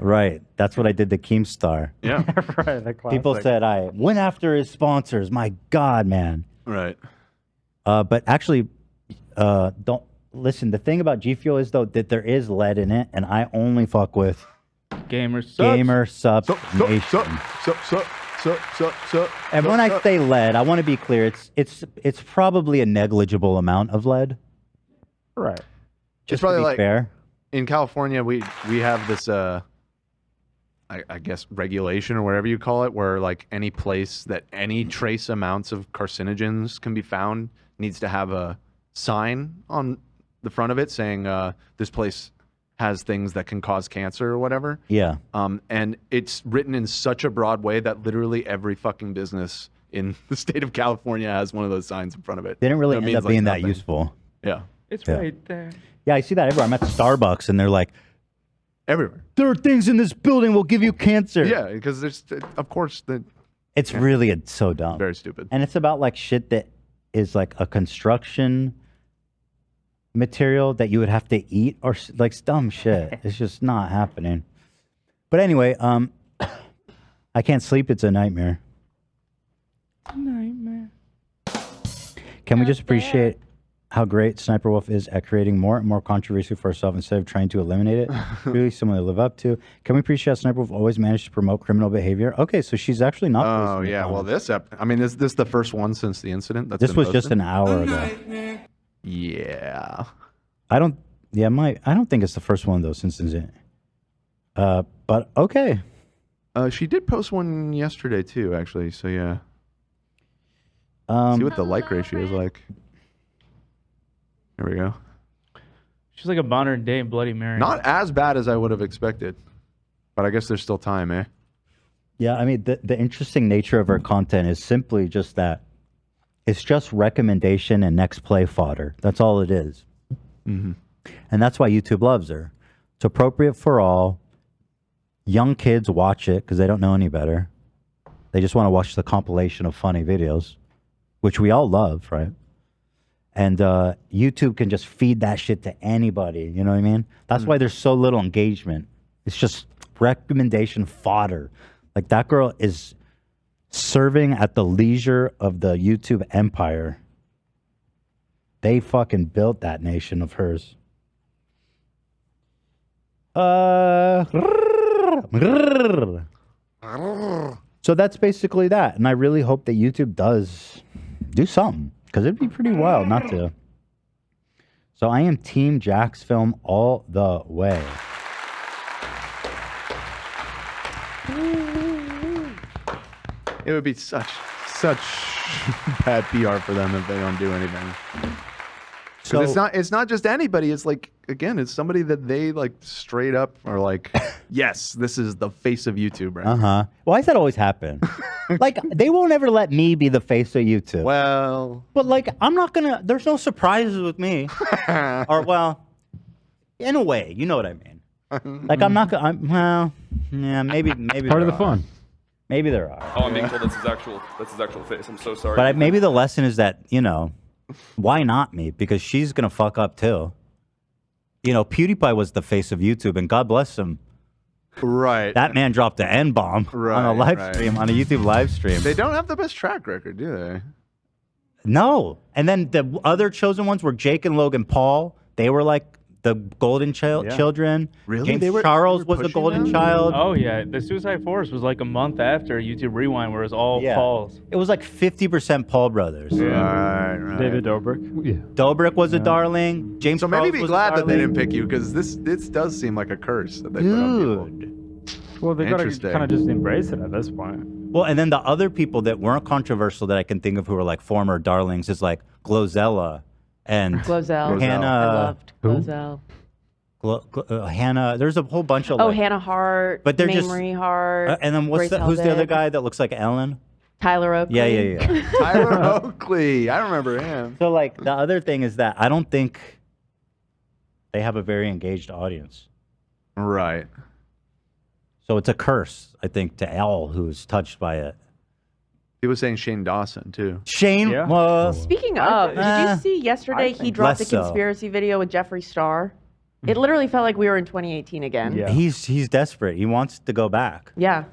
Speaker 3: Right. That's what I did to Keemstar.
Speaker 4: Yeah.
Speaker 7: Right, the
Speaker 3: People
Speaker 7: classic.
Speaker 3: said I went after his sponsors. My God, man.
Speaker 4: Right.
Speaker 3: But actually, don't listen. The thing about G Fuel is though that there is lead in it, and I only fuck with
Speaker 6: Gamer subs.
Speaker 3: Gamer Subs Nation. And when I say lead, I want to be clear. It's probably a negligible amount of lead.
Speaker 7: Right.
Speaker 3: Just
Speaker 4: probably
Speaker 3: to be
Speaker 4: like
Speaker 3: fair.
Speaker 4: in California, we have this I guess regulation or whatever you call it, where like any place that any trace amounts of carcinogens can be found needs to have a sign on the front of it saying this place has things that can cause cancer or whatever.
Speaker 3: Yeah.
Speaker 4: And it's written in such a broad way that literally every fucking business in the state of California has one of those signs in front of it.
Speaker 3: They didn't really
Speaker 4: So it
Speaker 3: end
Speaker 4: means,
Speaker 3: up
Speaker 4: like,
Speaker 3: being that
Speaker 4: nothing.
Speaker 3: useful.
Speaker 4: Yeah.
Speaker 6: It's
Speaker 3: Yeah.
Speaker 6: right there.
Speaker 3: Yeah, I see that everywhere. I'm at Starbucks and they're like,
Speaker 4: everywhere.
Speaker 3: There are things in this building will give you cancer.
Speaker 4: Yeah, because there's, of course,
Speaker 3: It's
Speaker 4: yeah.
Speaker 3: really it's so dumb.
Speaker 4: Very stupid.
Speaker 3: And it's about like shit that is like a construction material that you would have to eat or like dumb shit. It's just not happening. But anyway, I can't sleep. It's a nightmare.
Speaker 6: Nightmare.
Speaker 3: Can we just appreciate how great Sniperwolf is at creating more and more controversy for herself instead of trying to eliminate it? Really someone to live up to. Can we appreciate how Sniperwolf always managed to promote criminal behavior? Okay, so she's actually not.
Speaker 4: Oh yeah, well this I mean this is the first one since the incident. That's
Speaker 3: This
Speaker 4: been
Speaker 3: was just
Speaker 4: posted?
Speaker 3: an hour ago.
Speaker 4: Yeah.
Speaker 3: I don't think it's the first one though since the incident. But okay.
Speaker 4: She did post one yesterday too, actually. So yeah.
Speaker 3: See
Speaker 4: what the like ratio is like. There we go.
Speaker 6: She's like a modern day Bloody Mary.
Speaker 4: Not as bad as I would have expected, but I guess there's still time, eh?
Speaker 3: Yeah, I mean the interesting nature of her content is simply just that. It's just recommendation and next play fodder. That's all it is.
Speaker 4: Mm-hmm.
Speaker 3: And that's why YouTube loves her. It's appropriate for all. Young kids watch it because they don't know any better. They just want to watch the compilation of funny videos, which we all love, right? And YouTube can just feed that shit to anybody. You know what I mean? That's why there's so little engagement. It's just recommendation fodder. Like that girl is serving at the leisure of the YouTube empire. They fucking built that nation of hers. So that's basically that. And I really hope that YouTube does do something, because it'd be pretty wild not to. So I am Team Jacksfilm all the way.
Speaker 4: It would be such bad PR for them if they don't do anything. So it's not just anybody. It's like, again, it's somebody that they like straight up are like, yes, this is the face of YouTube right now.
Speaker 3: Why does that always happen? Like, they won't ever let me be the face of YouTube.
Speaker 4: Well,
Speaker 3: but like, I'm not gonna. There's no surprises with me. Or well, in a way, you know what I mean. Like, I'm not gonna. Well, yeah, maybe
Speaker 18: Part of
Speaker 3: there
Speaker 18: the
Speaker 3: are.
Speaker 18: fun.
Speaker 3: Maybe there are.
Speaker 19: Oh, I'm being told that's his actual face. I'm so sorry.
Speaker 3: But maybe the lesson is that, you know, why not me? Because she's going to fuck up too. You know, PewDiePie was the face of YouTube, and God bless him.
Speaker 4: Right.
Speaker 3: That man dropped an N-bomb on a live stream, on a YouTube live stream.
Speaker 4: They don't have the best track record, do they?
Speaker 3: No. And then the other chosen ones were Jake and Logan Paul. They were like The golden children.
Speaker 4: Really?
Speaker 3: James Charles was the golden child.
Speaker 6: Oh yeah, the Suicide Forest was like a month after YouTube Rewind, where it was all Pauls.
Speaker 3: It was like 50% Paul brothers.
Speaker 4: Right.
Speaker 7: David Dobrik.
Speaker 18: Yeah.
Speaker 3: Dobrik was a darling. James
Speaker 4: So maybe
Speaker 3: Charles
Speaker 4: be
Speaker 3: was a
Speaker 4: glad that they
Speaker 3: darling.
Speaker 4: didn't pick you because this does seem like a curse that they put on people.
Speaker 7: Well, they gotta
Speaker 4: Interesting.
Speaker 7: kind of just embrace it at this point.
Speaker 3: Well, and then the other people that weren't controversial that I can think of who were like former darlings is like Glozella and
Speaker 13: Glozell.
Speaker 3: Hannah.
Speaker 13: I loved Glozell.
Speaker 3: Hannah. There's a whole bunch of
Speaker 13: Oh,
Speaker 3: like,
Speaker 13: Hannah Hart.
Speaker 3: but they're just
Speaker 13: Mamrie Hart.
Speaker 3: and then who's the other
Speaker 13: Helbig,
Speaker 3: guy that looks like Ellen?
Speaker 13: Tyler Oakley.
Speaker 3: Yeah.
Speaker 4: Tyler Oakley. I remember him.
Speaker 3: So like the other thing is that I don't think they have a very engaged audience.
Speaker 4: Right.
Speaker 3: So it's a curse, I think, to all who's touched by it.
Speaker 4: He was saying Shane Dawson too.
Speaker 3: Shane,
Speaker 13: Speaking of, did you see yesterday he dropped a
Speaker 3: less so.
Speaker 13: conspiracy video with Jeffree Star? It literally felt like we were in 2018 again.
Speaker 3: He's desperate. He wants to go back.
Speaker 13: Yeah.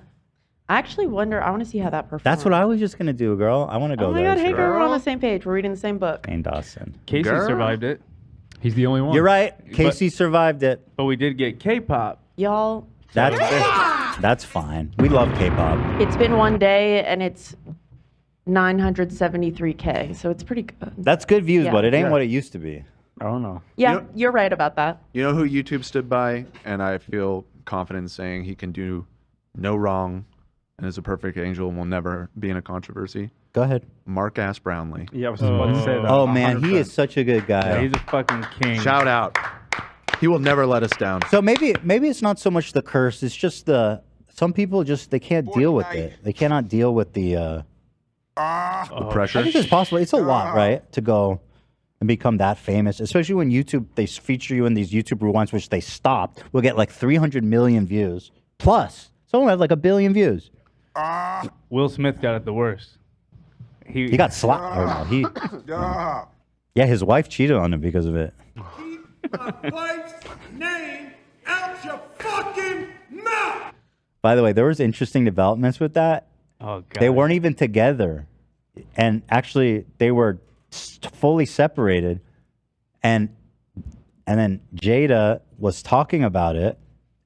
Speaker 13: I actually wonder, I want to see how that performs.
Speaker 3: That's what I was just gonna do, girl. I want to go
Speaker 13: Oh my
Speaker 3: there.
Speaker 13: God, hey
Speaker 3: too.
Speaker 13: girl, we're on the same page. We're reading the same book.
Speaker 3: Shane Dawson.
Speaker 6: Casey survived it.
Speaker 18: He's the only one.
Speaker 3: You're right. Casey survived it.
Speaker 6: But we did get K-pop.
Speaker 13: Y'all,
Speaker 3: That's fine. We love K-pop.
Speaker 13: it's been one day and it's 973K, so it's pretty good.
Speaker 3: That's good views,
Speaker 13: Yeah.
Speaker 3: but it ain't
Speaker 13: Yeah.
Speaker 3: what it used to be.
Speaker 7: I don't know.
Speaker 13: Yeah,
Speaker 4: You know-
Speaker 13: you're right about that.
Speaker 4: You know who YouTube stood by, and I feel confident in saying he can do no wrong, and is a perfect angel and will never be in a controversy.
Speaker 3: Go ahead.
Speaker 4: Mark Ass Brownlee.
Speaker 7: Yeah, I was about to say that.
Speaker 3: Oh man, he is such a good guy.
Speaker 6: Yeah, he's a fucking king.
Speaker 4: Shout out. He will never let us down.
Speaker 3: So maybe it's not so much the curse. It's just some people they can't deal with it. They cannot deal with the
Speaker 4: pressure.
Speaker 3: I think it's possible. It's a lot, right, to go and become that famous, especially when YouTube they feature you in these YouTube rewinds, which they stopped. We'll get like 300 million views plus. Someone had like 1 billion views.
Speaker 6: Will Smith got it the worst.
Speaker 3: He got slapped. Oh, no, he. Yeah, his wife cheated on him because of it.
Speaker 21: My wife's name out your fucking mouth.
Speaker 3: By the way, there was interesting developments with that.
Speaker 6: Oh God.
Speaker 3: They weren't even together, and actually they were fully separated, and then Jada was talking about it,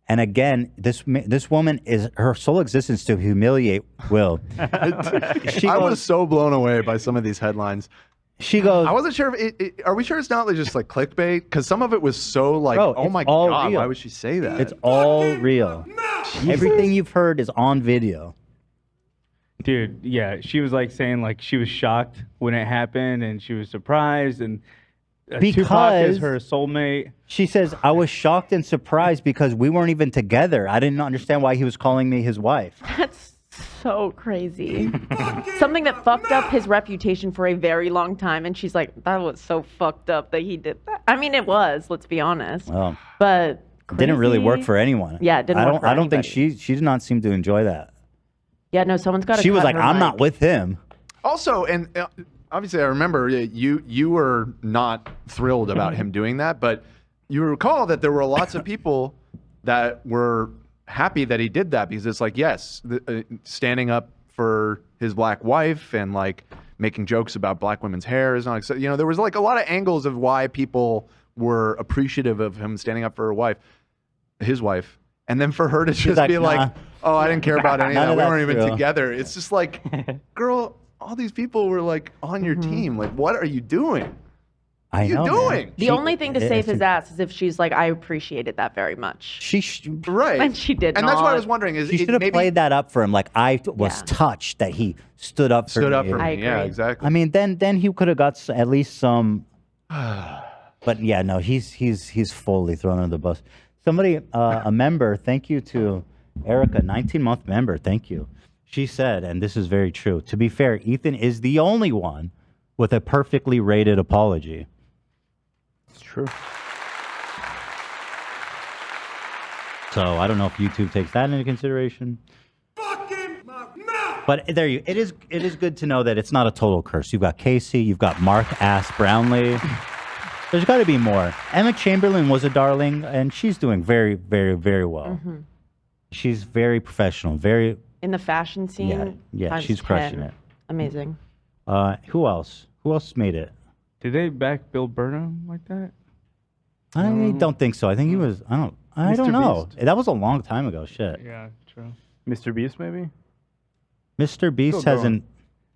Speaker 3: and again, this woman is her sole existence to humiliate Will.
Speaker 4: I was so blown away by some of these headlines.
Speaker 3: She goes,
Speaker 4: I wasn't sure if are we sure it's not like just like clickbait? Because some of it was so like,
Speaker 3: Bro,
Speaker 4: oh
Speaker 3: it's
Speaker 4: my
Speaker 3: all
Speaker 4: God,
Speaker 3: real.
Speaker 4: why would she say that?
Speaker 3: It's all real. Everything you've heard is on video.
Speaker 6: Dude, yeah, she was like saying like she was shocked when it happened and she was surprised and Tupac is her soulmate.
Speaker 3: She says, I was shocked and surprised because we weren't even together. I didn't understand why he was calling me his wife.
Speaker 13: That's so crazy. Something that fucked up his reputation for a very long time, and she's like, that was so fucked up that he did that. I mean, it was, let's be honest.
Speaker 3: Well,
Speaker 13: but
Speaker 3: it didn't really work
Speaker 13: crazy.
Speaker 3: for anyone.
Speaker 13: Yeah, it didn't work for
Speaker 3: I don't think
Speaker 13: anybody.
Speaker 3: she did not seem to enjoy that.
Speaker 13: Yeah, no, someone's got to
Speaker 3: She was like, I'm not with him.
Speaker 4: Also, and obviously, I remember you were not thrilled about him doing that, but you recall that there were lots of people that were happy that he did that because it's like, yes, standing up for his black wife and like making jokes about black women's hair is not acceptable. You know, there was like a lot of angles of why people were appreciative of him standing up for his wife. And then for her to just
Speaker 3: like,
Speaker 4: be like,
Speaker 3: nah.
Speaker 4: oh, I didn't care about any of
Speaker 3: None
Speaker 4: that.
Speaker 3: of
Speaker 4: We
Speaker 3: that's
Speaker 4: weren't even
Speaker 3: true.
Speaker 4: together. It's just like, girl, all these people were like on your team. Like, what are you doing?
Speaker 3: I
Speaker 4: What are
Speaker 3: know,
Speaker 4: you
Speaker 3: man.
Speaker 4: doing?
Speaker 13: The only thing to save his ass is if she's like, I appreciated that very much.
Speaker 4: Right.
Speaker 13: And she did
Speaker 4: And
Speaker 13: not.
Speaker 4: that's what I was wondering. Is
Speaker 3: She
Speaker 4: it
Speaker 3: should have
Speaker 4: maybe
Speaker 3: played that up for him. Like, I was touched that he stood up for me.
Speaker 13: I
Speaker 4: Yeah,
Speaker 13: agree.
Speaker 4: exactly.
Speaker 3: I mean, then he could have got at least some. But yeah, no, he's fully thrown under the bus. Somebody, a member, thank you to Erica, 19-month member, thank you. She said, and this is very true. To be fair, Ethan is the only one with a perfectly rated apology.
Speaker 7: It's true.
Speaker 3: So I don't know if YouTube takes that into consideration. But it is good to know that it's not a total curse. You've got Casey, you've got Mark Ass Brownlee. There's got to be more. Emma Chamberlain was a darling, and she's doing very, very, very well.
Speaker 13: Mhm.
Speaker 3: She's very professional, very.
Speaker 13: In the fashion scene,
Speaker 3: Yeah,
Speaker 13: times
Speaker 3: she's crushing
Speaker 13: 10.
Speaker 3: it.
Speaker 13: Amazing.
Speaker 3: Who else? Who else made it?
Speaker 6: Did they back Bill Burnham like that?
Speaker 3: I don't think so. I think he was. I don't
Speaker 7: Mr.
Speaker 3: know.
Speaker 7: Beast.
Speaker 3: That was a long time ago. Shit.
Speaker 6: Yeah, true.
Speaker 7: Mr. Beast, maybe?
Speaker 3: Mr. Beast
Speaker 7: Still
Speaker 3: hasn't.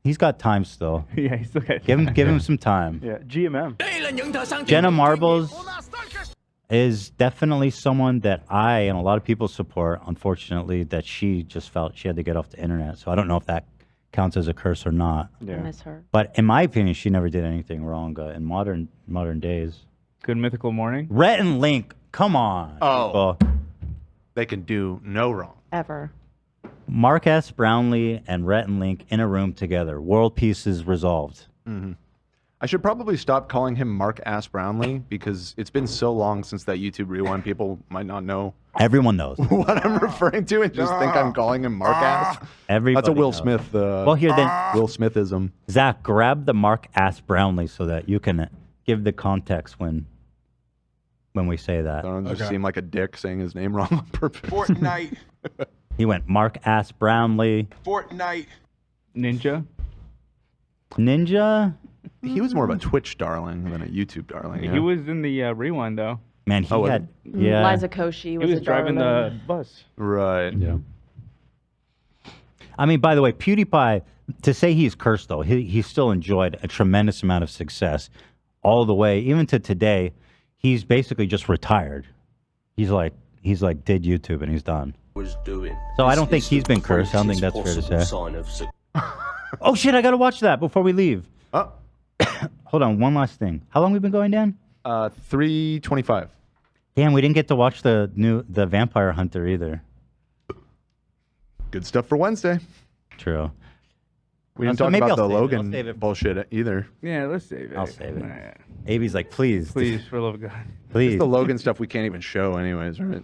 Speaker 3: He's got time still.
Speaker 6: Yeah, he's still got
Speaker 3: Give him some time.
Speaker 7: Yeah, GMM.
Speaker 3: Jenna Marbles is definitely someone that I and a lot of people support. Unfortunately, that she just felt she had to get off the internet. So I don't know if that counts as a curse or not.
Speaker 13: I miss her.
Speaker 3: But in my opinion, she never did anything wrong in modern days.
Speaker 6: Good Mythical Morning.
Speaker 3: Rhett and Link, come on.
Speaker 4: Oh.
Speaker 3: people.
Speaker 4: They can do no wrong.
Speaker 13: Ever.
Speaker 3: Mark S. Brownlee and Rhett and Link in a room together. World peace is resolved.
Speaker 4: Mm-hmm. I should probably stop calling him Mark Ass Brownlee because it's been so long since that YouTube rewind. People might not know
Speaker 3: Everyone knows.
Speaker 4: what I'm referring to and just think I'm calling him Mark Ass.
Speaker 3: Everybody
Speaker 4: That's a Will
Speaker 3: knows.
Speaker 4: Smith.
Speaker 3: Well, here then.
Speaker 4: Will Smithism.
Speaker 3: Zach, grab the Mark S. Brownlee so that you can give the context when we say that.
Speaker 4: I don't just seem like a dick saying his name wrong on purpose.
Speaker 21: Fortnite.
Speaker 3: He went Mark S. Brownlee.
Speaker 21: Fortnite.
Speaker 6: Ninja.
Speaker 3: Ninja?
Speaker 4: He was more of a Twitch darling than a YouTube darling.
Speaker 6: He was in the rewind though.
Speaker 3: Man, he
Speaker 4: was
Speaker 3: had.
Speaker 4: he?
Speaker 3: Yeah.
Speaker 13: Liza Koshy was,
Speaker 6: He was
Speaker 13: a
Speaker 6: driving
Speaker 13: darling.
Speaker 6: the bus.
Speaker 4: Right.
Speaker 3: Yeah. I mean, by the way, PewDiePie, to say he's cursed though, he still enjoyed a tremendous amount of success all the way, even to today. He's basically just retired. He's like did YouTube and he's done. So I don't think he's been cursed. I don't think that's fair to say. Oh shit! I gotta watch that before we leave.
Speaker 4: Oh.
Speaker 3: Hold on, one last thing. How long we been going, Dan?
Speaker 4: 3:25.
Speaker 3: Damn, we didn't get to watch the Vampire Hunter either.
Speaker 4: Good stuff for Wednesday.
Speaker 3: True.
Speaker 4: We didn't
Speaker 3: So
Speaker 4: talk
Speaker 3: maybe
Speaker 4: about
Speaker 3: I'll
Speaker 4: the
Speaker 3: save it. I'll
Speaker 4: Logan
Speaker 3: save it.
Speaker 4: bullshit either.
Speaker 6: Yeah, let's save it.
Speaker 3: I'll save it.
Speaker 6: Yeah.
Speaker 3: Abe's like, please,
Speaker 6: Please, for the love of God.
Speaker 3: please.
Speaker 4: It's the Logan stuff we can't even show anyways, right?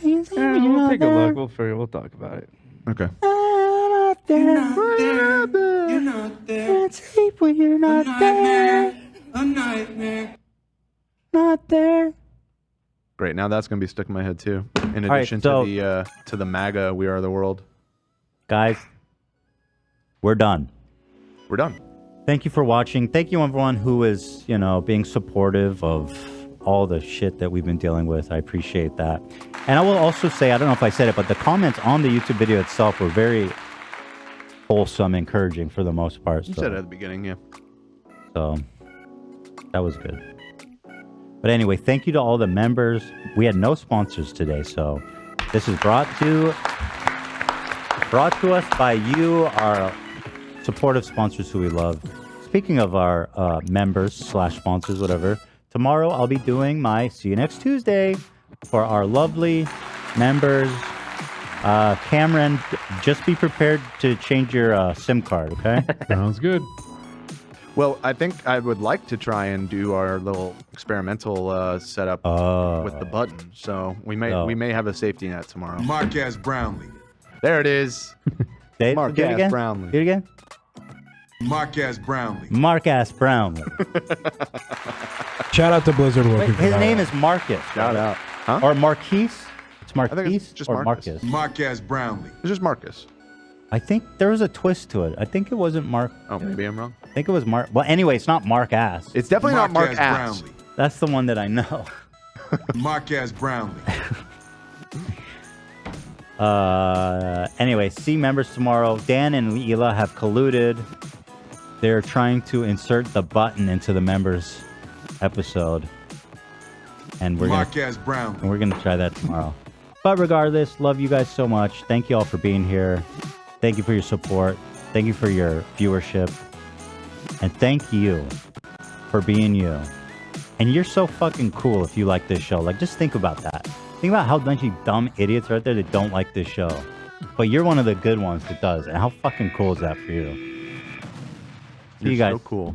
Speaker 6: We'll take a look. We'll talk about it.
Speaker 4: Okay.
Speaker 21: You're not there. You're not there.
Speaker 3: Can't sleep when you're not there.
Speaker 21: A nightmare.
Speaker 3: Not there.
Speaker 4: Great. Now that's gonna be stuck in my head too. In
Speaker 3: right,
Speaker 4: addition
Speaker 3: so-
Speaker 4: to the MAGA "We Are the World."
Speaker 3: Guys, we're done.
Speaker 4: We're done.
Speaker 3: Thank you for watching. Thank you, everyone who is, being supportive of all the shit that we've been dealing with. I appreciate that. And I will also say, I don't know if I said it, but the comments on the YouTube video itself were very wholesome, encouraging for the most part.
Speaker 4: You
Speaker 3: So,
Speaker 4: said it at the beginning, yeah.
Speaker 3: so that was good. But anyway, thank you to all the members. We had no sponsors today, so this is brought to us by you, our supportive sponsors who we love. Speaking of our members/sponsors, whatever, tomorrow I'll be doing my See You Next Tuesday for our lovely members. Cameron, just be prepared to change your SIM card, okay?
Speaker 18: Sounds good.
Speaker 4: Well, I think I would like to try and do our little experimental setup with the button. So we may have a safety net tomorrow.
Speaker 21: Marquez Brownlee.
Speaker 4: There it is.
Speaker 3: Dave,
Speaker 4: Mark
Speaker 3: do it
Speaker 4: Ass
Speaker 3: again?
Speaker 4: Brownlee.
Speaker 3: Do it again?
Speaker 21: Marquez Brownlee.
Speaker 3: Mark Ass Brownlee.
Speaker 2: Shout out to Blizzard
Speaker 3: Wait,
Speaker 2: working for
Speaker 3: his
Speaker 2: that.
Speaker 3: name is Marcus.
Speaker 4: Shout out. Huh?
Speaker 3: Or Marquise? It's
Speaker 4: I think
Speaker 3: Marquise
Speaker 4: it's just
Speaker 3: or
Speaker 4: Marcus.
Speaker 3: Marcus?
Speaker 21: Marquez Brownlee.
Speaker 4: It's just Marcus.
Speaker 3: I think there was a twist to it. I think it wasn't Mark.
Speaker 4: Oh, maybe I'm wrong.
Speaker 3: I think it was Mark. Well, anyway, it's not Mark Ass.
Speaker 4: It's definitely not Mark
Speaker 21: Marquez
Speaker 4: Ass.
Speaker 21: Brownlee.
Speaker 3: That's the one that I know.
Speaker 21: Marquez Brownlee.
Speaker 3: Anyway, see members tomorrow. Dan and Leela have colluded. They're trying to insert the button into the members episode. And we're
Speaker 21: Marquez Brownlee.
Speaker 3: gonna try that tomorrow. But regardless, love you guys so much. Thank you all for being here. Thank you for your support. Thank you for your viewership. And thank you for being you. And you're so fucking cool if you like this show. Like, just think about that. Think about how bunch of dumb idiots are out there that don't like this show. But you're one of the good ones that does. And how fucking cool is that for you? See you guys.
Speaker 4: So cool.